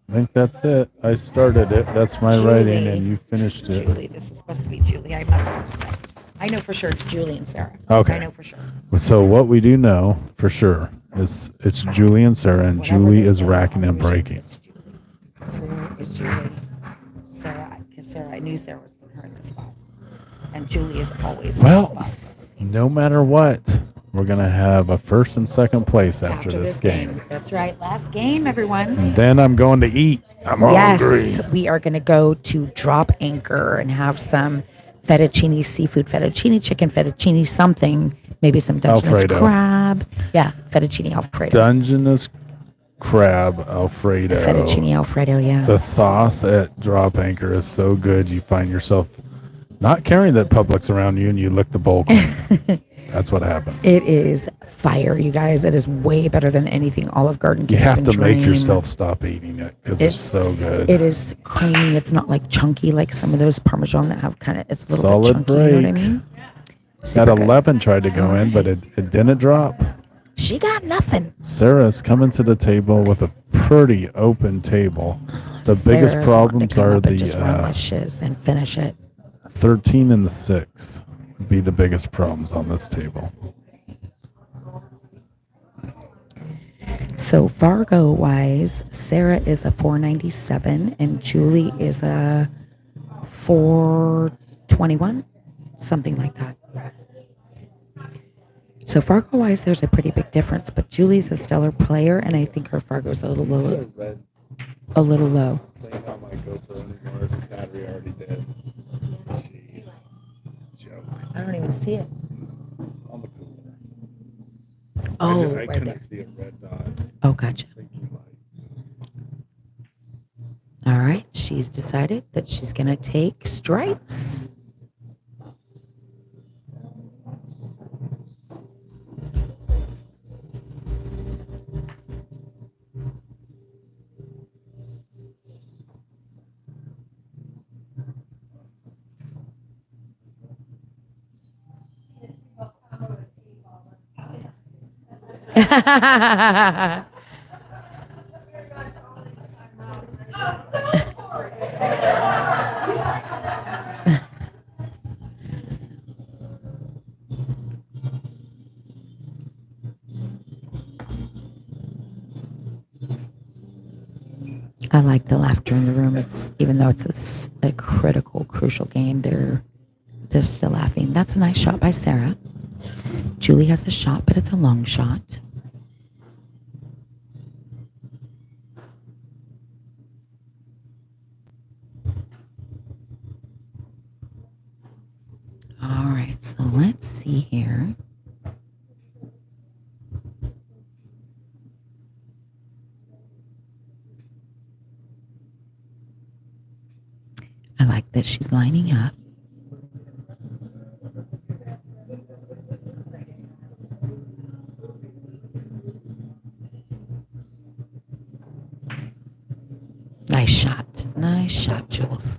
I think that's it. I started it. That's my writing, and you finished it. Julie. This is supposed to be Julie. I must have missed that. I know for sure it's Julie and Sarah. Okay. I know for sure. So what we do know for sure is it's Julie and Sarah, and Whatever Julie this is racking and breaking. It's Julie. For is Julie. Sarah, because Sarah, I knew Sarah was putting her in the spot. And Julie is always in the Well, spot. no matter what, we're going to have a first and second place after this game. That's right. Last game, everyone. And then I'm going to eat. I'm hungry. Yes, we are going to go to Drop Anchor and have some fettuccine seafood, fettuccine chicken, fettuccine something, maybe some Dungeness Alfredo. crab. Yeah, fettuccine Alfredo. Dungeness crab Alfredo. Fettuccine Alfredo, yeah. The sauce at Drop Anchor is so good, you find yourself not caring that Publix around you and you lick the bowl clean. That's what happens. It is fire, you guys. It is way better than anything Olive Garden can You have even to make dream. yourself stop eating it because it's so good. It is creamy. It's not like chunky like some of those Parmesan that have kind of, it's a little Solid bit chunky, you know what I break. mean? At Super good. 11 tried to go in, but it didn't drop. She got nothing. Sarah's coming to the table with a pretty open table. The biggest Sarah's problems wanting to come are up and just run the the shiz and finish it. 13 and the 6 would be the biggest problems on this table. So Fargo wise, Sarah is a 497 and Julie is a 421, something like that. So Fargo wise, there's a pretty big difference, but Julie's a stellar player, and I think her Fargo's a little low. A little low. Playing on my GoPro anymore. Its battery already dead. Jeez. Joke. I don't even see it. It's on the cooler. Oh, I right couldn't there. see a red dot. Oh, gotcha. Blinking lights. All right, she's decided that she's gonna take stripes. I like the laughter in the room. It's even though it's a critical, crucial game, they're still laughing. That's a nice shot by Sarah. Julie has a shot, but it's a long shot. All right, so let's see here. I like that she's lining up. Nice shot. Nice shot, Jules.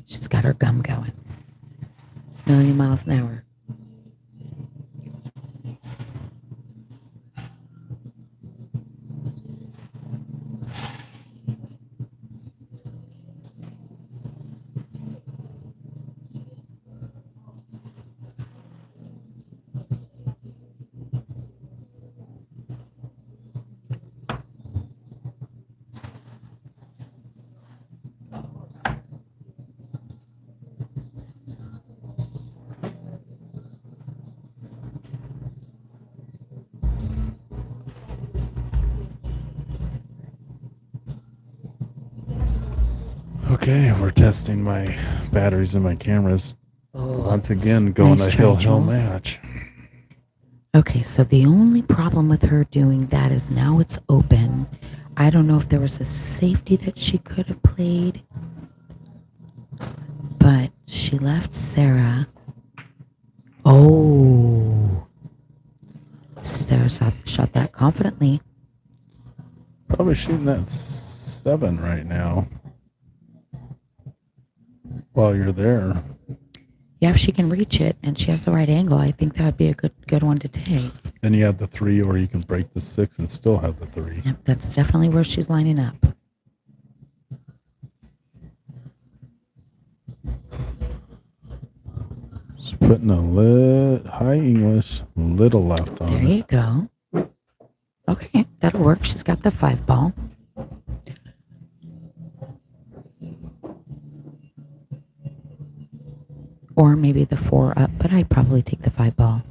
She's got her gum going. Million miles an hour. Okay, we're testing my batteries and my cameras. Once again, going nice a try, hill Jules. match. Okay, so the only problem with her doing that is now it's open. I don't know if there was a safety that she could have played, but she left Sarah. Oh, Sarah shot that confidently. Probably shooting that 7 right now. While you're there. Yeah, if she can reach it and she has the right angle, I think that would be a good one to take. Then you have the 3, or you can break the 6 and still have the 3. Yep, that's definitely where she's lining up. She's putting a high English, little left on There it. you go. Okay, that'll work. She's got the 5 ball. Or maybe the 4 up, but I'd probably take the 5 ball.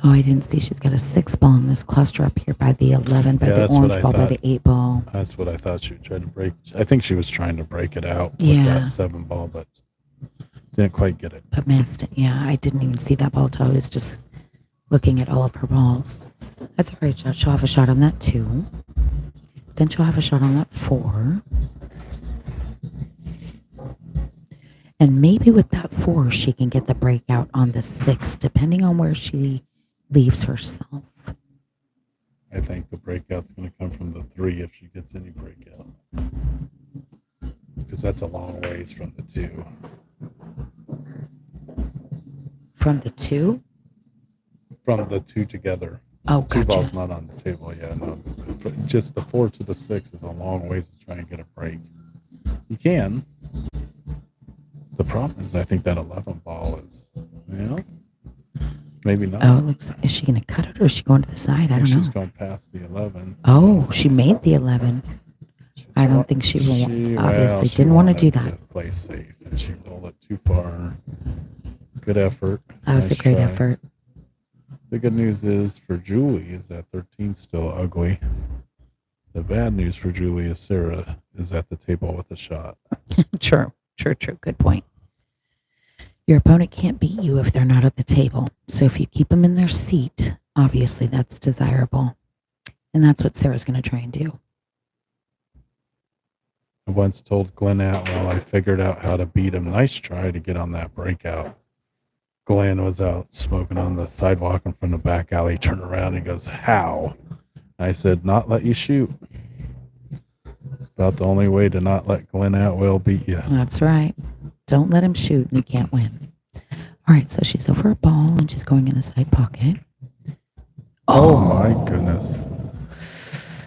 Oh, I didn't see she's got a 6 ball in this cluster up here by the 11, by the orange ball, by the 8 ball. That's what I thought she would try to break. I think she was trying to break it out with Yeah. that 7 ball, but didn't quite get it. But missed it. Yeah, I didn't even see that ball till I was just looking at all of her balls. That's a great shot. She'll have a shot on that 2. Then she'll have a shot on that 4. And maybe with that 4, she can get the breakout on the 6, depending on where she leaves herself. I think the breakout's going to come from the 3 if she gets any breakout. Because that's a long ways from the 2. From the 2? From the 2 together. Oh, 2 gotcha. ball's not on the table. Yeah, no. Just the 4 to the 6 is a long ways to try and get a break. You can. The problem is, I think that 11 ball is, maybe not. Oh, it looks. Is she going to cut it or is she going to the side? I don't She's know. going past the 11. Oh, she made the 11. I don't think she obviously didn't want to do that. Play safe, and she rolled it too far. Good effort. That was a Nice great try. effort. The good news is for Julie is that 13's still ugly. The bad news for Julie is Sarah is at the table with a shot. True. Good point. Your opponent can't beat you if they're not at the table. So if you keep them in their seat, obviously that's desirable. And that's what Sarah's going to try and do. I once told Glenn Atwell I figured out how to beat him. Nice try to get on that breakout. Glenn was out smoking on the sidewalk in front of the back alley. He turned around and he goes, "How?" I said, "Not let you shoot." It's about the only way to not let Glenn Atwell beat you. That's right. Don't let him shoot and he can't win. All right, so she's over a ball and she's going in the side pocket. Oh my goodness.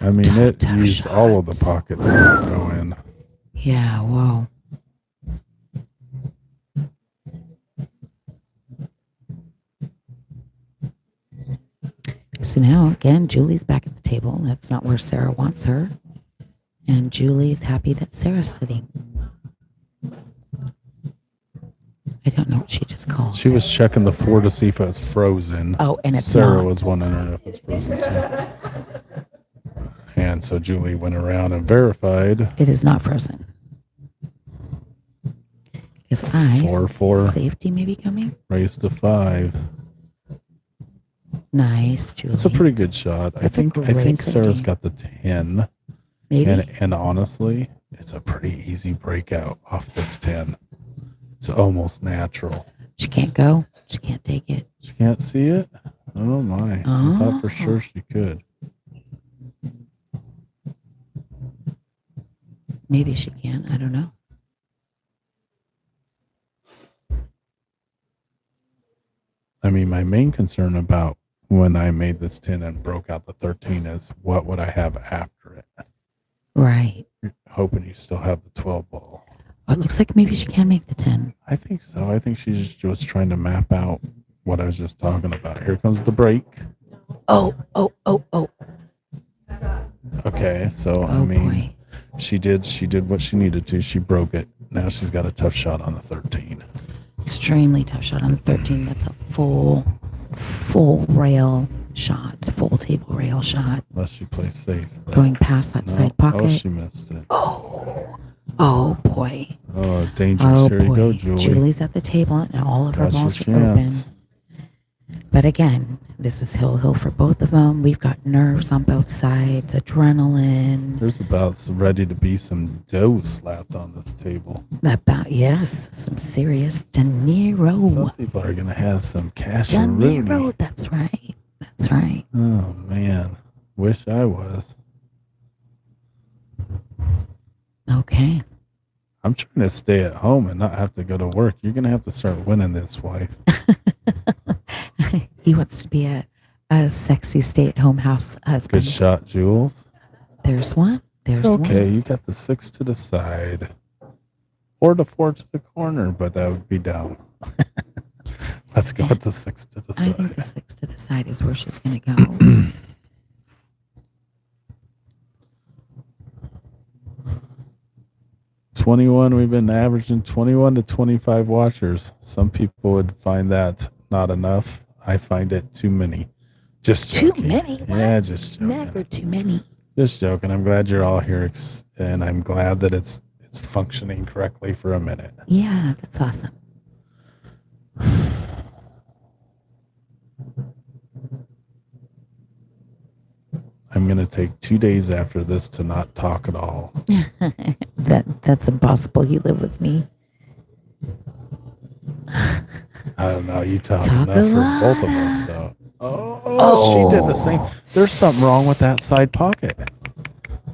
I mean, it Tough used all of the shots. pocket to go in. Yeah, whoa. So now, again, Julie's back at the table. That's not where Sarah wants her. And Julie's happy that Sarah's sitting. I don't know what she just called. She was checking the floor to see if it was frozen. Oh, and it's Sarah not. was wondering if it's frozen too. And so Julie went around and verified. It is not frozen. Is ice. 4-4. Safety maybe coming? Raised to 5. Nice, Julie. It's a pretty good shot. That's a I great think Sarah's safety. got the 10. Maybe. And honestly, it's a pretty easy breakout off this 10. It's almost natural. She can't go. She can't take it. She can't see it? Oh my. I thought for sure she could. Maybe she can. I don't know. I mean, my main concern about when I made this 10 and broke out the 13 is what would I have after it? Right. Hoping you still have the 12 ball. Oh, it looks like maybe she can make the 10. I think so. I think she's just trying to map out what I was just talking about. Here comes the break. Oh. Okay, so Oh, I mean, boy. she did what she needed to. She broke it. Now she's got a tough shot on the 13. Extremely tough shot on the 13. That's a full rail shot, full table rail shot. Unless she plays safe. but Going past that no. side Oh, pocket. she missed it. Oh, boy. Oh, dangerous. Oh, Here you boy. go, Julie. Julie's at the table and all of her That's your balls are open. chance. But again, this is hill for both of them. We've got nerves on both sides, adrenaline. There's about ready to be some dough slapped on this table. Yes, some serious De Some Niro. people are going to have some cash De and Rooney. Niro, that's right. That's right. Oh, man. Wish I was. Okay. I'm trying to stay at home and not have to go to work. You're going to have to start winning this, wife. He wants to be a sexy stay-at-home house husband. Good shot, Jules. There's one. There's Okay, one. you got the 6 to the side. Or the 4 to the corner, but that would be down. Let's go with the 6 to the I think side. the 6 to the side is where she's going to go. 21, we've been averaging 21 to 25 watchers. Some people would find that not enough. I find it too many. Just Too joking. many? What? Yeah, just joking. Never too many. Just joking. I'm glad you're all here, and I'm glad that it's functioning correctly for a minute. Yeah, that's awesome. I'm going to take 2 days after this to not talk at all. That's impossible. You live with me. I don't know. You talk Talk enough a for both of us. So. Oh, she did the same. There's something wrong with that side pocket.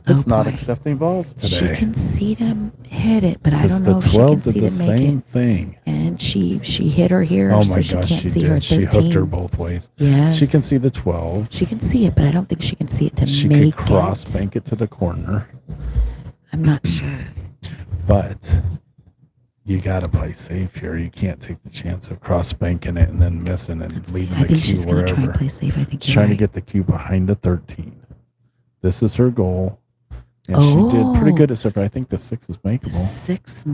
It's not boy. accepting balls She today. can see them hit it, but I Because don't the know if she 12 can did see the them make same it. thing. And she hit her here, Oh so my she gosh, can't she see her did. 13. She hooked her both ways. Yes. She can see the 12. She can see it, but I don't think she can see it to She make could cross it. bank it to the corner. I'm not sure. But you got to play safe here. You can't take the chance of cross banking it and then missing and Let's see. leaving I the think cue she's going to try and wherever. play safe. I think She's you're trying to right. get the cue behind the 13. This is her goal. And she did pretty good at surfing. I think the 6 is The makeable. 6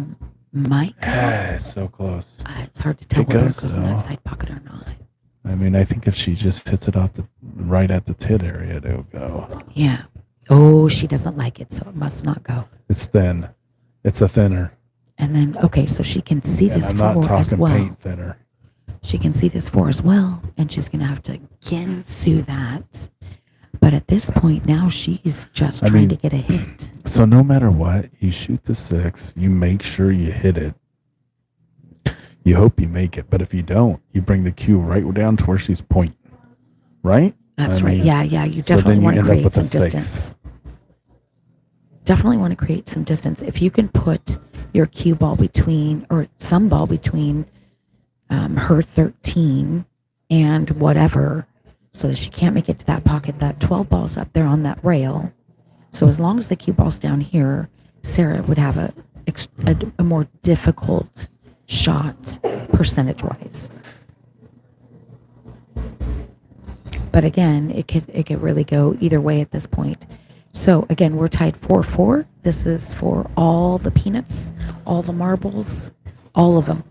might go. Ah, it's so close. It's hard to tell It whether it goes, goes in that though. side pocket or not. I mean, I think if she just hits it off right at the tit area, it'll go. Yeah. Oh, she doesn't like it, so it must not go. It's thin. It's a thinner. And then, okay, so she can see And this I'm not 4 as talking well. paint thinner. She can see this 4 as well, and she's going to have to ginsu that. But at this point now, she's just trying mean- to get a hit. So no matter what, you shoot the 6, you make sure you hit it. you hope you make it. But if you don't, you bring the cue right down to where she's pointing. Right? That's I right. mean, Yeah, yeah. You so then definitely you want to end up create with some a safe. distance. Definitely want to create some distance. If you can put your cue ball between, or some ball between her 13 and whatever, so that she can't make it to that pocket, that 12 ball's up there on that rail. So as long as the cue ball's down here, Sarah would have a more difficult shot percentage-wise. But again, it could really go either way at this point. So again, we're tied 4-4. This is for all the peanuts, all the marbles, all of them.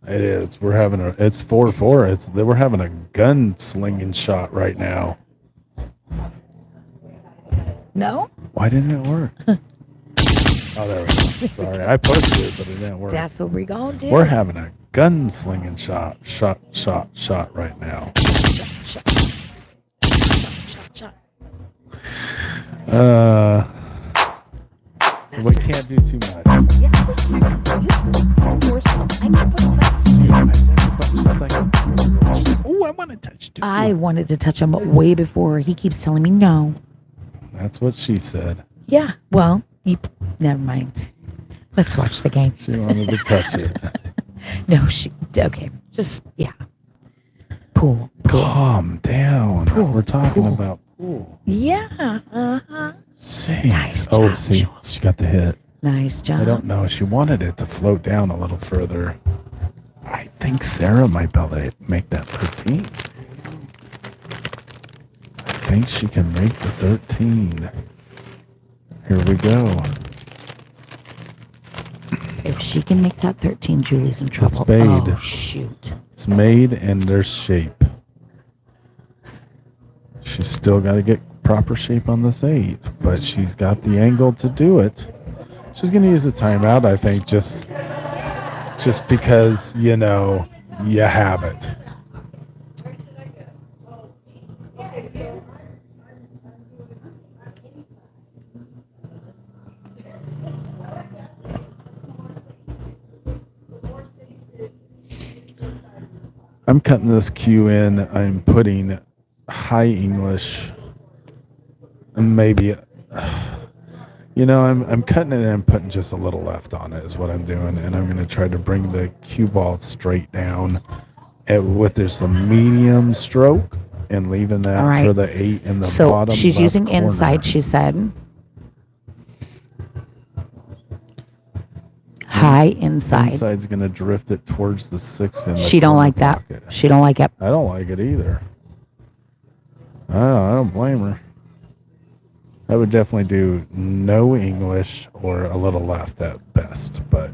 It is. It's 4-4. We're having a gun slinging shot right now. No? Why didn't it work? Oh, there we go. Sorry, I pushed it, but it didn't work. That's what we're gonna do. We're having a gun slinging shot right now. Shot. We can't do too much. Yes, we can. You speak for yourself. I can push buttons too. She's like, oh, I want to touch too. I wanted to touch him way before. He keeps telling me no. That's what she said. Yeah. Well, never mind. Let's watch the game. She wanted to touch it. No, okay. Just, yeah. Pool. Calm down. Pool. We're talking Pool. about pool. Yeah. Uh-huh. Jeez. Nice Oh, job, see, Jules. she got the hit. Nice job. I don't know. She wanted it to float down a little further. I think Sarah might be able to make that 13. I think she can make the 13. Here we go. If she can make that 13, Julie's in trouble. made. Oh, shoot. It's made and there's shape. She's still got to get proper shape on this 8, but she's got the angle to do it. She's going to use a timeout, I think, just because, you have it. I'm cutting this cue in. I'm putting high English. And maybe, I'm cutting it and I'm putting just a little left on it is what I'm doing. And I'm going to try to bring the cue ball straight down with this a medium stroke and leaving that right. for the 8 in the So bottom she's left using corner. inside, she said. High inside. Inside's going to drift it towards the 6 in the She don't corner like that. pocket. She don't like it. I don't like it either. I don't blame her. I would definitely do no English or a little left at best, but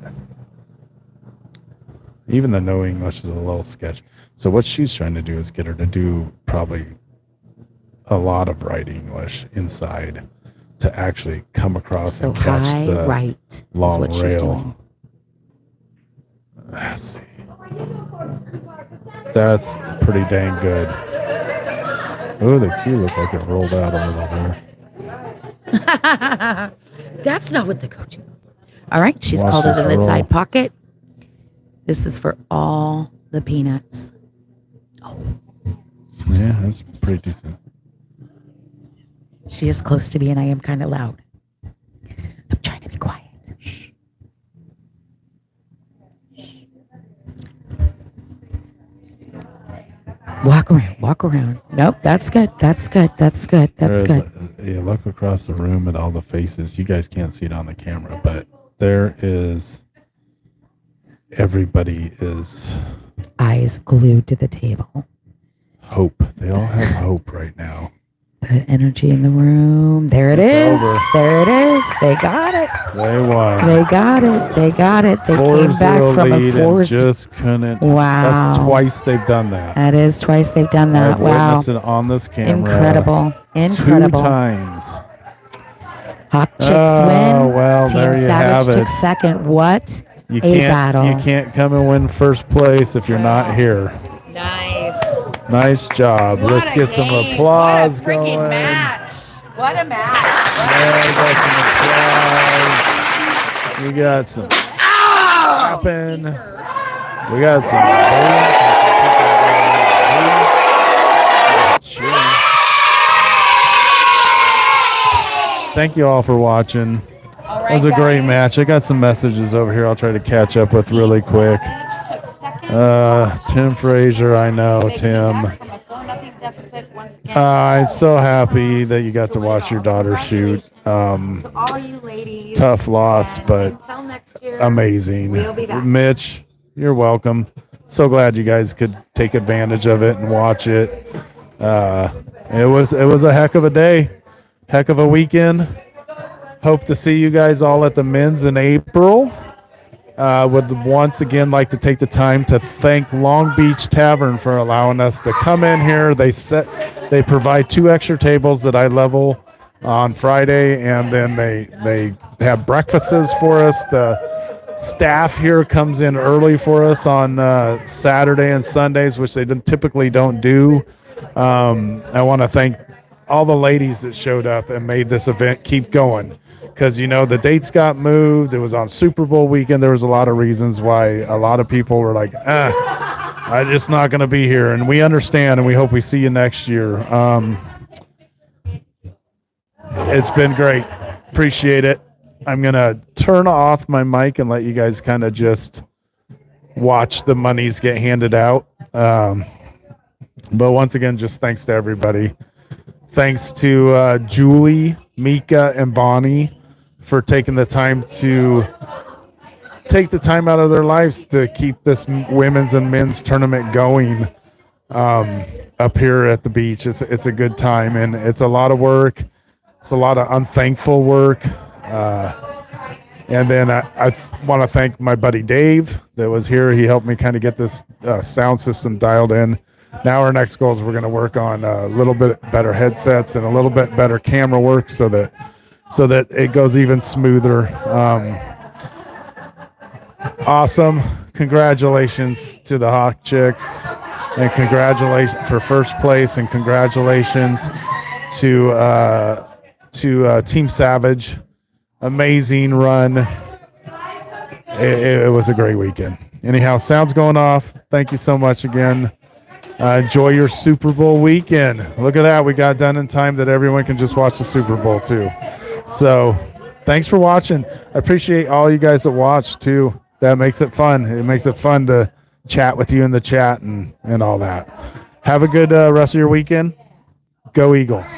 even the no English is a little sketch. So what she's trying to do is get her to do probably a lot of right English inside to actually come across So and catch high the right long is what she's rail. doing. Let's see. That's pretty dang good. Oh, the cue looked like it rolled out a little there. That's not what the coaching. All right, she's Watch called it this in the roll. side pocket. This is for all the peanuts. Yeah, that's pretty decent. She is close to me, and I am kind of loud. I'm trying to be quiet. Shh. Walk around. Nope, that's good. That's good. You look across the room at all the faces. You guys can't see it on the camera, but there is. Everybody is Eyes glued to the table. hope. They all have hope right now. The energy in the room. There it It's is. over. There it is. They got it. They won. They got it. They got it. They came 4-0 back from a lead and 4. just couldn't. Wow. That's twice they've done that. That is twice they've done that. I've Wow. witnessed it on this camera. Incredible. 2 times. Hot Chicks Oh, win. well, Team there you Savage have took it. second. What You a battle. can't come and win first place if you're not here. Nice. Nice job. What Let's a get some game. applause What a freaking going. match. What a match. Yeah, we got some applause. We got some clapping. We got some bowling, got some people cheering. Thank you all for watching. All That was a great match. I got some messages over here I'll try to catch up with really quick. Tim Frazier, I know, Tim. I'm so happy that you got to watch your daughter shoot. To all you ladies. Tough loss, and but until next year, amazing. we'll be back. Mitch, you're welcome. So glad you guys could take advantage of it and watch it. It was a heck of a day, heck of a weekend. Hope to see you guys all at the men's in April. Would once again like to take the time to thank Long Beach Tavern for allowing us to come in here. They provide 2 extra tables that I level on Friday, and then they have breakfasts for us. The staff here comes in early for us on Saturday and Sundays, which they typically don't do. I want to thank all the ladies that showed up and made this event keep going. Because, the dates got moved. It was on Super Bowl weekend. There was a lot of reasons why a lot of people were like, I'm just not going to be here. And we understand, and we hope we see you next year. It's been great. Appreciate it. I'm going to turn off my mic and let you guys kind of just watch the monies get handed out. But once again, just thanks to everybody. Thanks to Julie, Mika, and Bonnie for taking the time out of their lives to keep this women's and men's tournament going up here at the beach. It's a good time, and it's a lot of work. It's a lot of unthankful work. And then I want to thank my buddy Dave that was here. He helped me kind of get this sound system dialed in. Now our next goal is we're going to work on a little bit better headsets and a little bit better camera work so that it goes even smoother. Awesome. Congratulations to the Hawk Chicks, and congratulations for first place, and congratulations to Team Savage. Amazing run. It was a great weekend. Anyhow, sound's going off. Thank you so much again. Enjoy your Super Bowl weekend. Look at that. We got done in time that everyone can just watch the Super Bowl too. So thanks for watching. I appreciate all you guys that watch too. That makes it fun. It makes it fun to chat with you in the chat and all that. Have a good rest of your weekend. Go Eagles.